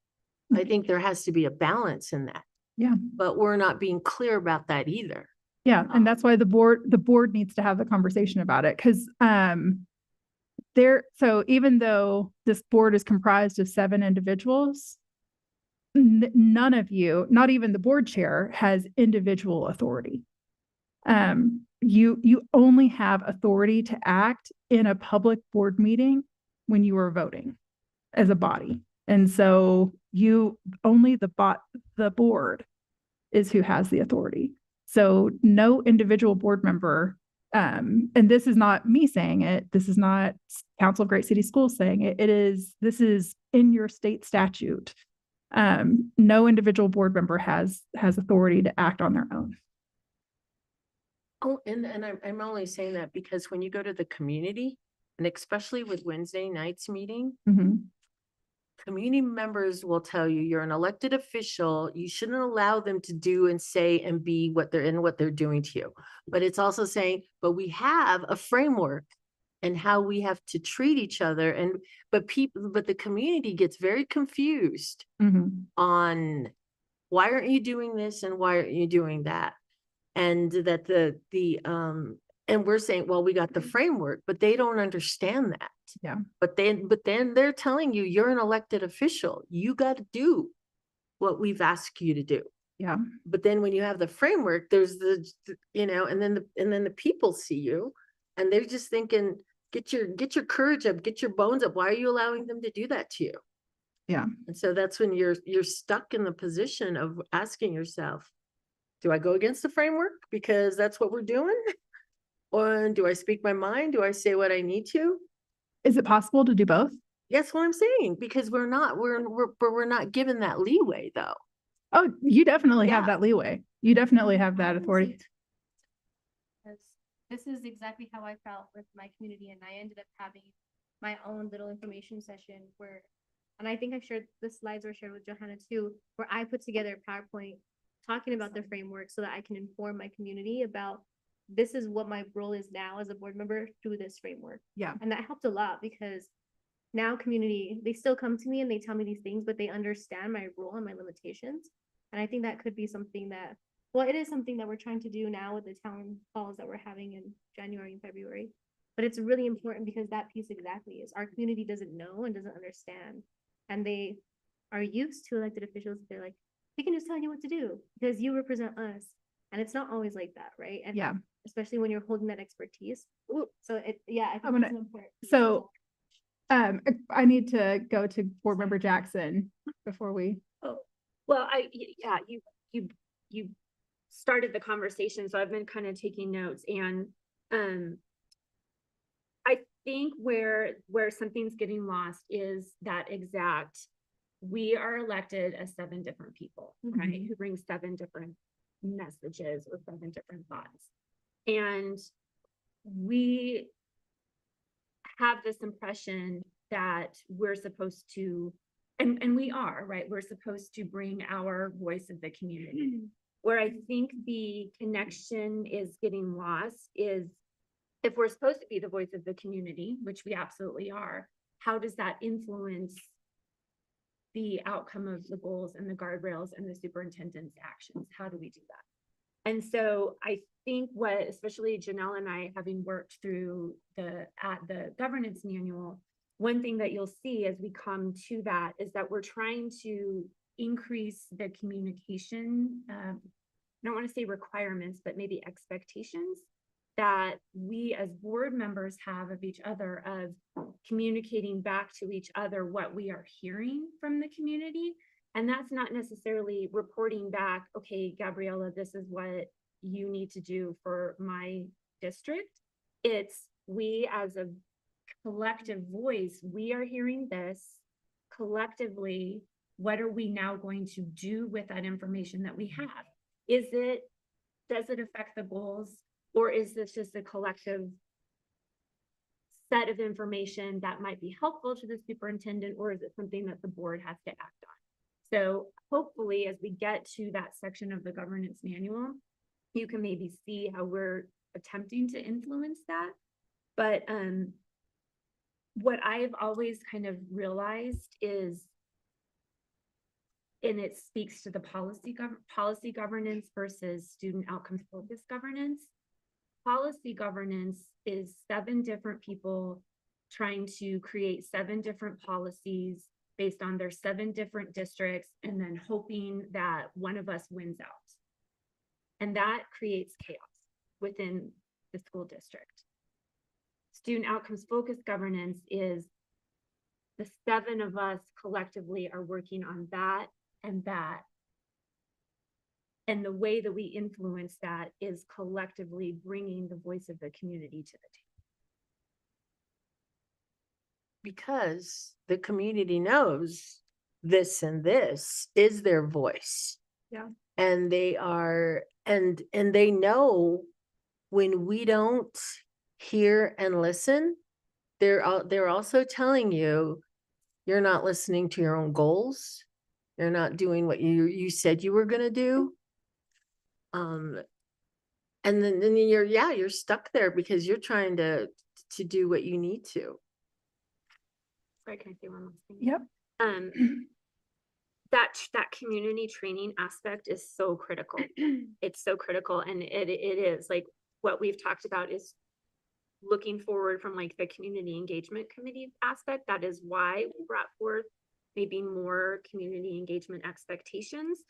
I think there has to be a balance in that. Yeah. But we're not being clear about that either. Yeah. And that's why the board needs to have the conversation about it. Because so even though this board is comprised of 7 individuals, none of you, not even the board chair, has individual authority. You only have authority to act in a public board meeting when you are voting as a body. And so you only the board is who has the authority. So no individual board member, and this is not me saying it, this is not Council of Great City Schools saying it, this is in your state statute. No individual board member has authority to act on their own. Oh, and I'm only saying that because when you go to the community, and especially with Wednesday night's meeting, Mhm. community members will tell you you're an elected official. You shouldn't allow them to do and say and be what they're doing to you. But it's also saying, but we have a framework and how we have to treat each other. But the community gets very confused Mhm. on why aren't you doing this and why aren't you doing that? And that and we're saying, well, we got the framework, but they don't understand that. Yeah. But then they're telling you, you're an elected official. You got to do what we've asked you to do. Yeah. But then when you have the framework, there's and then the people see you and they're just thinking, get your courage up, get your bones up. Why are you allowing them to do that to you? Yeah. And so that's when you're stuck in the position of asking yourself, do I go against the framework because that's what we're doing? Or do I speak my mind? Do I say what I need to? Is it possible to do both? That's what I'm saying, because we're not given that leeway though. Oh, you definitely have Yeah. that leeway. You definitely have that authority. Because this is exactly how I felt with my community, and I ended up having my own little information session where, and I think I shared, the slides were shared with Johanna too, where I put together a PowerPoint talking about the framework so that I can inform my community about this is what my role is now as a board member through this framework. Yeah. And that helped a lot because now community, they still come to me and they tell me these things, but they understand my role and my limitations. And I think that could be something that, well, it is something that we're trying to do now with the town halls that we're having in January and February. But it's really important because that piece exactly is our community doesn't know and doesn't understand. And they are used to elected officials. They're like, we can just tell you what to do because you represent us. And it's not always like that, right? And Yeah. especially when you're holding that expertise. So I think I'm gonna- it's important. So I need to go to board member Jackson before we. Well, you started the conversation, so I've been kind of taking notes, and I think where something's getting lost is that exact, we are elected as 7 different people, right? Who bring 7 different messages or 7 different thoughts. And we have this impression that we're supposed to, and we are, right? We're supposed to bring our voice of the community. Where I think the connection is getting lost is, if we're supposed to be the voice of the community, which we absolutely are, how does that influence the outcome of the goals and the guardrails and the superintendent's actions? How do we do that? And so I think what, especially Janelle and I, having worked through the governance manual, one thing that you'll see as we come to that is that we're trying to increase the communication, I don't want to say requirements, but maybe expectations that we as board members have of each other, of communicating back to each other what we are hearing from the community. And that's not necessarily reporting back, okay, Gabriella, this is what you need to do for my district. It's we as a collective voice, we are hearing this collectively. What are we now going to do with that information that we have? Does it affect the goals, or is this just a collective set of information that might be helpful to the superintendent, or is it something that the board has to act on? So hopefully, as we get to that section of the governance manual, you can maybe see how we're attempting to influence that. But what I've always kind of realized is, and it speaks to the policy governance versus student outcomes focused governance. Policy governance is 7 different people trying to create 7 different policies based on their 7 different districts and then hoping that one of us wins out. And that creates chaos within the school district. Student outcomes focused governance is the 7 of us collectively are working on that and that. And the way that we influence that is collectively bringing the voice of the community to the table. Because the community knows this and this is their voice. Yeah. And they are, and they know when we don't hear and listen, they're also telling you, you're not listening to your own goals. You're not doing what you said you were gonna do. And then you're stuck there because you're trying to do what you need to. Sorry, can I say one last thing? Yep. That community training aspect is so critical. It's so critical, and it is like what we've talked about is looking forward from like the community engagement committee aspect. That is why we brought forth maybe more community engagement expectations,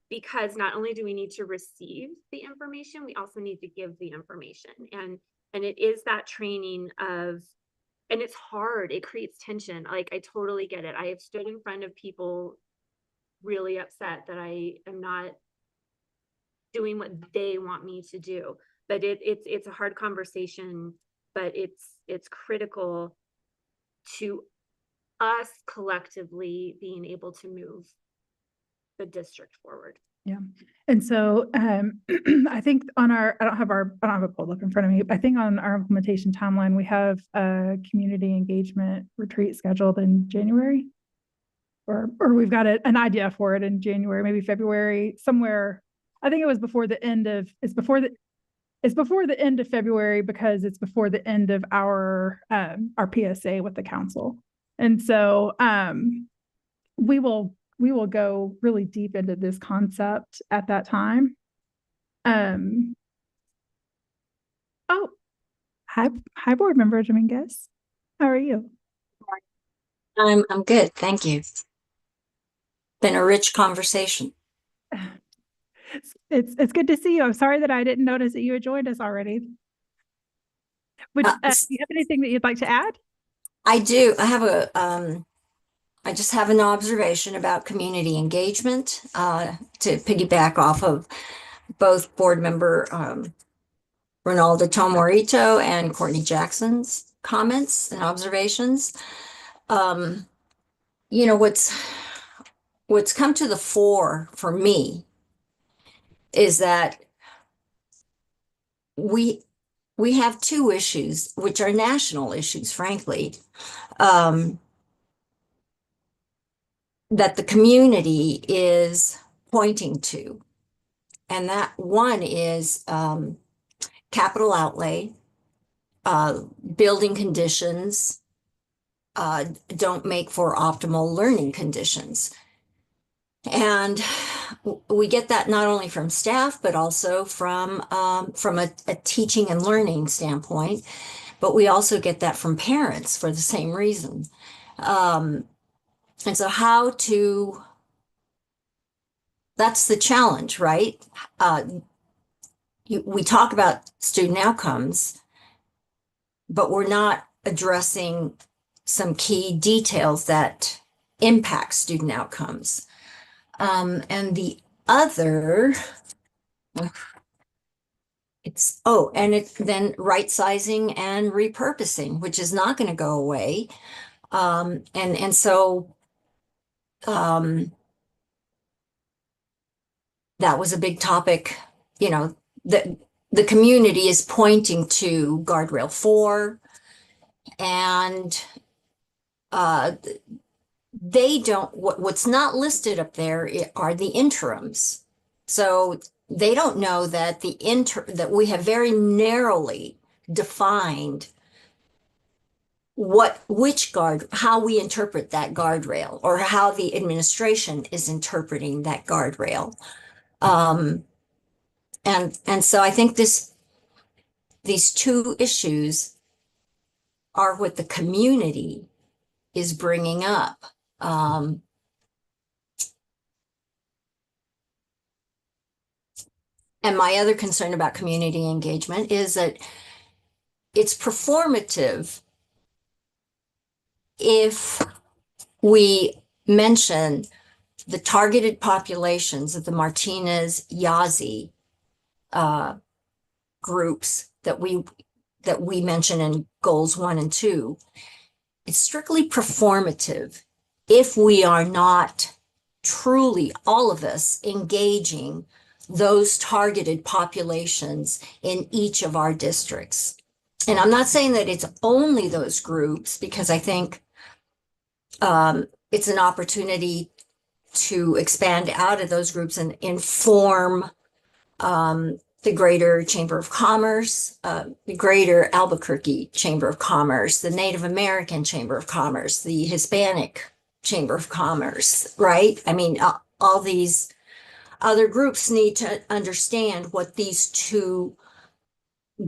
because not only do we need to receive the information, we also need to give the information, and it is that training of. And it's hard, it creates tension. Like, I totally get it. I have stood in front of people really upset that I am not doing what they want me to do. But it's a hard conversation, but it's critical to us collectively being able to move the district forward. Yeah. And so I think on I don't have a poll up in front of me. I think on our implementation timeline, we have a community engagement retreat scheduled in January. Or we've got an idea for it in January, maybe February, somewhere. I think it was before the end of, it's before the end of February, because it's before the end of our PSA with the council. And so we will go really deep into this concept at that time. Oh, hi, board member Dominguez. How are you? I'm good, thank you. Been a rich conversation. It's good to see you. I'm sorry that I didn't notice that you had joined us already. Do you have anything that you'd like to add? I do. I just have an observation about community engagement to piggyback off of both board member Ronaldo Tomorito and Courtney Jackson's comments and observations. You know, what's come to the fore for me is that we have 2 issues, which are national issues, frankly, that the community is pointing to. And that one is capital outlay, building conditions don't make for optimal learning conditions. And we get that not only from staff, but also from a teaching and learning standpoint, but we also get that from parents for the same reason. And so that's the challenge, right? We talk about student outcomes, but we're not addressing some key details that impact student outcomes. And the other, it's then right sizing and repurposing, which is not going to go away. And so that was a big topic, you know, the community is pointing to Guardrail 4, and they don't, what's not listed up there are the interims. So they don't know that that we have very narrowly defined how we interpret that guardrail, or how the administration is interpreting that guardrail. And so I think these 2 issues are what the community is bringing up. Um, and my other concern about community engagement is that it's performative if we mention the targeted populations of the Martinez Yazzie groups that we mention in goals 1 and 2. It's strictly performative if we are not truly, all of us, engaging those targeted populations in each of our districts. And I'm not saying that it's only those groups, because I think it's an opportunity to expand out of those groups and inform the Greater Chamber of Commerce, the Greater Albuquerque Chamber of Commerce, the Native American Chamber of Commerce, the Hispanic Chamber of Commerce, right? I mean, all these other groups need to understand what these two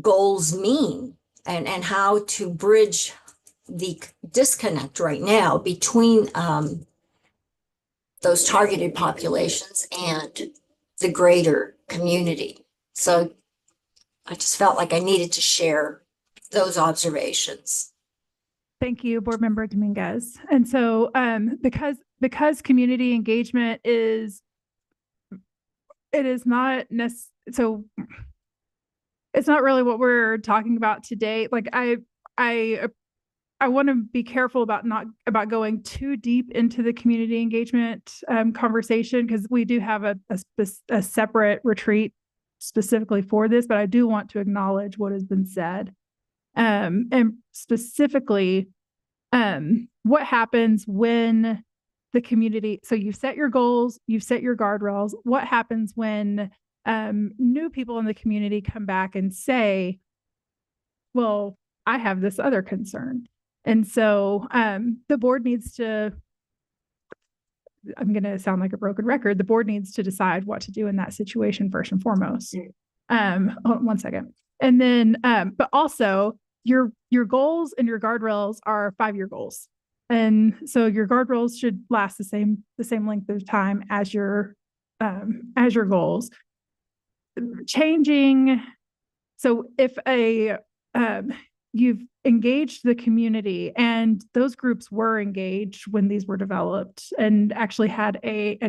goals mean and how to bridge the disconnect right now between those targeted populations and the greater community. So I just felt like I needed to share those observations. Thank you, Board Member Dominguez. And so because community engagement is not so it's not really what we're talking about today. Like I want to be careful about about going too deep into the community engagement conversation, because we do have a separate retreat specifically for this, but I do want to acknowledge what has been said. And specifically, what happens when the community, so you've set your goals, you've set your guardrails. What happens when new people in the community come back and say, well, I have this other concern. And so the board needs to, I'm going to sound like a broken record, the board needs to decide what to do in that situation first and foremost. Hold on one second. And then, but also your goals and your guardrails are 5-year goals. And so your guardrails should last the same length of time as your goals. Changing. So if you've engaged the community, and those groups were engaged when these were developed and actually had they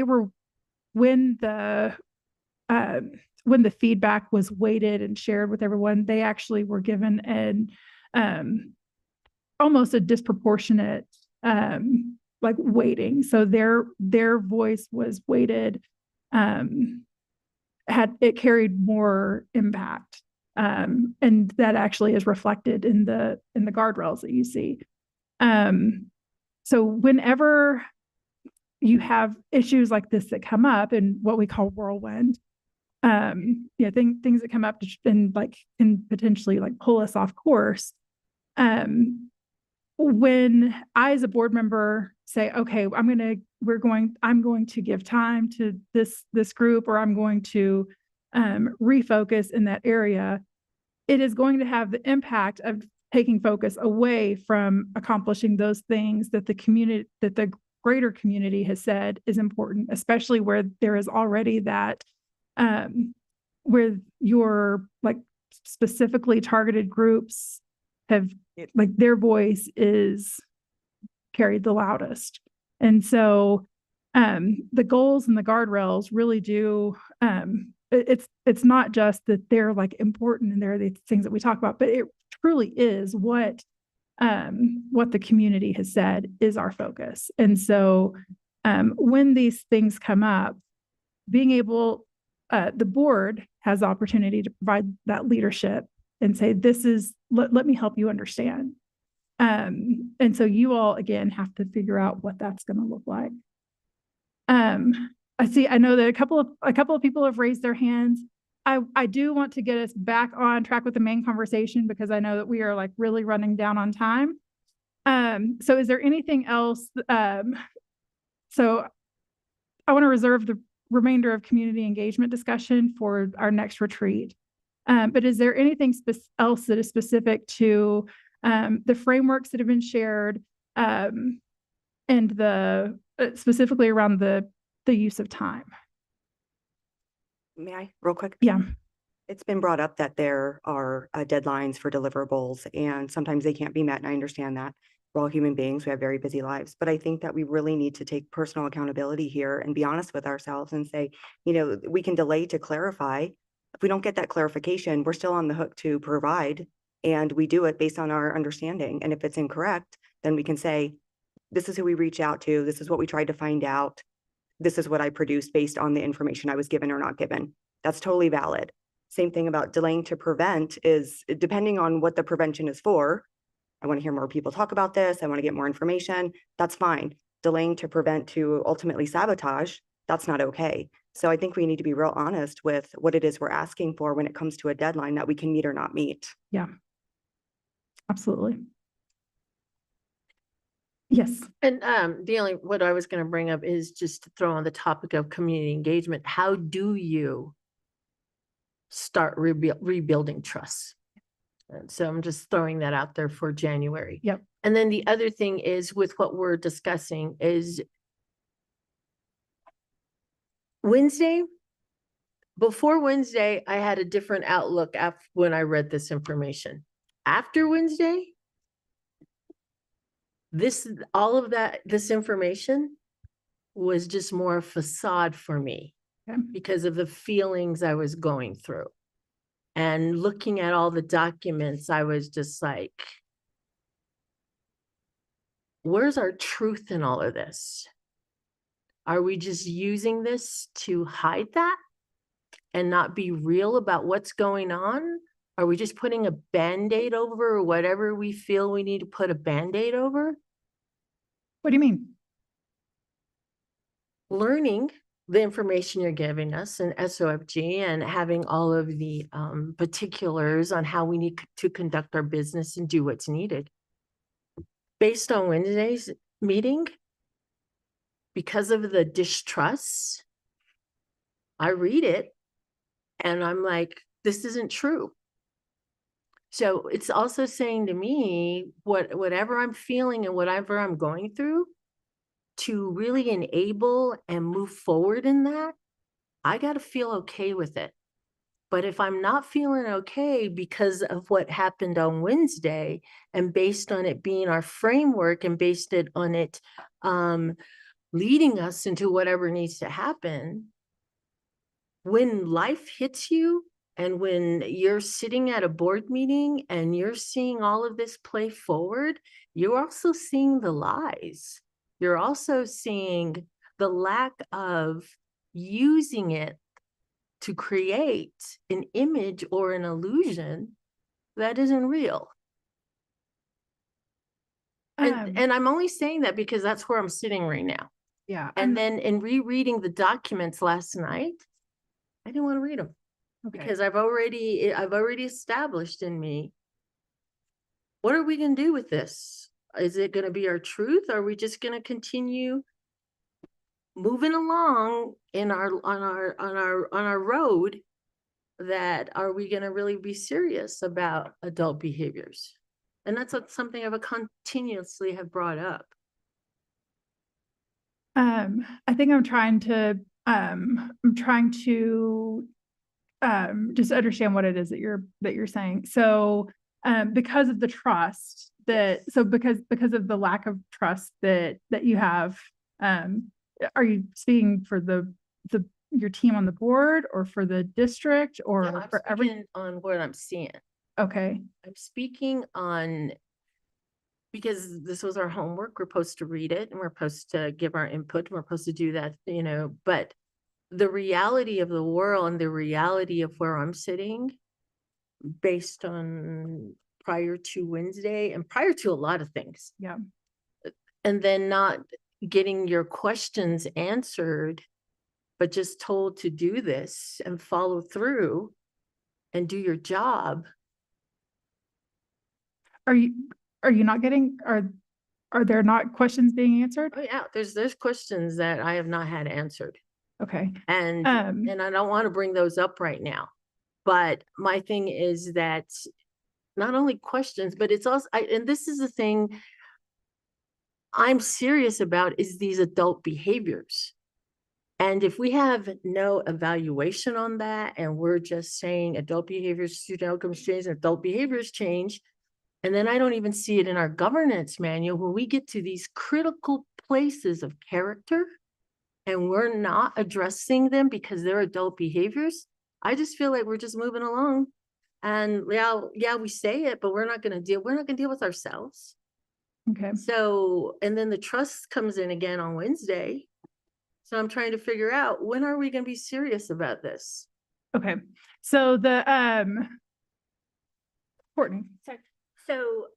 were, when the feedback was weighted and shared with everyone, they actually were given almost a disproportionate like weighting. So their voice was weighted, it carried more impact. And that actually is reflected in the guardrails that you see. So whenever you have issues like this that come up in what we call whirlwind, things that come up and can potentially pull us off course. When I, as a board member, say, okay, I'm going to give time to this group, or I'm going to refocus in that area, it is going to have the impact of taking focus away from accomplishing those things that the greater community has said is important, especially where there is already that, where your specifically targeted groups have their voice is carried the loudest. And so the goals and the guardrails really do, it's not just that they're important and they're the things that we talk about, but it truly is what the community has said is our focus. And so when these things come up, being able, the board has the opportunity to provide that leadership and say, let me help you understand. And so you all, again, have to figure out what that's going to look like. I know that a couple of people have raised their hands. I do want to get us back on track with the main conversation, because I know that we are really running down on time. So is there anything else? So I want to reserve the remainder of community engagement discussion for our next retreat. But is there anything else that is specific to the frameworks that have been shared, and the specifically around the use of time. May I, real quick? Yeah. It's been brought up that there are deadlines for deliverables and sometimes they can't be met. And I understand that. We're all human beings. We have very busy lives. But I think that we really need to take personal accountability here and be honest with ourselves and say, you know, we can delay to clarify. If we don't get that clarification, we're still on the hook to provide. And we do it based on our understanding. And if it's incorrect, then we can say, this is who we reach out to. This is what we tried to find out. This is what I produced based on the information I was given or not given. That's totally valid. Same thing about delaying to prevent is depending on what the prevention is for. I want to hear more people talk about this. I want to get more information. That's fine. Delaying to prevent to ultimately sabotage, that's not okay. So I think we need to be real honest with what it is we're asking for when it comes to a deadline that we can meet or not meet. Yeah. Absolutely. Yes. And what I was going to bring up is just to throw on the topic of community engagement. How do you start rebuilding trust? And so I'm just throwing that out there for January. Yep. And then the other thing is with what we're discussing is Wednesday. Before Wednesday, I had a different outlook when I read this information. After Wednesday, this information was just more a facade for me because of the feelings I was going through. And looking at all the documents, I was just like, where's our truth in all of this? Are we just using this to hide that and not be real about what's going on? Are we just putting a Band-Aid over whatever we feel we need to put a Band-Aid over? What do you mean? Learning the information you're giving us in SOFG and having all of the particulars on how we need to conduct our business and do what's needed. Based on Wednesday's meeting, because of the distrust, I read it and I'm like, this isn't true. So it's also saying to me, whatever I'm feeling and whatever I'm going through, to really enable and move forward in that, I got to feel okay with it. But if I'm not feeling okay because of what happened on Wednesday and based on it being our framework and based on it leading us into whatever needs to happen, when life hits you and when you're sitting at a board meeting and you're seeing all of this play forward, you're also seeing the lies. You're also seeing the lack of using it to create an image or an illusion that isn't real. And I'm only saying that because that's where I'm sitting right now. Yeah. And then in rereading the documents last night, I didn't want to read them because I've already established in me, what are we going to do with this? Is it going to be our truth? Or are we just going to continue moving along in on our road? That are we going to really be serious about adult behaviors? And that's something I've continuously have brought up. I think I'm trying to just understand what it is that you're saying. So because of the trust because of the lack of trust that you have, are you speaking for your team on the board or for the district or No, for everyone on what I'm seeing? Okay. I'm speaking on, because this was our homework, we're supposed to read it and we're supposed to give our input, we're supposed to do that, but the reality of the world and the reality of where I'm sitting based on prior to Wednesday and prior to a lot of things. Yeah. And then not getting your questions answered, but just told to do this and follow through and do your job. Are you not getting, are there not questions being answered? Oh yeah, there's questions that I have not had answered. Okay. And I don't want to bring those up right now. But my thing is that not only questions, but it's also, and this is the thing, I'm serious about is these adult behaviors. And if we have no evaluation on that, and we're just saying adult behaviors, student outcomes change, adult behaviors change, and then I don't even see it in our governance manual, when we get to these critical places of character and we're not addressing them because they're adult behaviors, I just feel like we're just moving along. And yeah, we say it, but we're not gonna deal with ourselves. Okay. So, and then the trust comes in again on Wednesday. So I'm trying to figure out, when are we gonna be serious about this? Okay. So Courtney. Sorry. So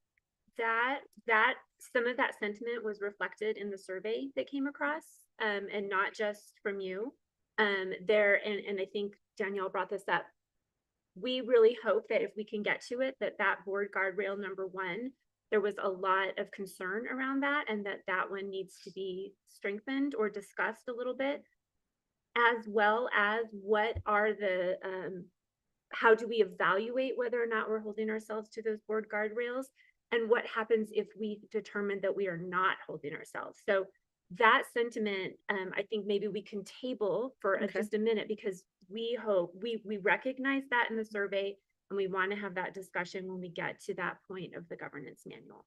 some of that sentiment was reflected in the survey that came across, and not just from you. And I think Danielle brought this up. We really hope that if we can get to it, that board guardrail number 1, there was a lot of concern around that, and that one needs to be strengthened or discussed a little bit, as well as what are the, how do we evaluate whether or not we're holding ourselves to those board guardrails, and what happens if we determine that we are not holding ourselves. So that sentiment, I think maybe we can table for just a minute, because we hope we recognize that in the survey, and we want to have that discussion when we get to that point of the governance manual,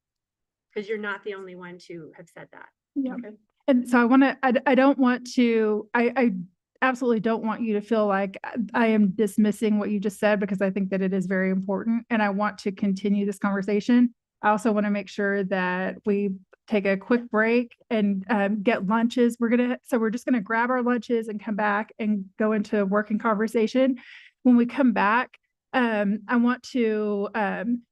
because you're not the only one to have said that. Yeah. Okay. And so I don't want to, I absolutely don't want you to feel like I am dismissing what you just said, because I think that it is very important and I want to continue this conversation. I also want to make sure that we take a quick break and get lunches. We're just going to grab our lunches and come back and go into working conversation. When we come back, I want to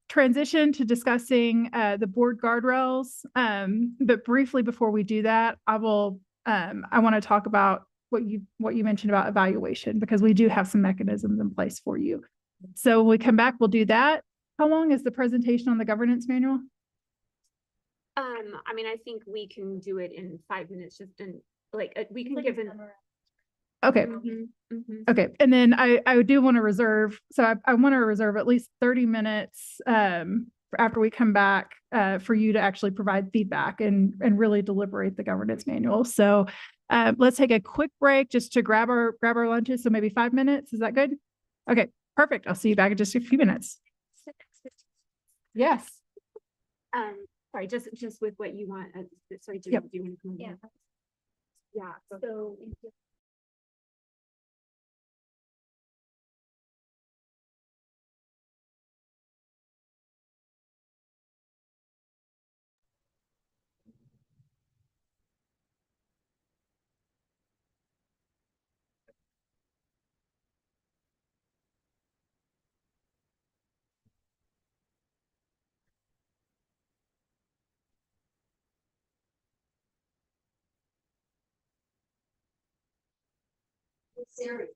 transition to discussing the board guardrails. But briefly before we do that, I want to talk about what you mentioned about evaluation, because we do have some mechanisms in place for you. So when we come back, we'll do that. How long is the presentation on the governance manual? I mean, I think we can do it in 5 minutes, just in we can give an. Okay. Okay. And then I do want to reserve, so I want to reserve at least 30 minutes after we come back for you to actually provide feedback and really deliberate the governance manual. So let's take a quick break just to grab our lunches. So maybe 5 minutes. Is that good? Okay, perfect. I'll see you back in just a few minutes. Yes. Sorry, just with what you want. Sorry, do you want to come in? Yeah. So. Serious.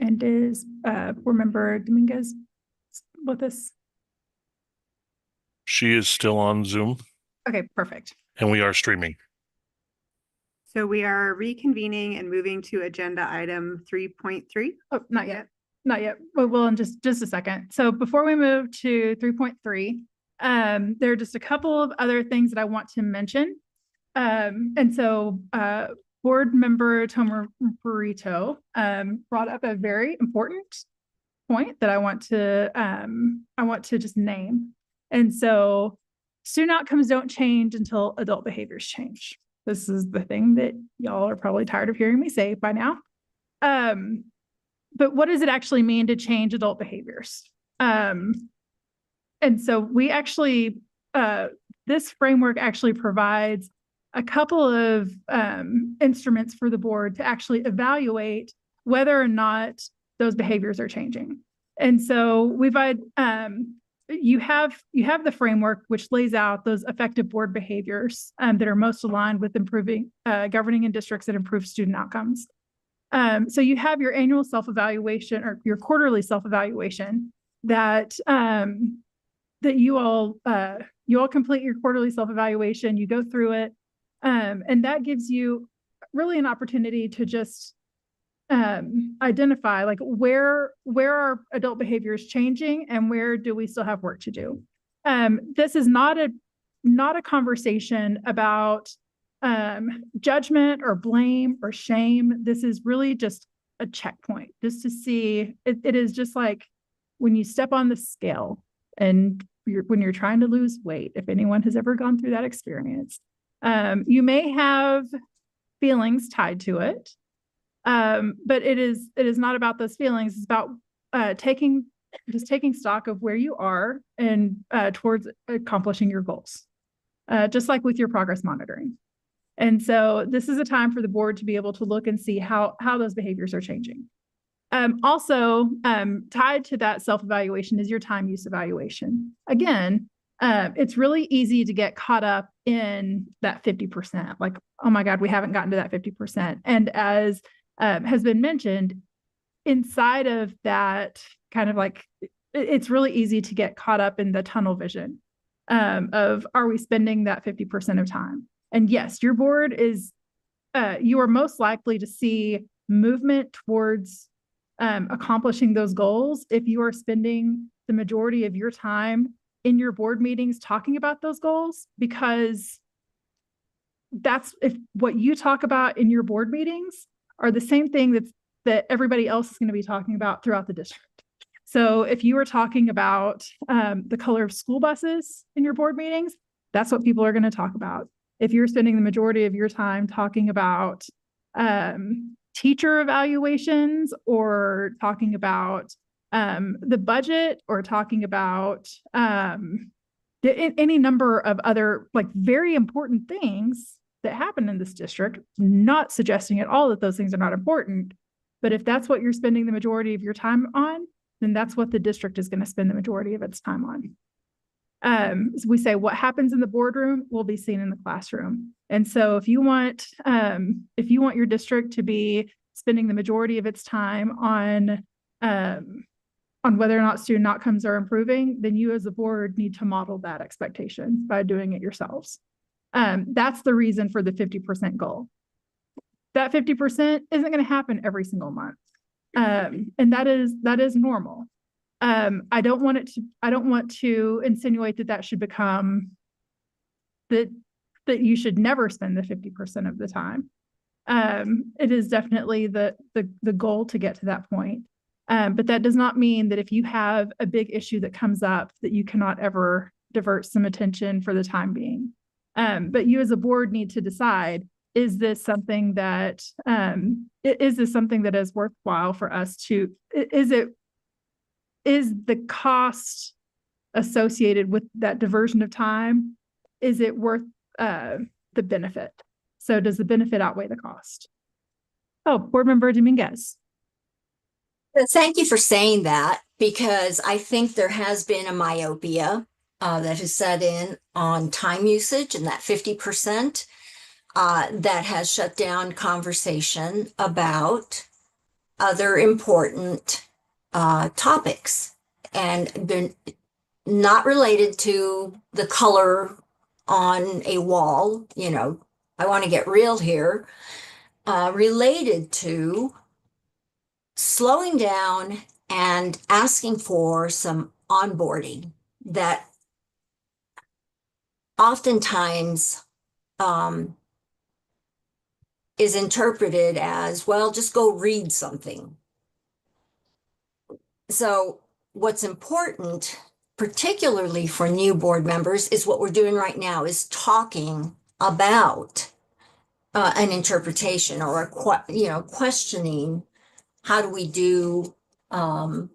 And is Board Member Dominguez with us? She is still on Zoom Okay, perfect. and we are streaming. So we are reconvening and moving to agenda item 3.3. Oh, not yet. Not yet. Well, in just a second. So before we move to 3.3, there are just a couple of other things that I want to mention. And so Board Member Tomer Burrito brought up a very important point that I want to just name. And so student outcomes don't change until adult behaviors change. This is the thing that y'all are probably tired of hearing me say by now. But what does it actually mean to change adult behaviors? And so we actually, this framework actually provides a couple of instruments for the board to actually evaluate whether or not those behaviors are changing. And so we've had, you have the framework which lays out those effective board behaviors that are most aligned with improving, governing in districts that improve student outcomes. So you have your annual self-evaluation or your quarterly self-evaluation that that you all complete your quarterly self-evaluation, you go through it, and that gives you really an opportunity to just identify like where are adult behaviors changing and where do we still have work to do. This is not a conversation about judgment or blame or shame. This is really just a checkpoint just to see it is just like when you step on the scale and when you're trying to lose weight, if anyone has ever gone through that experience, you may have feelings tied to it. But it is not about those feelings. It's about taking stock of where you are and towards accomplishing your goals, just like with your progress monitoring. And so this is a time for the board to be able to look and see how those behaviors are changing. Also, tied to that self-evaluation is your time use evaluation. Again, it's really easy to get caught up in that 50%, like, oh my God, we haven't gotten to that 50%. And as has been mentioned, inside of that kind of like, it's really easy to get caught up in the tunnel vision of, are we spending that 50% of time? And yes, your board is, you are most likely to see movement towards accomplishing those goals if you are spending the majority of your time in your board meetings talking about those goals, because that's if what you talk about in your board meetings are the same thing that everybody else is going to be talking about throughout the district. So if you are talking about the color of school buses in your board meetings, that's what people are going to talk about. If you're spending the majority of your time talking about teacher evaluations or talking about the budget or talking about any number of other like very important things that happen in this district, not suggesting at all that those things are not important, but if that's what you're spending the majority of your time on, then that's what the district is going to spend the majority of its time on. So we say what happens in the boardroom will be seen in the classroom. And so if you want your district to be spending the majority of its time on whether or not student outcomes are improving, then you as a board need to model that expectation by doing it yourselves. That's the reason for the 50% goal. That 50% isn't going to happen every single month. And that is normal. I don't want to insinuate that should become that you should never spend the 50% of the time. It is definitely the goal to get to that point. But that does not mean that if you have a big issue that comes up that you cannot ever divert some attention for the time being. But you as a board need to decide, is this something that is worthwhile for us to, is the cost associated with that diversion of time, is it worth the benefit? So does the benefit outweigh the cost? Oh, Board Member Dominguez. Thank you for saying that, because I think there has been a myopia that has set in on time usage, and that 50% that has shut down conversation about other important topics, and they're not related to the color on a wall. You know, I want to get real here. Related to slowing down and asking for some onboarding that oftentimes is interpreted as, well, just go read something. So what's important, particularly for new board members, is what we're doing right now, is talking about an interpretation or questioning. How do we do, how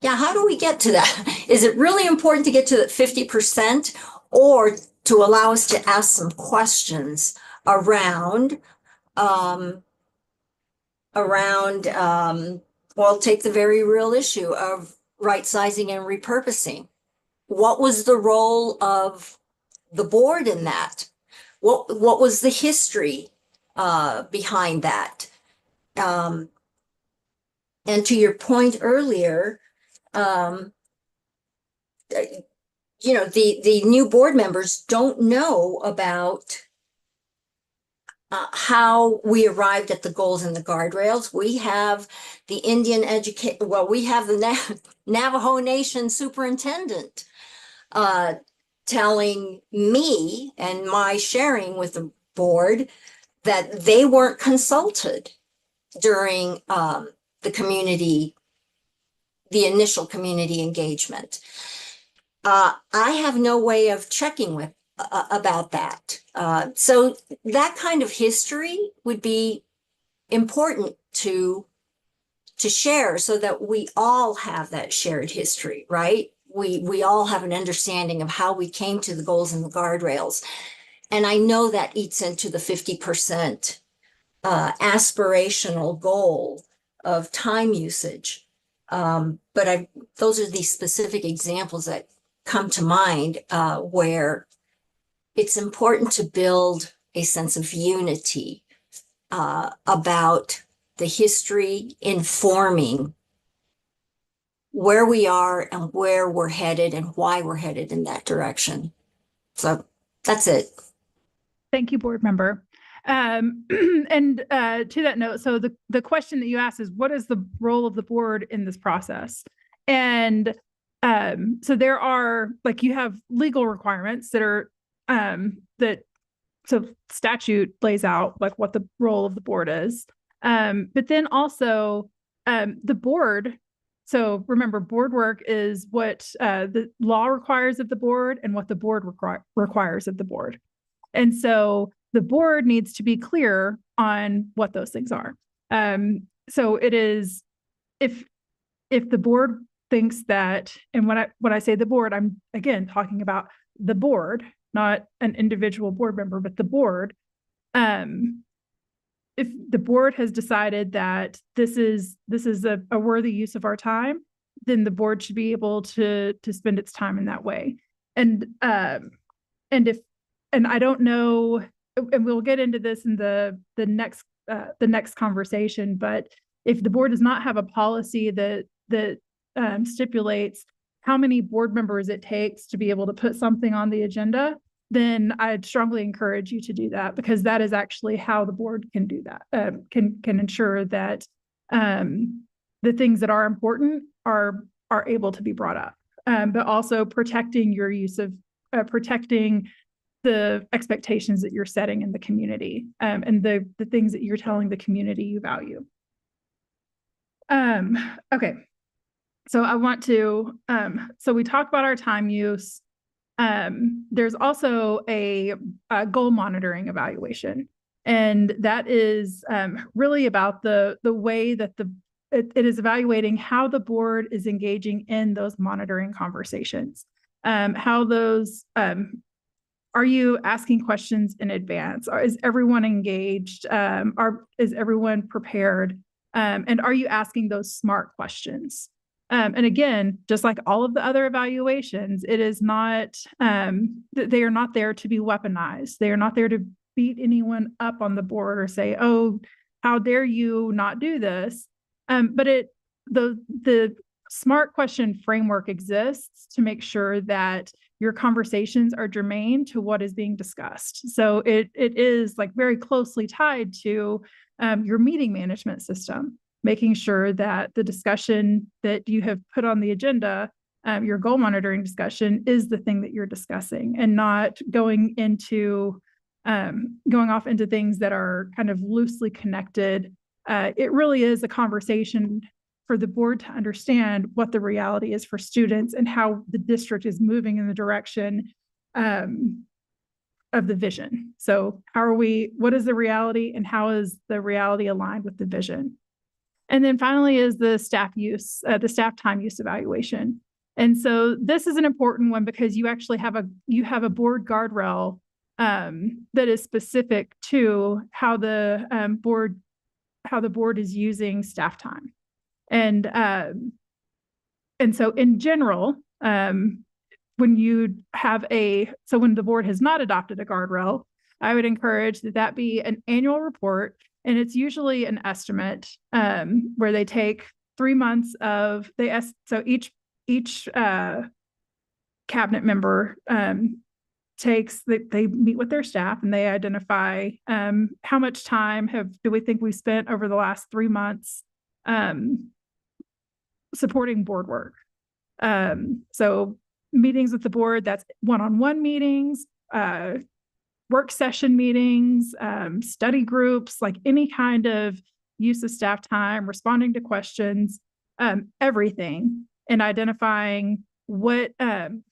do we get to that? Is it really important to get to that 50%, or to allow us to ask some questions around, well, take the very real issue of right sizing and repurposing. What was the role of the board in that? What was the history behind that? And to your point earlier, the new board members don't know about how we arrived at the goals and the guardrails. We have the we have the Navajo Nation superintendent telling me and my sharing with the board that they weren't consulted during the initial community engagement. I have no way of checking with about that. So that kind of history would be important to share, so that we all have that shared history, right? We all have an understanding of how we came to the goals and the guardrails. And I know that eats into the 50% aspirational goal of time usage. But those are the specific examples that come to mind where it's important to build a sense of unity about the history informing where we are and where we're headed and why we're headed in that direction. So that's it. Thank you, board member. And to that note, so the question that you asked is, what is the role of the board in this process? And so there are, like, you have legal requirements that are so statute lays out like what the role of the board is. But then also the board. So remember, board work is what the law requires of the board and what the board requires of the board. And so the board needs to be clear on what those things are. So it is, if the board thinks that, and when I say the board, I'm again talking about the board, not an individual board member, but the board. If the board has decided that this is a worthy use of our time, then the board should be able to spend its time in that way. And I don't know, and we'll get into this in the next conversation, but if the board does not have a policy that stipulates how many board members it takes to be able to put something on the agenda, then I'd strongly encourage you to do that, because that is actually how the board can do that, can ensure that the things that are important are able to be brought up, but also protecting your use of protecting the expectations that you're setting in the community, and the things that you're telling the community you value. Okay, so I want to, so we talked about our time use. There's also a goal monitoring evaluation, and that is really about the way that it is evaluating how the board is engaging in those monitoring conversations. How those, are you asking questions in advance? Is everyone engaged? Is everyone prepared? And are you asking those SMART questions? And again, just like all of the other evaluations, it is not, they are not there to be weaponized. They are not there to beat anyone up on the board or say, oh, how dare you not do this? But the SMART question framework exists to make sure that your conversations are germane to what is being discussed. So it is like very closely tied to your meeting management system, making sure that the discussion that you have put on the agenda, your goal monitoring discussion, is the thing that you're discussing, and not going off into things that are kind of loosely connected. It really is a conversation for the board to understand what the reality is for students and how the district is moving in the direction of the vision. So what is the reality, and how is the reality aligned with the vision? And then finally is the staff time use evaluation. And so this is an important one because you actually have a board guardrail that is specific to how the board is using staff time. And so in general, when the board has not adopted a guardrail, I would encourage that be an annual report. And it's usually an estimate where they take 3 months so each cabinet member they meet with their staff and they identify how much time do we think we spent over the last 3 months supporting board work. So meetings with the board, that's one-on-one meetings, work session meetings, study groups, like any kind of use of staff time, responding to questions, everything, and identifying what time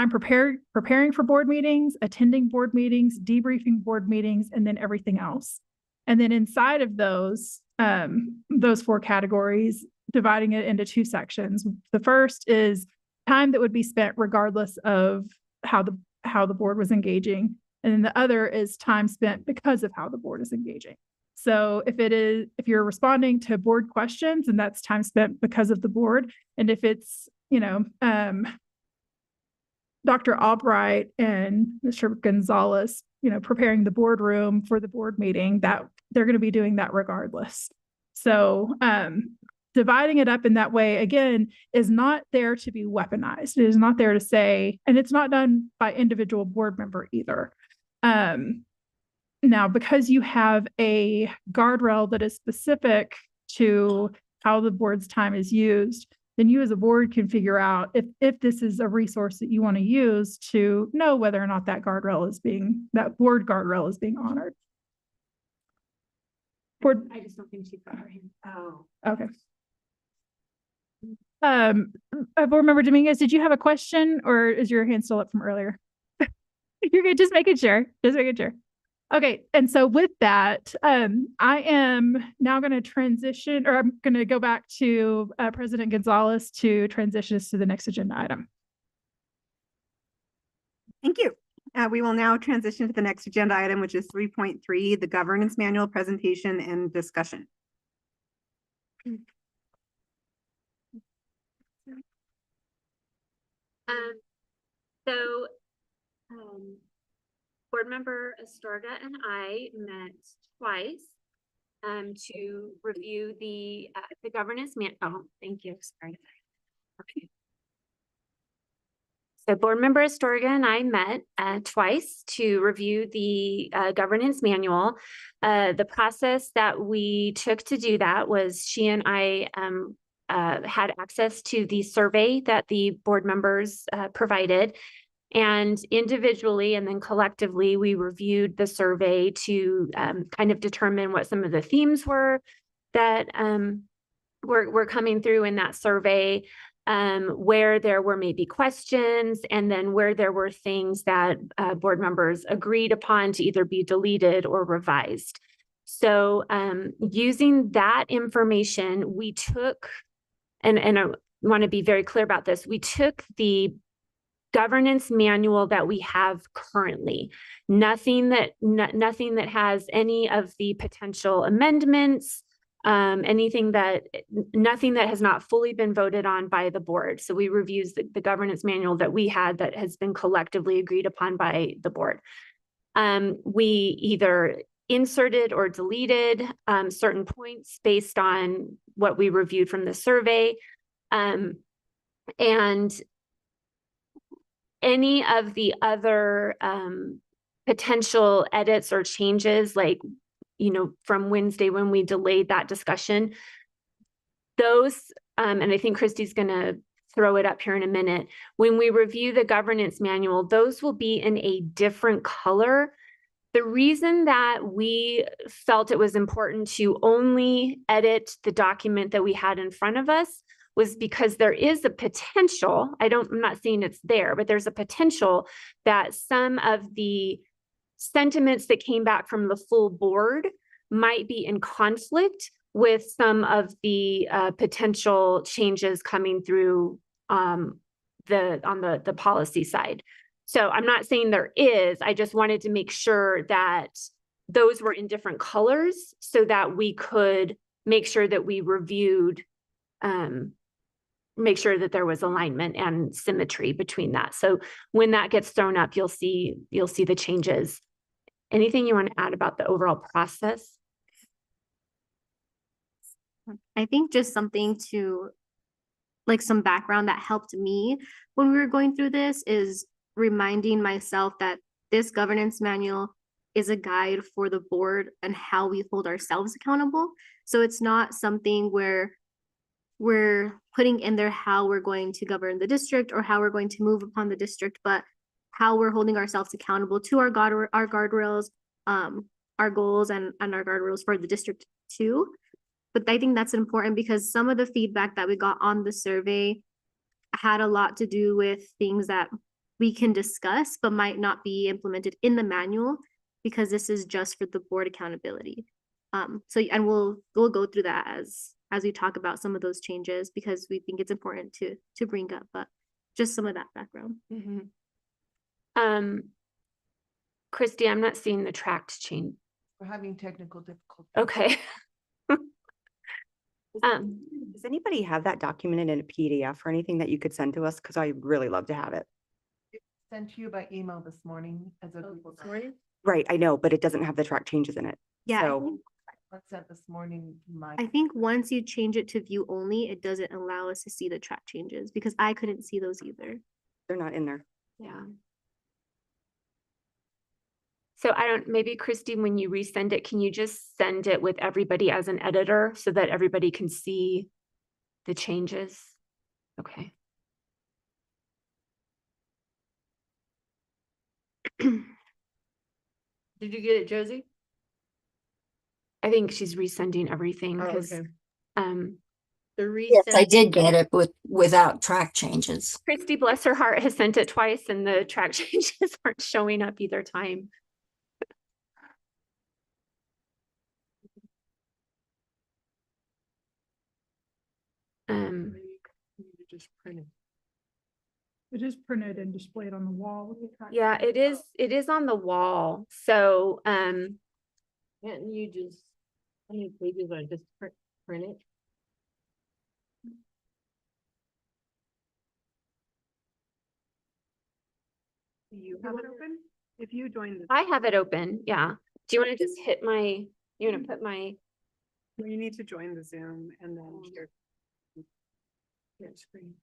preparing for board meetings, attending board meetings, debriefing board meetings, and then everything else. And then inside of those 4 categories, dividing it into 2 sections. The first is time that would be spent regardless of how the board was engaging. And then the other is time spent because of how the board is engaging. So if you're responding to board questions, and that's time spent because of the board. And if it's, Dr. Albright and Mr. Gonzalez, preparing the boardroom for the board meeting, that they're going to be doing that regardless. So dividing it up in that way, again, is not there to be weaponized. It is not there to say, and it's not done by individual board member either. Now, because you have a guardrail that is specific to how the board's time is used, then you as a board can figure out if this is a resource that you want to use to know whether or not that board guardrail is being honored. I just don't think she's got her hand. Oh. Okay. Board Member Dominguez, did you have a question, or is your hand still up from earlier? You're good. Just making sure. Okay. And so with that, I am now going to transition, or I'm going to go back to President Gonzalez to transition us to the next agenda item. Thank you. We will now transition to the next agenda item, which is 3.3, the governance manual presentation and discussion. Board Member Astorga and I met twice to review the governance thank you. Sorry. Okay. So Board Member Astorga and I met twice to review the governance manual. The process that we took to do that was she and I had access to the survey that the board members provided, and individually and then collectively we reviewed the survey to kind of determine what some of the themes were that were coming through in that survey, where there were maybe questions, and then where there were things that board members agreed upon to either be deleted or revised. So using that information, we took, and I want to be very clear about this, we took the governance manual that we have currently, nothing that has any of the potential amendments, nothing that has not fully been voted on by the board. So we reviewed the governance manual that we had that has been collectively agreed upon by the board. We either inserted or deleted certain points based on what we reviewed from the survey. And any of the other potential edits or changes, like, you know, from Wednesday when we delayed that discussion, those, and I think Christy's gonna throw it up here in a minute, when we review the governance manual, those will be in a different color. The reason that we felt it was important to only edit the document that we had in front of us was because there is a potential, I'm not saying it's there, but there's a potential that some of the sentiments that came back from the full board might be in conflict with some of the potential changes coming through on the policy side. So I'm not saying there is, I just wanted to make sure that those were in different colors so that we could make sure that we reviewed, make sure that there was alignment and symmetry between that. So when that gets thrown up, you'll see the changes. Anything you want to add about the overall process? I think just something to, like, some background that helped me when we were going through this is reminding myself that this governance manual is a guide for the board and how we hold ourselves accountable. So it's not something where we're putting in there how we're going to govern the district or how we're going to move upon the district, but how we're holding ourselves accountable to our guardrails, our goals and our guardrails for the district too. But I think that's important because some of the feedback that we got on the survey had a lot to do with things that we can discuss, but might not be implemented in the manual because this is just for the board accountability. So, and we'll go through that as we talk about some of those changes because we think it's important to bring up, but just some of that background. Christy, I'm not seeing the tracked change. We're having technical difficulties. Okay. Does anybody have that documented in a PDF or anything that you could send to us? Because I'd really love to have it. Sent to you by email this morning as a Google Doc. Right, I know, but it doesn't have the track changes in it. Yeah, So I sent this morning to my. I think once you change it to view only, it doesn't allow us to see the track changes because I couldn't see those either. they're not in there. Yeah. So maybe Christy, when you resend it, can you just send it with everybody as an editor so that everybody can see the changes? Okay. Did you get it, Josie? I think she's resending everything Oh, because okay. Yes, I did get it without track changes. Christy, bless her heart, has sent it twice and the track changes aren't showing up either time. Just print it. It is printed and displayed on the wall. Yeah, it is on the wall. So, Can't you just, how many pages are just print it? You have it open? If you join I have it open. Yeah. Do you want to just hit you want to put my, you need to join the Zoom and then share screen.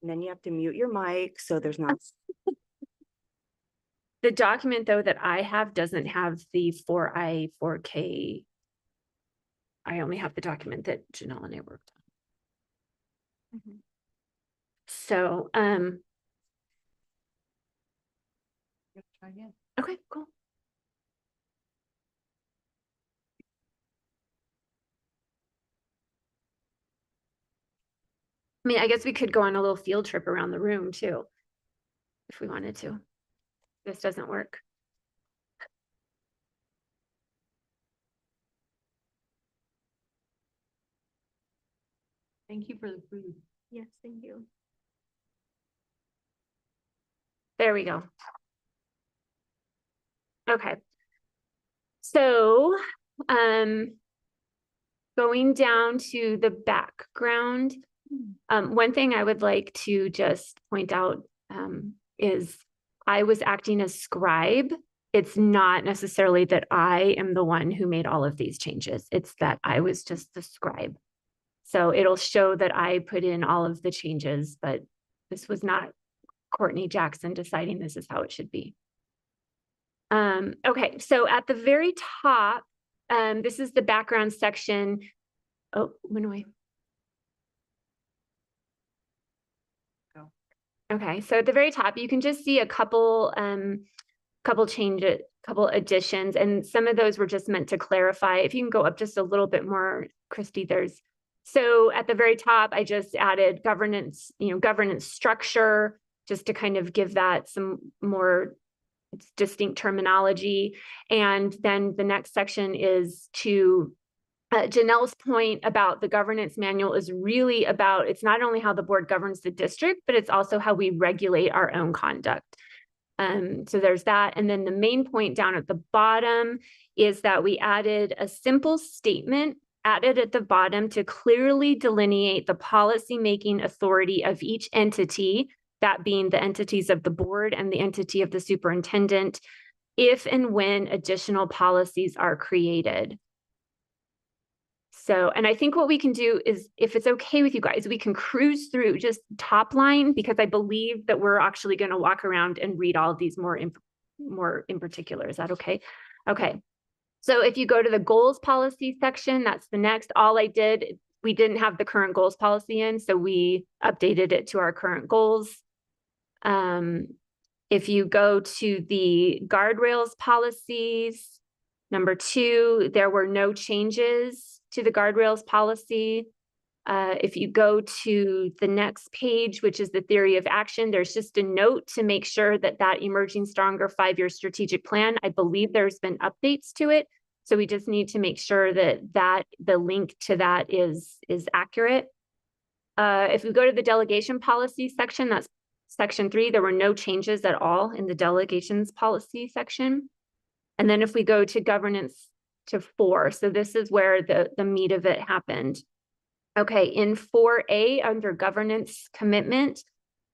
And then you have to mute your mic, so there's not. the document though that I have doesn't have the 4i 4K. I only have the document that Janelle and I worked on. So, Let's try again. okay, cool. I mean, I guess we could go on a little field trip around the room too, if we wanted to. This doesn't work. Thank you for the food. Yes, thank you. There we go. Okay. So, going down to the background, one thing I would like to just point out is I was acting as scribe. It's not necessarily that I am the one who made all of these changes. It's that I was just the scribe. So it'll show that I put in all of the changes, but this was not Courtney Jackson deciding this is how it should be. Okay, so at the very top, this is the background section. Oh, when do I? Go. Okay, so at the very top, you can just see a couple changes, couple additions, and some of those were just meant to clarify. If you can go up just a little bit more, Christy, so at the very top, I just added governance, governance structure, just to kind of give that some more distinct terminology. And then the next section is to Janelle's point about the governance manual is really about, it's not only how the board governs the district, but it's also how we regulate our own conduct. So there's that. And then the main point down at the bottom is that we added a simple statement added at the bottom to clearly delineate the policy-making authority of each entity, that being the entities of the board and the entity of the superintendent, if and when additional policies are created. So, and I think what we can do is, if it's okay with you guys, we can cruise through just top line, because I believe that we're actually going to walk around and read all of these more in particular. Is that okay? Okay. So if you go to the goals policy section, that's the next. All I did, we didn't have the current goals policy in, so we updated it to our current goals. If you go to the guardrails policies, number 2, there were no changes to the guardrails policy. If you go to the next page, which is the theory of action, there's just a note to make sure that that Emerging Stronger 5-year strategic plan, I believe there's been updates to it. So we just need to make sure that the link to that is accurate. If we go to the delegation policy section, that's section 3, there were no changes at all in the delegations policy section. And then if we go to governance to 4, so this is where the meat of it happened. Okay, in 4A under governance commitment,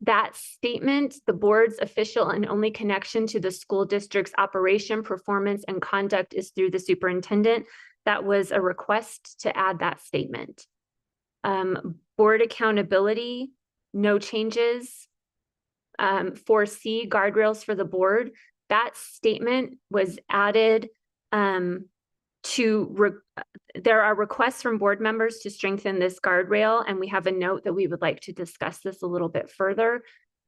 that statement, the board's official and only connection to the school district's operation, performance, and conduct is through the superintendent. That was a request to add that statement. Board accountability, no changes. 4C, guardrails for the board. That statement was added there are requests from board members to strengthen this guardrail, and we have a note that we would like to discuss this a little bit further.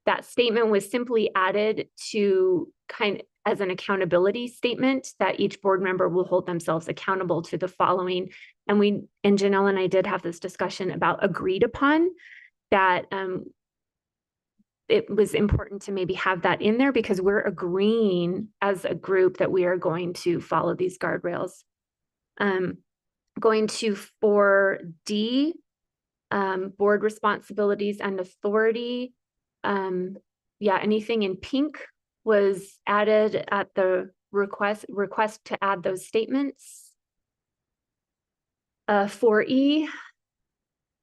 That statement was simply added to as an accountability statement that each board member will hold themselves accountable to the following. And Janelle and I did have this discussion about agreed upon that. It was important to maybe have that in there because we're agreeing as a group that we are going to follow these guardrails. Going to 4D, board responsibilities and authority. Anything in pink was added at the request to add those statements. 4E,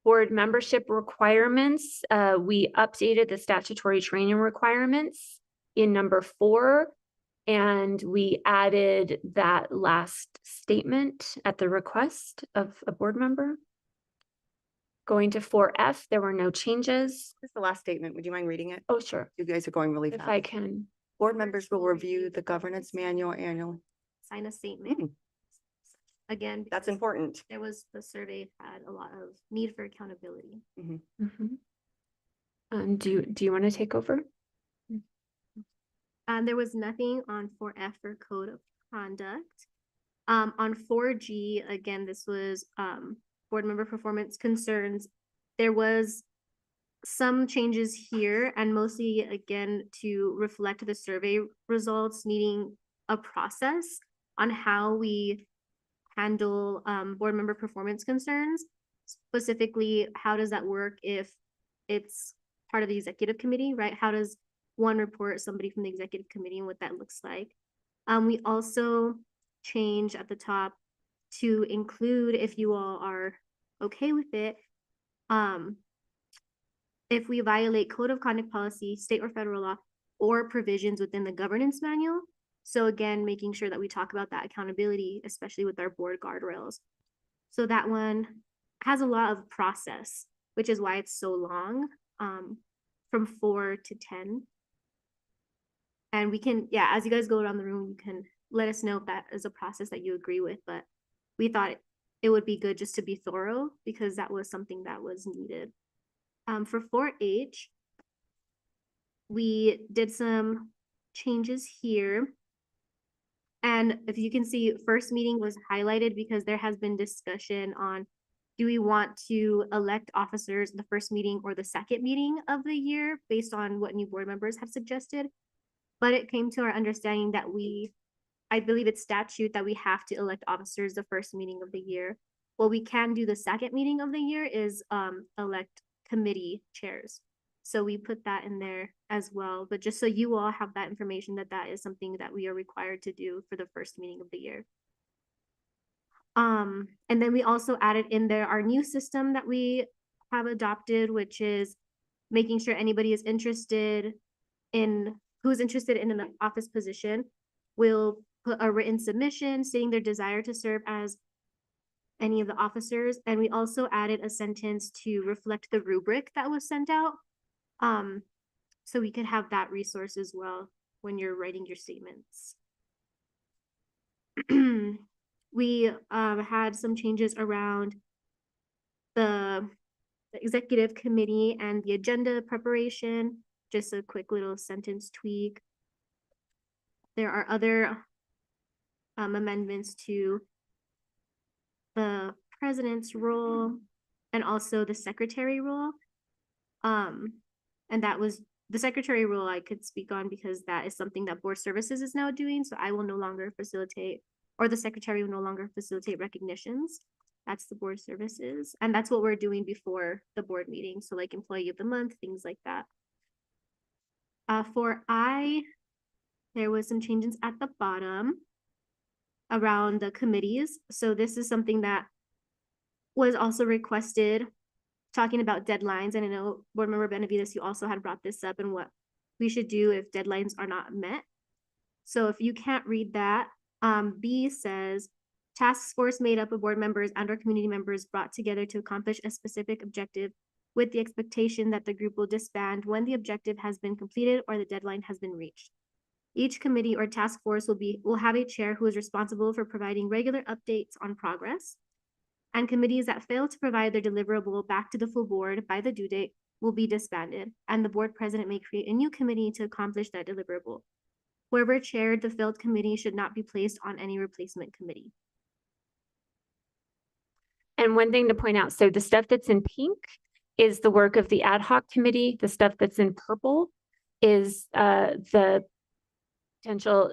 board membership requirements. We updated the statutory training requirements in number 4. And we added that last statement at the request of a board member. Going to 4F, there were no changes. This is the last statement. Would you mind reading it? Oh, sure. You guys are going really If fast. I can. Board members will review the governance manual annually. Sign a statement. Again, That's because important. there was, the survey had a lot of need for accountability. Do you want to take over? There was nothing on 4F for code of conduct. On 4G, again, this was board member performance concerns. There was some changes here, and mostly again to reflect the survey results, needing a process on how we handle board member performance concerns. Specifically, how does that work if it's part of the executive committee, right? How does one report somebody from the executive committee and what that looks like? We also change at the top to include, if you all are okay with it, if we violate code of conduct policy, state or federal law, or provisions within the governance manual. So again, making sure that we talk about that accountability, especially with our board guardrails. So that one has a lot of process, which is why it's so long, from 4 to 10. And we can, yeah, as you guys go around the room, you can let us know if that is a process that you agree with, but we thought it would be good just to be thorough because that was something that was needed. For 4H, we did some changes here. And if you can see, first meeting was highlighted because there has been discussion on, do we want to elect officers the first meeting or the second meeting of the year based on what new board members have suggested? But it came to our understanding that I believe it's statute that we have to elect officers the first meeting of the year. What we can do the second meeting of the year is elect committee chairs. So we put that in there as well, but just so you all have that information that is something that we are required to do for the first meeting of the year. And then we also added in there our new system that we have adopted, which is making sure anybody is interested in, who's interested in an office position will put a written submission stating their desire to serve as any of the officers. And we also added a sentence to reflect the rubric that was sent out. So we could have that resource as well when you're writing your statements. We had some changes around the executive committee and the agenda preparation, just a quick little sentence tweak. There are other amendments to the president's role and also the secretary role. And that was the secretary role I could speak on because that is something that board services is now doing. So I will no longer facilitate, or the secretary will no longer facilitate recognitions. That's the board services. And that's what we're doing before the board meeting. So like employee of the month, things like that. For I, there was some changes at the bottom around the committees. So this is something that was also requested, talking about deadlines. And I know board member Benavides, you also had brought this up and what we should do if deadlines are not met. So if you can't read that, B says, task force made up of board members and or community members brought together to accomplish a specific objective with the expectation that the group will disband when the objective has been completed or the deadline has been reached. Each committee or task force will have a chair who is responsible for providing regular updates on progress. And committees that fail to provide their deliverable back to the full board by the due date will be disbanded, and the board president may create a new committee to accomplish that deliverable. Whoever chaired the failed committee should not be placed on any replacement committee. And one thing to point out, so the stuff that's in pink is the work of the ad hoc committee. The stuff that's in purple is the potential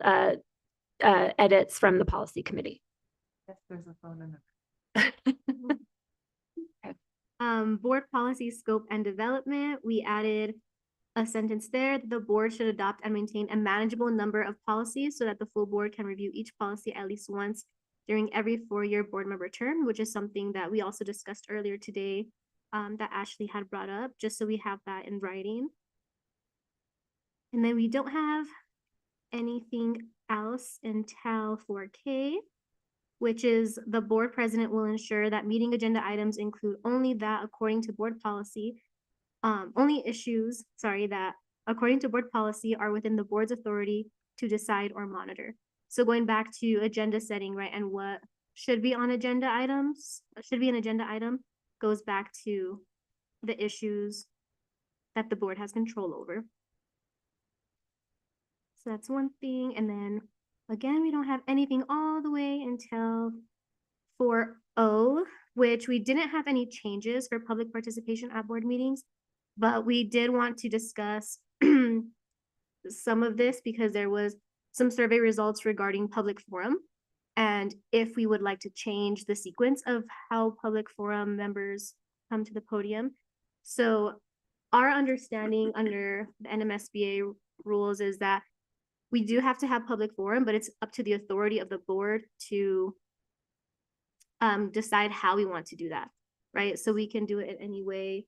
edits from the policy committee. Yes, there's a phone in the Board policy scope and development, we added a sentence there. The board should adopt and maintain a manageable number of policies so that the full board can review each policy at least once during every 4-year board member term, which is something that we also discussed earlier today, that Ashley had brought up, just so we have that in writing. And then we don't have anything else until 4K, which is the board president will ensure that meeting agenda items include only that according to board policy, only issues, that according to board policy are within the board's authority to decide or monitor. So going back to agenda setting, right, and what should be on agenda items, should be an agenda item, goes back to the issues that the board has control over. So that's one thing. And then again, we don't have anything all the way until 4O, which we didn't have any changes for public participation at board meetings, but we did want to discuss some of this because there was some survey results regarding public forum and if we would like to change the sequence of how public forum members come to the podium. So our understanding under the NMSBA rules is that we do have to have public forum, but it's up to the authority of the board to decide how we want to do that, right? So we can do it in any way.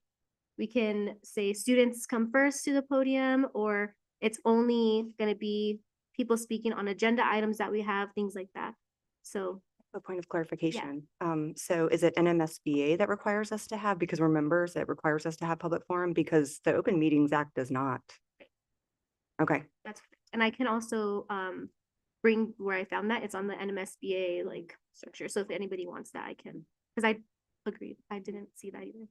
We can say students come first to the podium, or It's only gonna be people speaking on agenda items that we have, things like that. So A point of clarification. So is it NMSBA that requires us to have, because we're members, it requires us to have public forum, because the Open Meetings Act does not? Okay, that's, and I can also bring where I found that. It's on the NMSBA like structure. So if anybody wants that, I can, because I agree, I didn't see that either.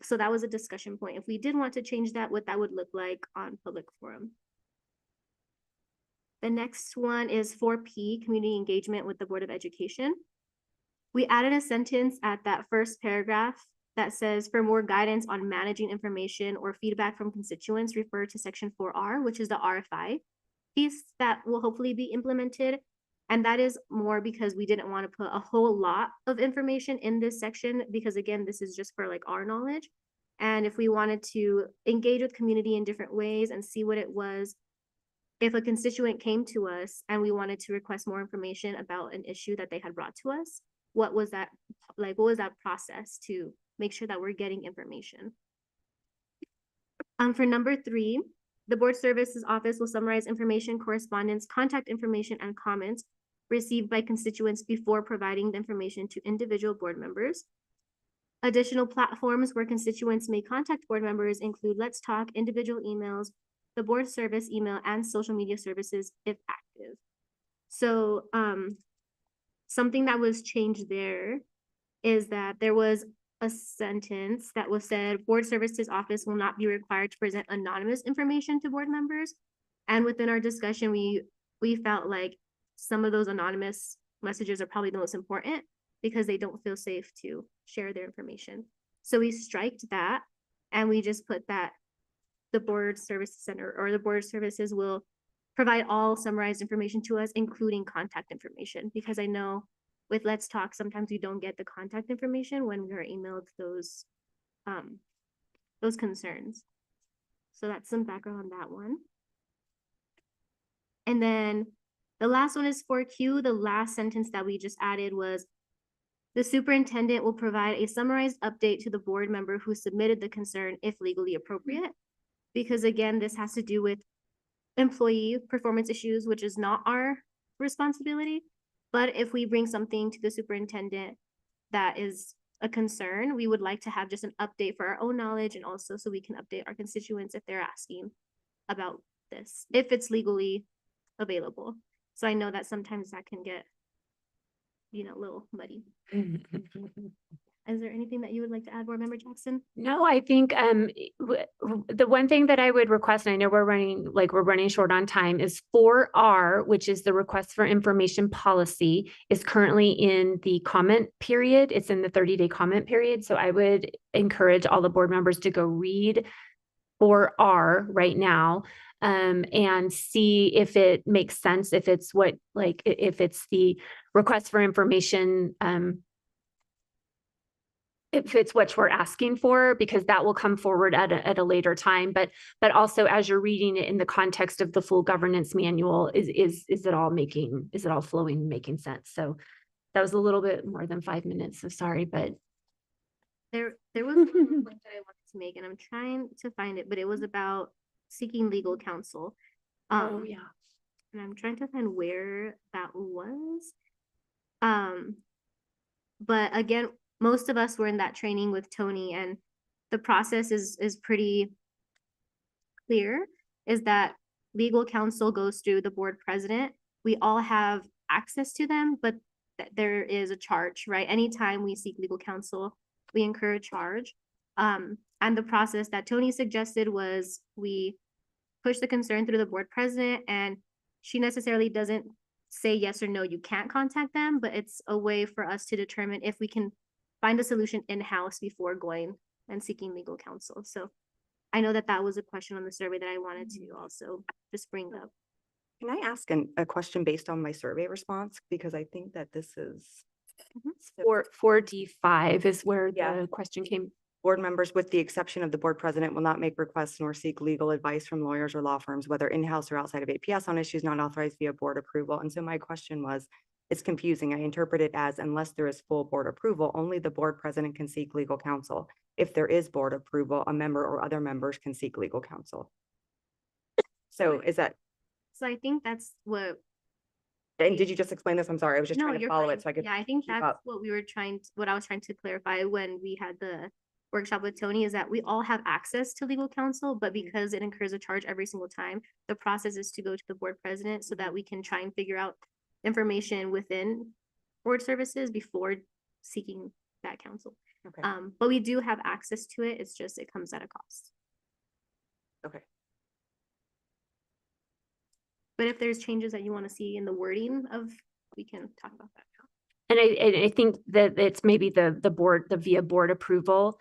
So that was a discussion point. If we did want to change that, what that would look like on public forum. The next one is 4P, community engagement with the Board of Education. We added a sentence at that first paragraph that says, for more guidance on managing information or feedback from constituents, refer to section 4R, which is the RFI piece that will hopefully be implemented. And that is more because we didn't want to put a whole lot of information in this section, because again, this is just for like our knowledge. And if we wanted to engage with community in different ways and see what it was, if a constituent came to us and we wanted to request more information about an issue that they had brought to us, what was that like? What was that process to make sure that we're getting information? For number 3, the Board Services Office will summarize information, correspondence, contact information, and comments received by constituents before providing the information to individual board members. Additional platforms where constituents may contact board members include Let's Talk, individual emails, the board service email, and social media services if active. So something that was changed there is that there was a sentence that was said, Board Services Office will not be required to present anonymous information to board members. And within our discussion, we felt like some of those anonymous messages are probably the most important because they don't feel safe to share their information. So we striked that and we just put that the Board Services Center or the Board of Services will provide all summarized information to us, including contact information, because I know with Let's Talk, sometimes we don't get the contact information when we are emailed those concerns. So that's some background on that one. And then the last one is 4Q. The last sentence that we just added was, the superintendent will provide a summarized update to the board member who submitted the concern if legally appropriate. Because again, this has to do with employee performance issues, which is not our responsibility. But if we bring something to the superintendent that is a concern, we would like to have just an update for our own knowledge and also so we can update our constituents if they're asking about this, if it's legally available. So I know that sometimes that can get, a little muddy. Is there anything that you would like to add, Board Member Jackson? No, I think the one thing that I would request, and I know we're running short on time, is 4R, which is the request for information policy, is currently in the comment period. It's in the 30-day comment period. So I would encourage all the board members to go read 4R right now and see if it makes sense, if it's if it's the request for information, if it's what we're asking for, because that will come forward at a later time. But also as you're reading it in the context of the full governance manual, is it all flowing, making sense? So that was a little bit more than 5 minutes. So sorry, but There was one point that I wanted to make, and I'm trying to find it, but it was about seeking legal counsel. oh yeah. And I'm trying to find where that was. But again, most of us were in that training with Tony, and the process is pretty clear, is that legal counsel goes through the board president. We all have access to them, but there is a charge, right? Anytime we seek legal counsel, we incur a charge. And the process that Tony suggested was we push the concern through the board president, and she necessarily doesn't say yes or no, you can't contact them, but it's a way for us to determine if we can find a solution in-house before going and seeking legal counsel. So I know that was a question on the survey that I wanted to also just bring up. Can I ask a question based on my survey response? Because I think that this is. 4D5 is where Yeah. the question came. Board members, with the exception of the board president, will not make requests nor seek legal advice from lawyers or law firms, whether in-house or outside of APS, on issues not authorized via board approval. And so my question was, it's confusing. I interpret it as, unless there is full board approval, only the board president can seek legal counsel. If there is board approval, a member or other members can seek legal counsel. So is that, So I think that's what, and did you just explain this? I'm sorry, I was just no, trying to you're follow fine. it so I could. Yeah, I think keep that's up. what we were what I was trying to clarify when we had the workshop with Tony, is that we all have access to legal counsel, but because it incurs a charge every single time, the process is to go to the board president so that we can try and figure out information within board services before seeking that counsel. Okay, But we do have access to it. It's just, it comes at a cost. okay. But if there's changes that you want to see in the wording of, we can talk about that now. And I think that it's maybe the board, the via board approval.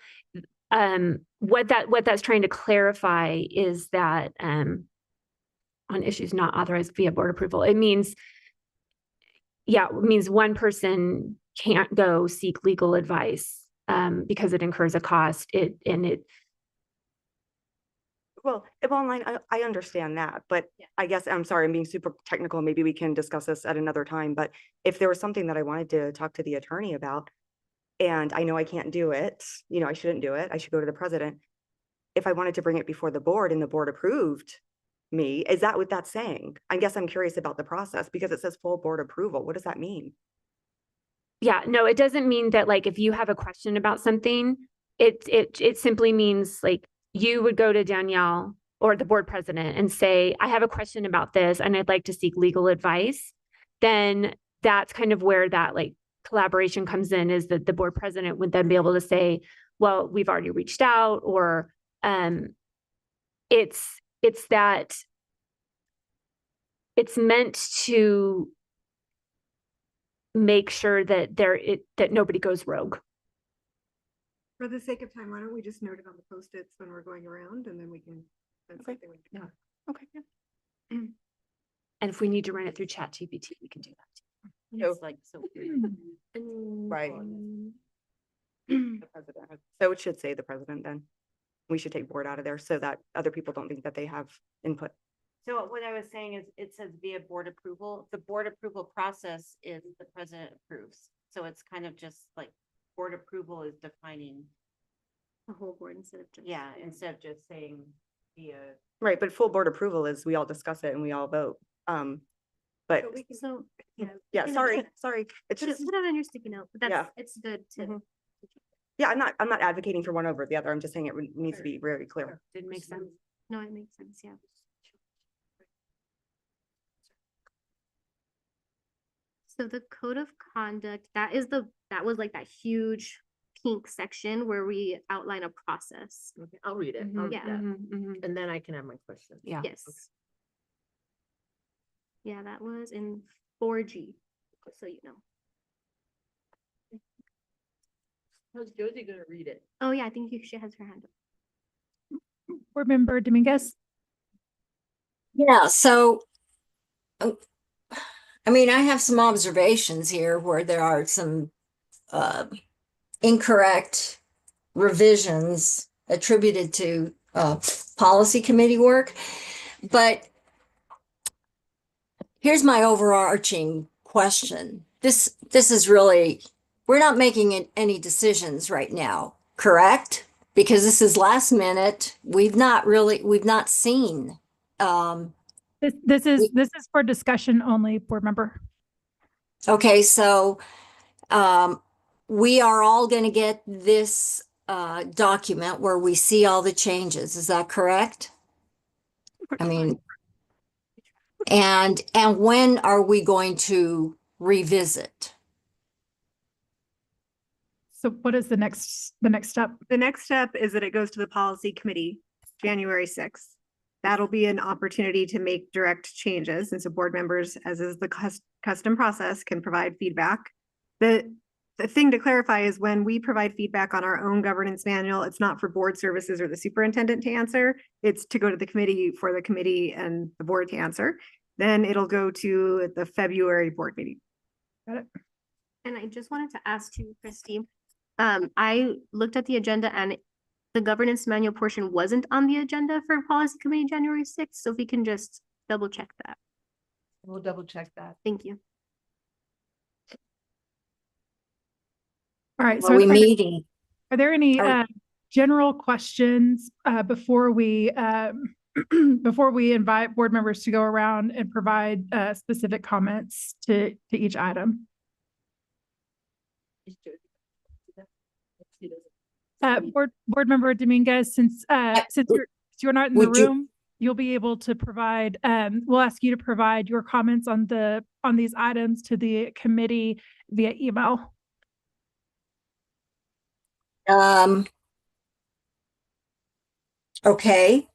What that's trying to clarify is that on issues not authorized via board approval, it means one person can't go seek legal advice because it incurs a cost. Well, if online, I understand that, but Yeah. I guess, I'm sorry, I'm being super technical. Maybe we can discuss this at another time, but if there was something that I wanted to talk to the attorney about, and I know I can't do it, you know, I shouldn't do it, I should go to the president. If I wanted to bring it before the board and the board approved me, is that what that's saying? I guess I'm curious about the process because it says full board approval. What does that mean? Yeah, no, it doesn't mean that, like, if you have a question about something, it simply means like you would go to Danielle or the board president and say, I have a question about this and I'd like to seek legal advice. Then that's kind of where that like collaboration comes in, is that the board president would then be able to say, well, we've already reached out, or it's that it's meant to make sure that that nobody goes rogue. For the sake of time, why don't we just note it on the Post-its when we're going around, and then we can. That's Okay. something we can talk. Okay. And if we need to run it through ChatGPT, we can do that. It's like, so. Right. The president. So it should say the president then. We should take board out of there so that other people don't think that they have input. So what I was saying is, it says via board approval. The board approval process is the president approves. So it's kind of just like board approval is defining, The whole board instead of just. yeah, instead of just saying via. Right, but full board approval is we all discuss it and we all vote. But So, yeah. yeah, you know, sorry, put- sorry. It's Put it just, put it on your sticky note, but Yeah. that's, it's good to. Mhm. yeah, I'm not advocating for one over the other. I'm just saying it needs to be very clear. Didn't make sense. No, it makes sense, yeah. So the code of conduct, that was like that huge pink section where we outline a process. Okay, I'll read it. I'll read Yeah. that. And then I can have my question. Yeah. Yes. Yeah, that was in 4G, just so you know. How's Josie gonna read it? Oh, yeah, I think she has her hand up. Board Member Dominguez? Yeah, so I mean, I have some observations here where there are some incorrect revisions attributed to policy committee work. But here's my overarching question. This is really, we're not making any decisions right now, correct? Because this is last minute. We've not seen. This is for discussion only, Board Member. Okay, so we are all going to get this document where we see all the changes. Is that correct? I mean, and when are we going to revisit? So what is the next step? The next step is that it goes to the policy committee, January 6th. That'll be an opportunity to make direct changes. And so board members, as is the custom process, can provide feedback. The thing to clarify is when we provide feedback on our own governance manual, it's not for board services or the superintendent to answer. It's to go to the committee for the committee and the board to answer. Then it'll go to the February board meeting. Got it. And I just wanted to ask too, Christy, I looked at the agenda and the governance manual portion wasn't on the agenda for policy committee January 6th. So if we can just double check that. We'll double check that. Thank you. All right, Are we meeting? are there any Are- general questions before we before we invite board members to go around and provide specific comments to each item. Board member Dominguez, since you're not in the Would you- room, you'll be able to provide, we'll ask you to provide your comments on these items to the committee via email. Okay.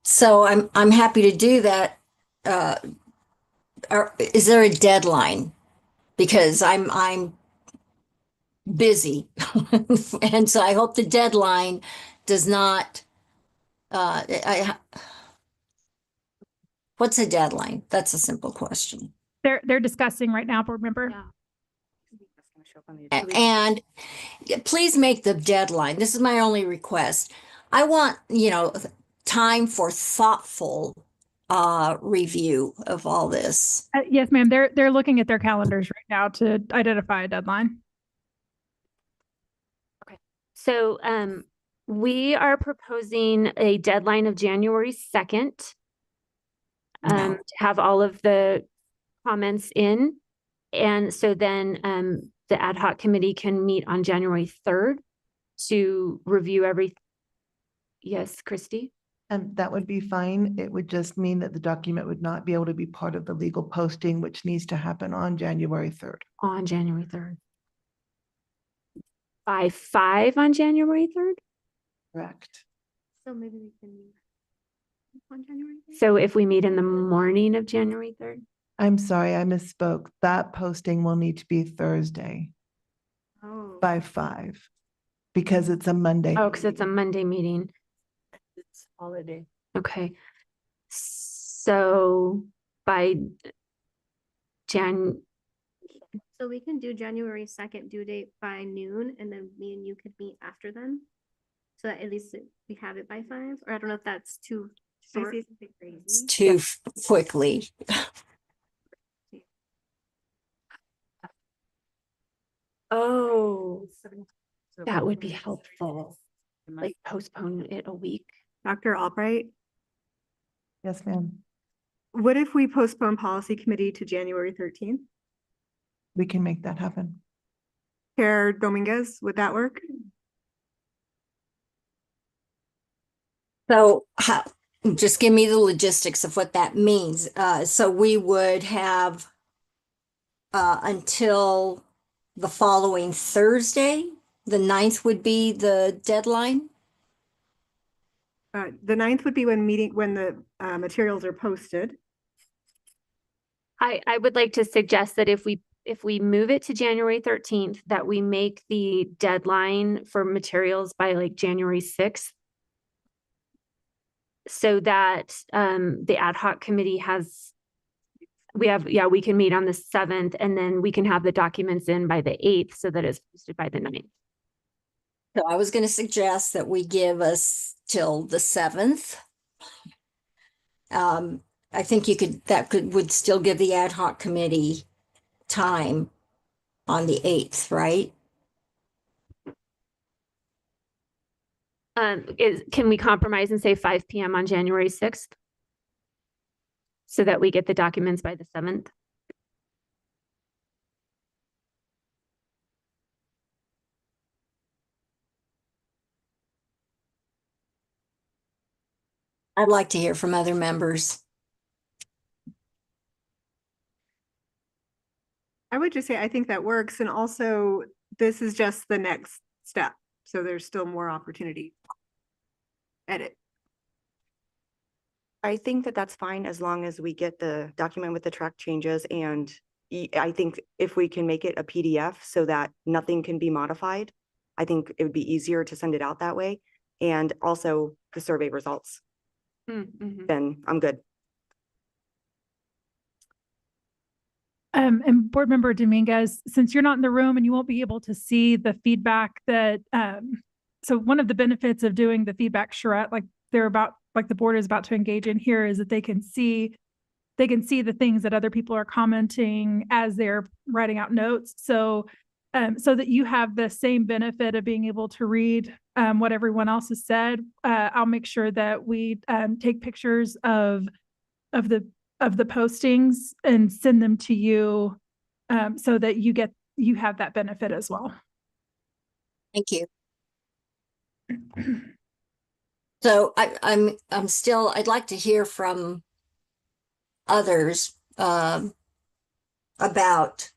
So I'm happy to do that. Is there a deadline? Because I'm busy. And so I hope the deadline does not, what's a deadline? That's a simple question. They're discussing right now, board member. And please make the deadline. This is my only request. I want, time for thoughtful review of all this. Yes, ma'am. They're looking at their calendars right now to identify a deadline. So we are proposing a deadline of January 2nd to have all of the comments in. And so then the ad hoc committee can meet on January 3rd to review everything. Yes, Christy? And that would be fine. It would just mean that the document would not be able to be part of the legal posting, which needs to happen on January 3rd. On January 3rd. By 5 on January 3rd? Correct. So maybe we can meet on January 3rd? So if we meet in the morning of January 3rd? I'm sorry, I misspoke. That posting will need to be Thursday Oh. by 5 because it's a Monday. Oh, because it's a Monday meeting. It's holiday. Okay. So by So we can do January 2nd due date by noon, and then me and you could meet after then. So that at least we have it by 5, or I don't know if that's too short. It's too quickly. Oh, that would be helpful. Like postpone it a week. Dr. Albright, Yes, ma'am. what if we postpone policy committee to January 13th? We can make that happen. Chair Dominguez, would that work? So just give me the logistics of what that means. So we would have until the following Thursday, the 9th would be the deadline. The 9th would be when the materials are posted. I would like to suggest that if we move it to January 13th, that we make the deadline for materials by like January 6th. So that the ad hoc committee we can meet on the 7th, and then we can have the documents in by the 8th so that it's posted by the 9th. So I was going to suggest that we give us till the 7th. I think would still give the ad hoc committee time on the 8th, right? Can we compromise and say 5 p.m. on January 6th? So that we get the documents by the 7th? I'd like to hear from other members. I would just say, I think that works. And also, this is just the next step. So there's still more opportunity. Edit. I think that that's fine as long as we get the document with the track changes, and I think if we can make it a PDF so that nothing can be modified, I think it would be easier to send it out that way. And also the survey results, then I'm good. And board member Dominguez, since you're not in the room and you won't be able to see the feedback that, so one of the benefits of doing the feedback charrette, like the board is about to engage in here, is that they can see the things that other people are commenting as they're writing out notes. So so that you have the same benefit of being able to read what everyone else has said. I'll make sure that we take pictures of the postings and send them to you so that you have that benefit as well. Thank you. So I'd like to hear from others about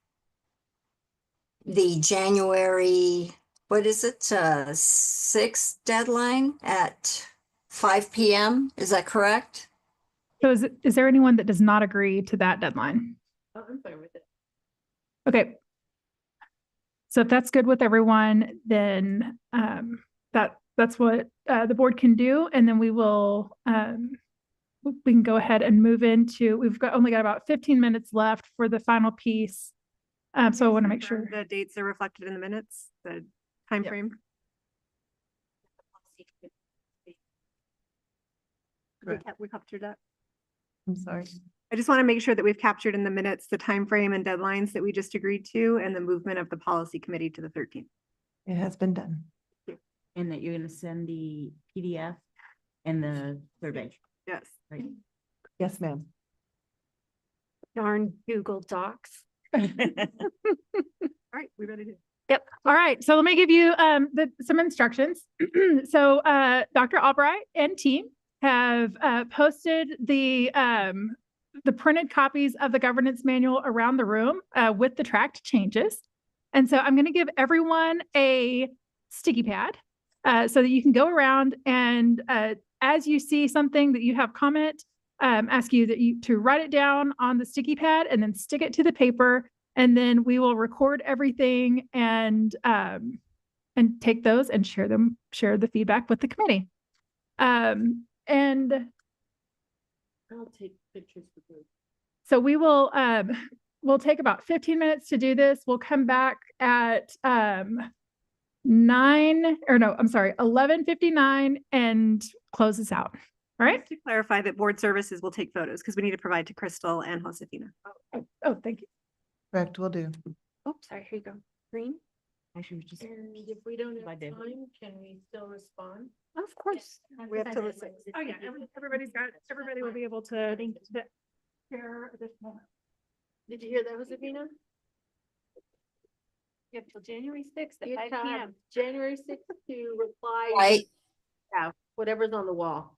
the January, what is it, 6th deadline at 5 p.m. Is that correct? So is there anyone that does not agree to that deadline? Oh, I'm fine with it. Okay. So if that's good with everyone, then that's what the board can do. And then we can go ahead and move into, only got about 15 minutes left for the final piece. So I want to make sure. The dates are reflected in the minutes, the time Yep. frame. We captured that. I'm sorry. I just want to make sure that we've captured in the minutes the time frame and deadlines that we just agreed to and the movement of the policy committee to the 13th. It has been done. And that you're gonna send the PDF and the survey, Yes. right? Yes, ma'am. Darn Google Docs. All right, we ready to. Yep. All right. So let me give you some instructions. So Dr. Albright and team have posted the printed copies of the governance manual around the room with the tracked changes. And so I'm going to give everyone a sticky pad so that you can go around and as you see something that you have comment, ask you to write it down on the sticky pad and then stick it to the paper. And then we will record everything and take those and share the feedback with the committee. And I'll take pictures with you. so we will, we'll take about 15 minutes to do this. We'll come back at 11:59 and close this out. All right. To clarify that board services will take photos because we need to provide to Crystal and Josefina. Oh, thank you. Correct, will do. Oh, sorry. Here you go. Green. Actually, just. And if we don't have I did. time, can we still respond? Of course. We have to listen. Oh, yeah. Everybody will be able to share additional. Did you hear that, Josefina? You have till January 6th You at 5 have p.m. January 6th to reply. Right. Yeah, whatever's on the wall.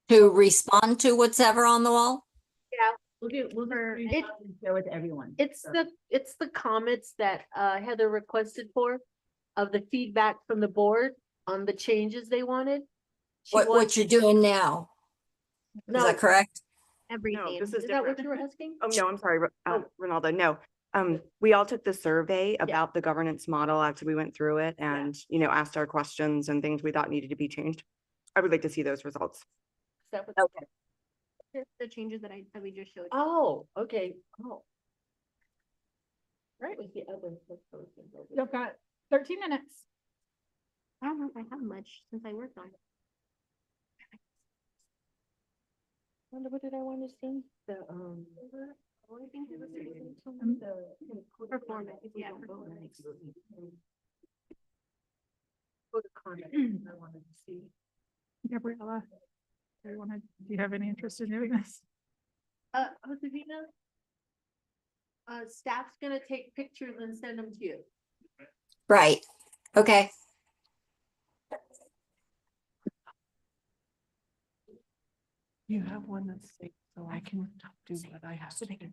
To respond to whatever on the wall? Yeah. We'll just It, share with everyone. It's the comments that Heather requested for of the feedback from the board on the changes they wanted. She What wants- you're doing now? Is No, that correct? Everything. this is that what you were asking? Oh, no, I'm sorry, Oh. Ronaldo, no. We all took the survey about the governance model after we went through it and, asked our questions and things we thought needed to be changed. I would like to see those results. Is that what- Okay. The changes that we just showed. Oh, okay. Oh. Right with the other. proposal. You've got 13 minutes. I don't know if I have much since I worked on it. Wonder what did I want to see? The, I think it was the. Performance, yeah, performance. Code of conduct, I wanted to see. Gabriella, do you have any interest in doing this? Josefina? Staff's gonna take pictures and send them to you. Right. Okay. You have one that's safe, so I can do what I have to do.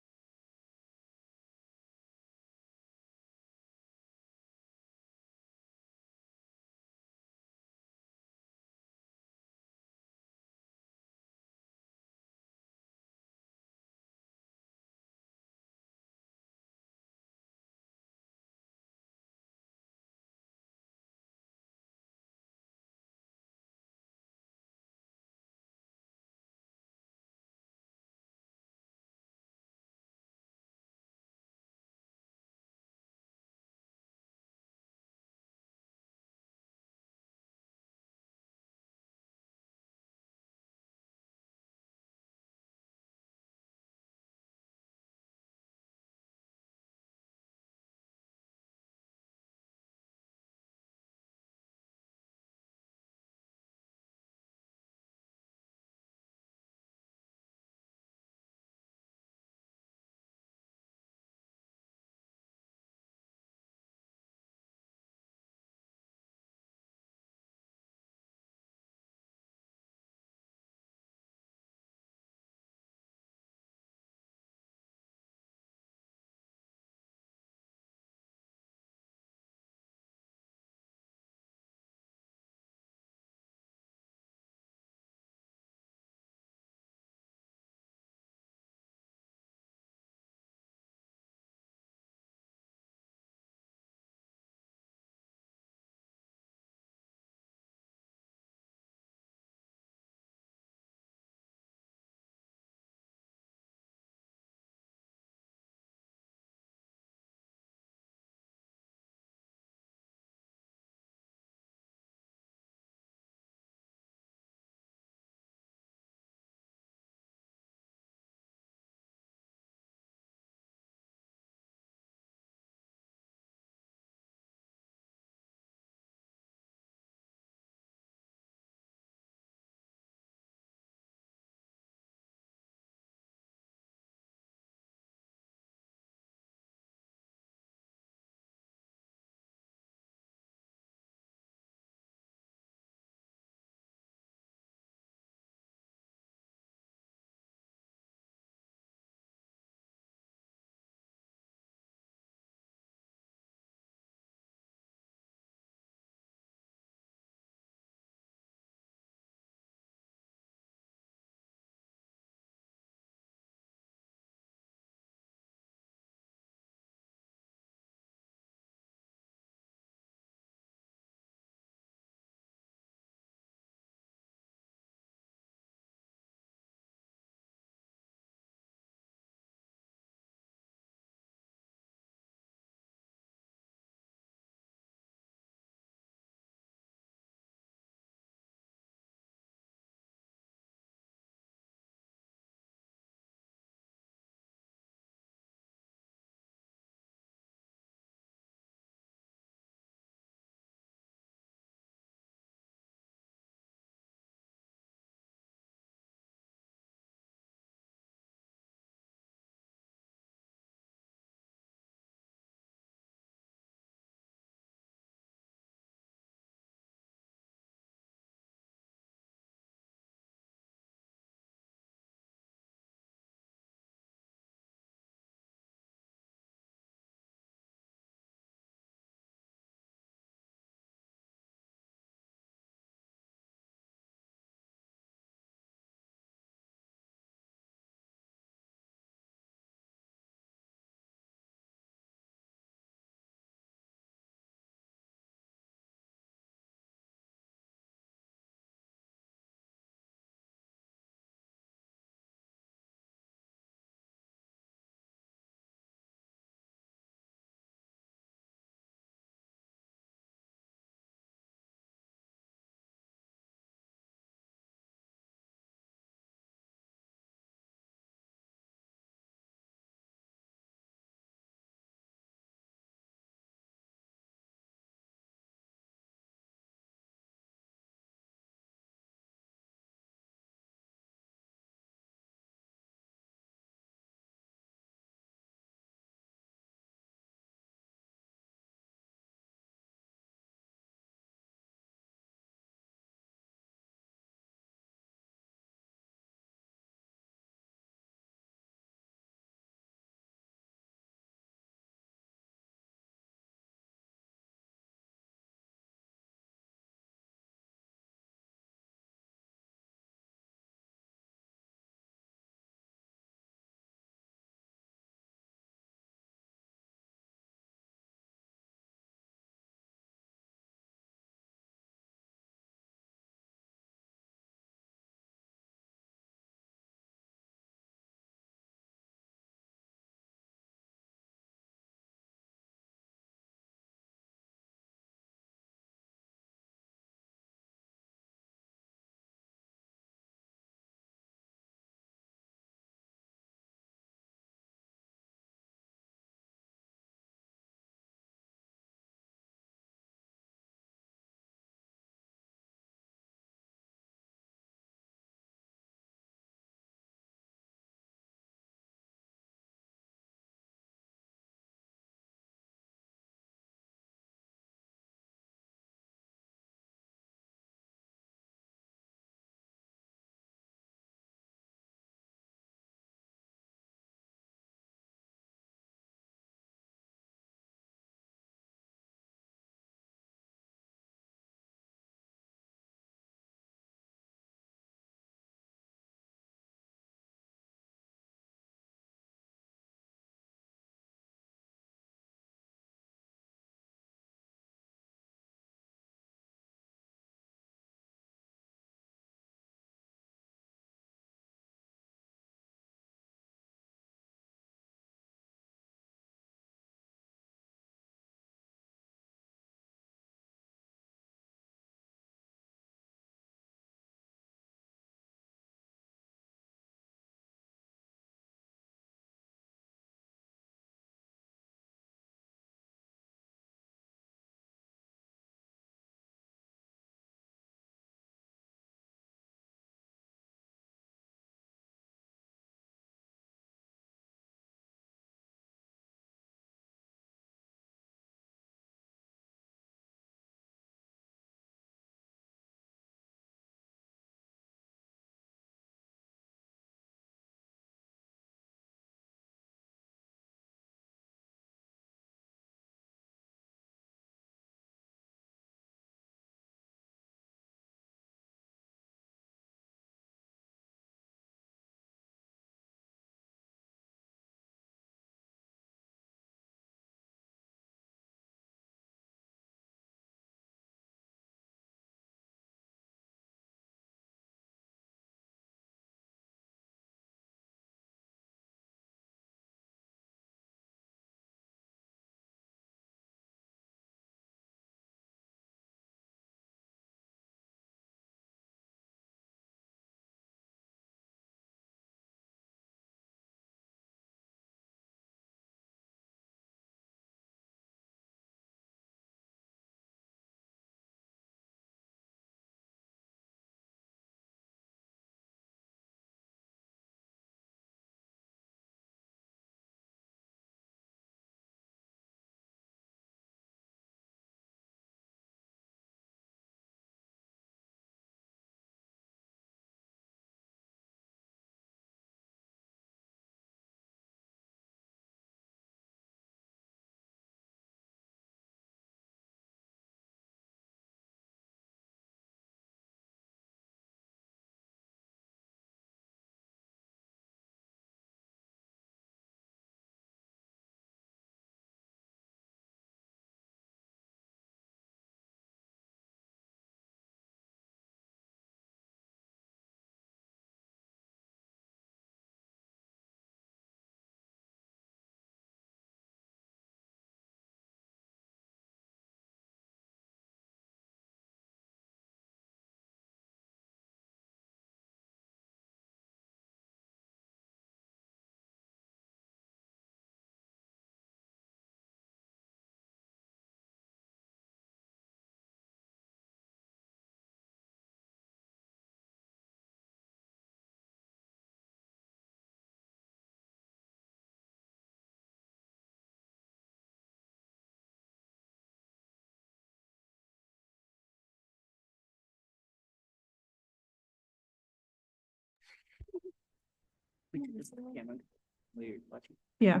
Yeah.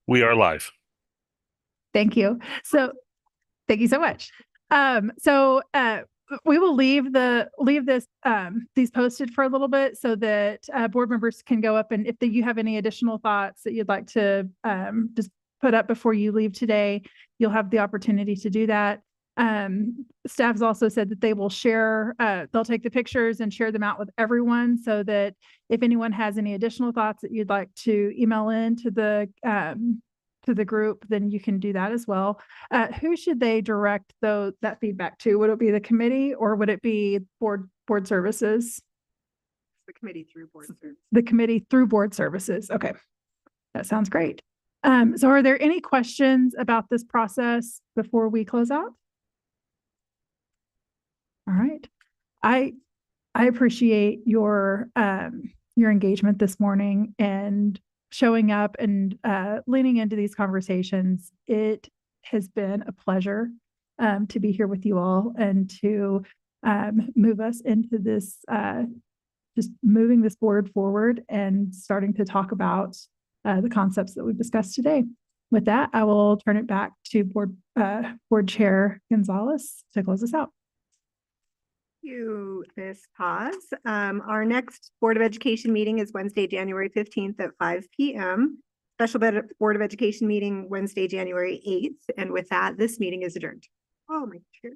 We are live. Thank you. So, thank you so much. We will leave this, these posted for a little bit so that, board members can go up and if you have any additional thoughts that you'd like to, just put up before you leave today, you'll have the opportunity to do that. Staff's also said that they will share, they'll take the pictures and share them out with everyone so that if anyone has any additional thoughts that you'd like to email in to the group, then you can do that as well. Who should they direct that feedback to? Would it be the committee or would it be board services? The committee through board services. The committee through board services. Okay. That sounds great. So are there any questions about this process before we close out? All right. I appreciate your engagement this morning and showing up and leaning into these conversations. It has been a pleasure to be here with you all and to move us into this, just moving this board forward and starting to talk about the concepts that we've discussed today. With that, I will turn it back to Board Chair Gonzalez to close us out. Thank you, Ms. Paz. Our next Board of Education meeting is Wednesday, January 15th at 5 p.m. Special Board of Education meeting Wednesday, January 8th. And with that, this meeting is adjourned. Oh, my chair.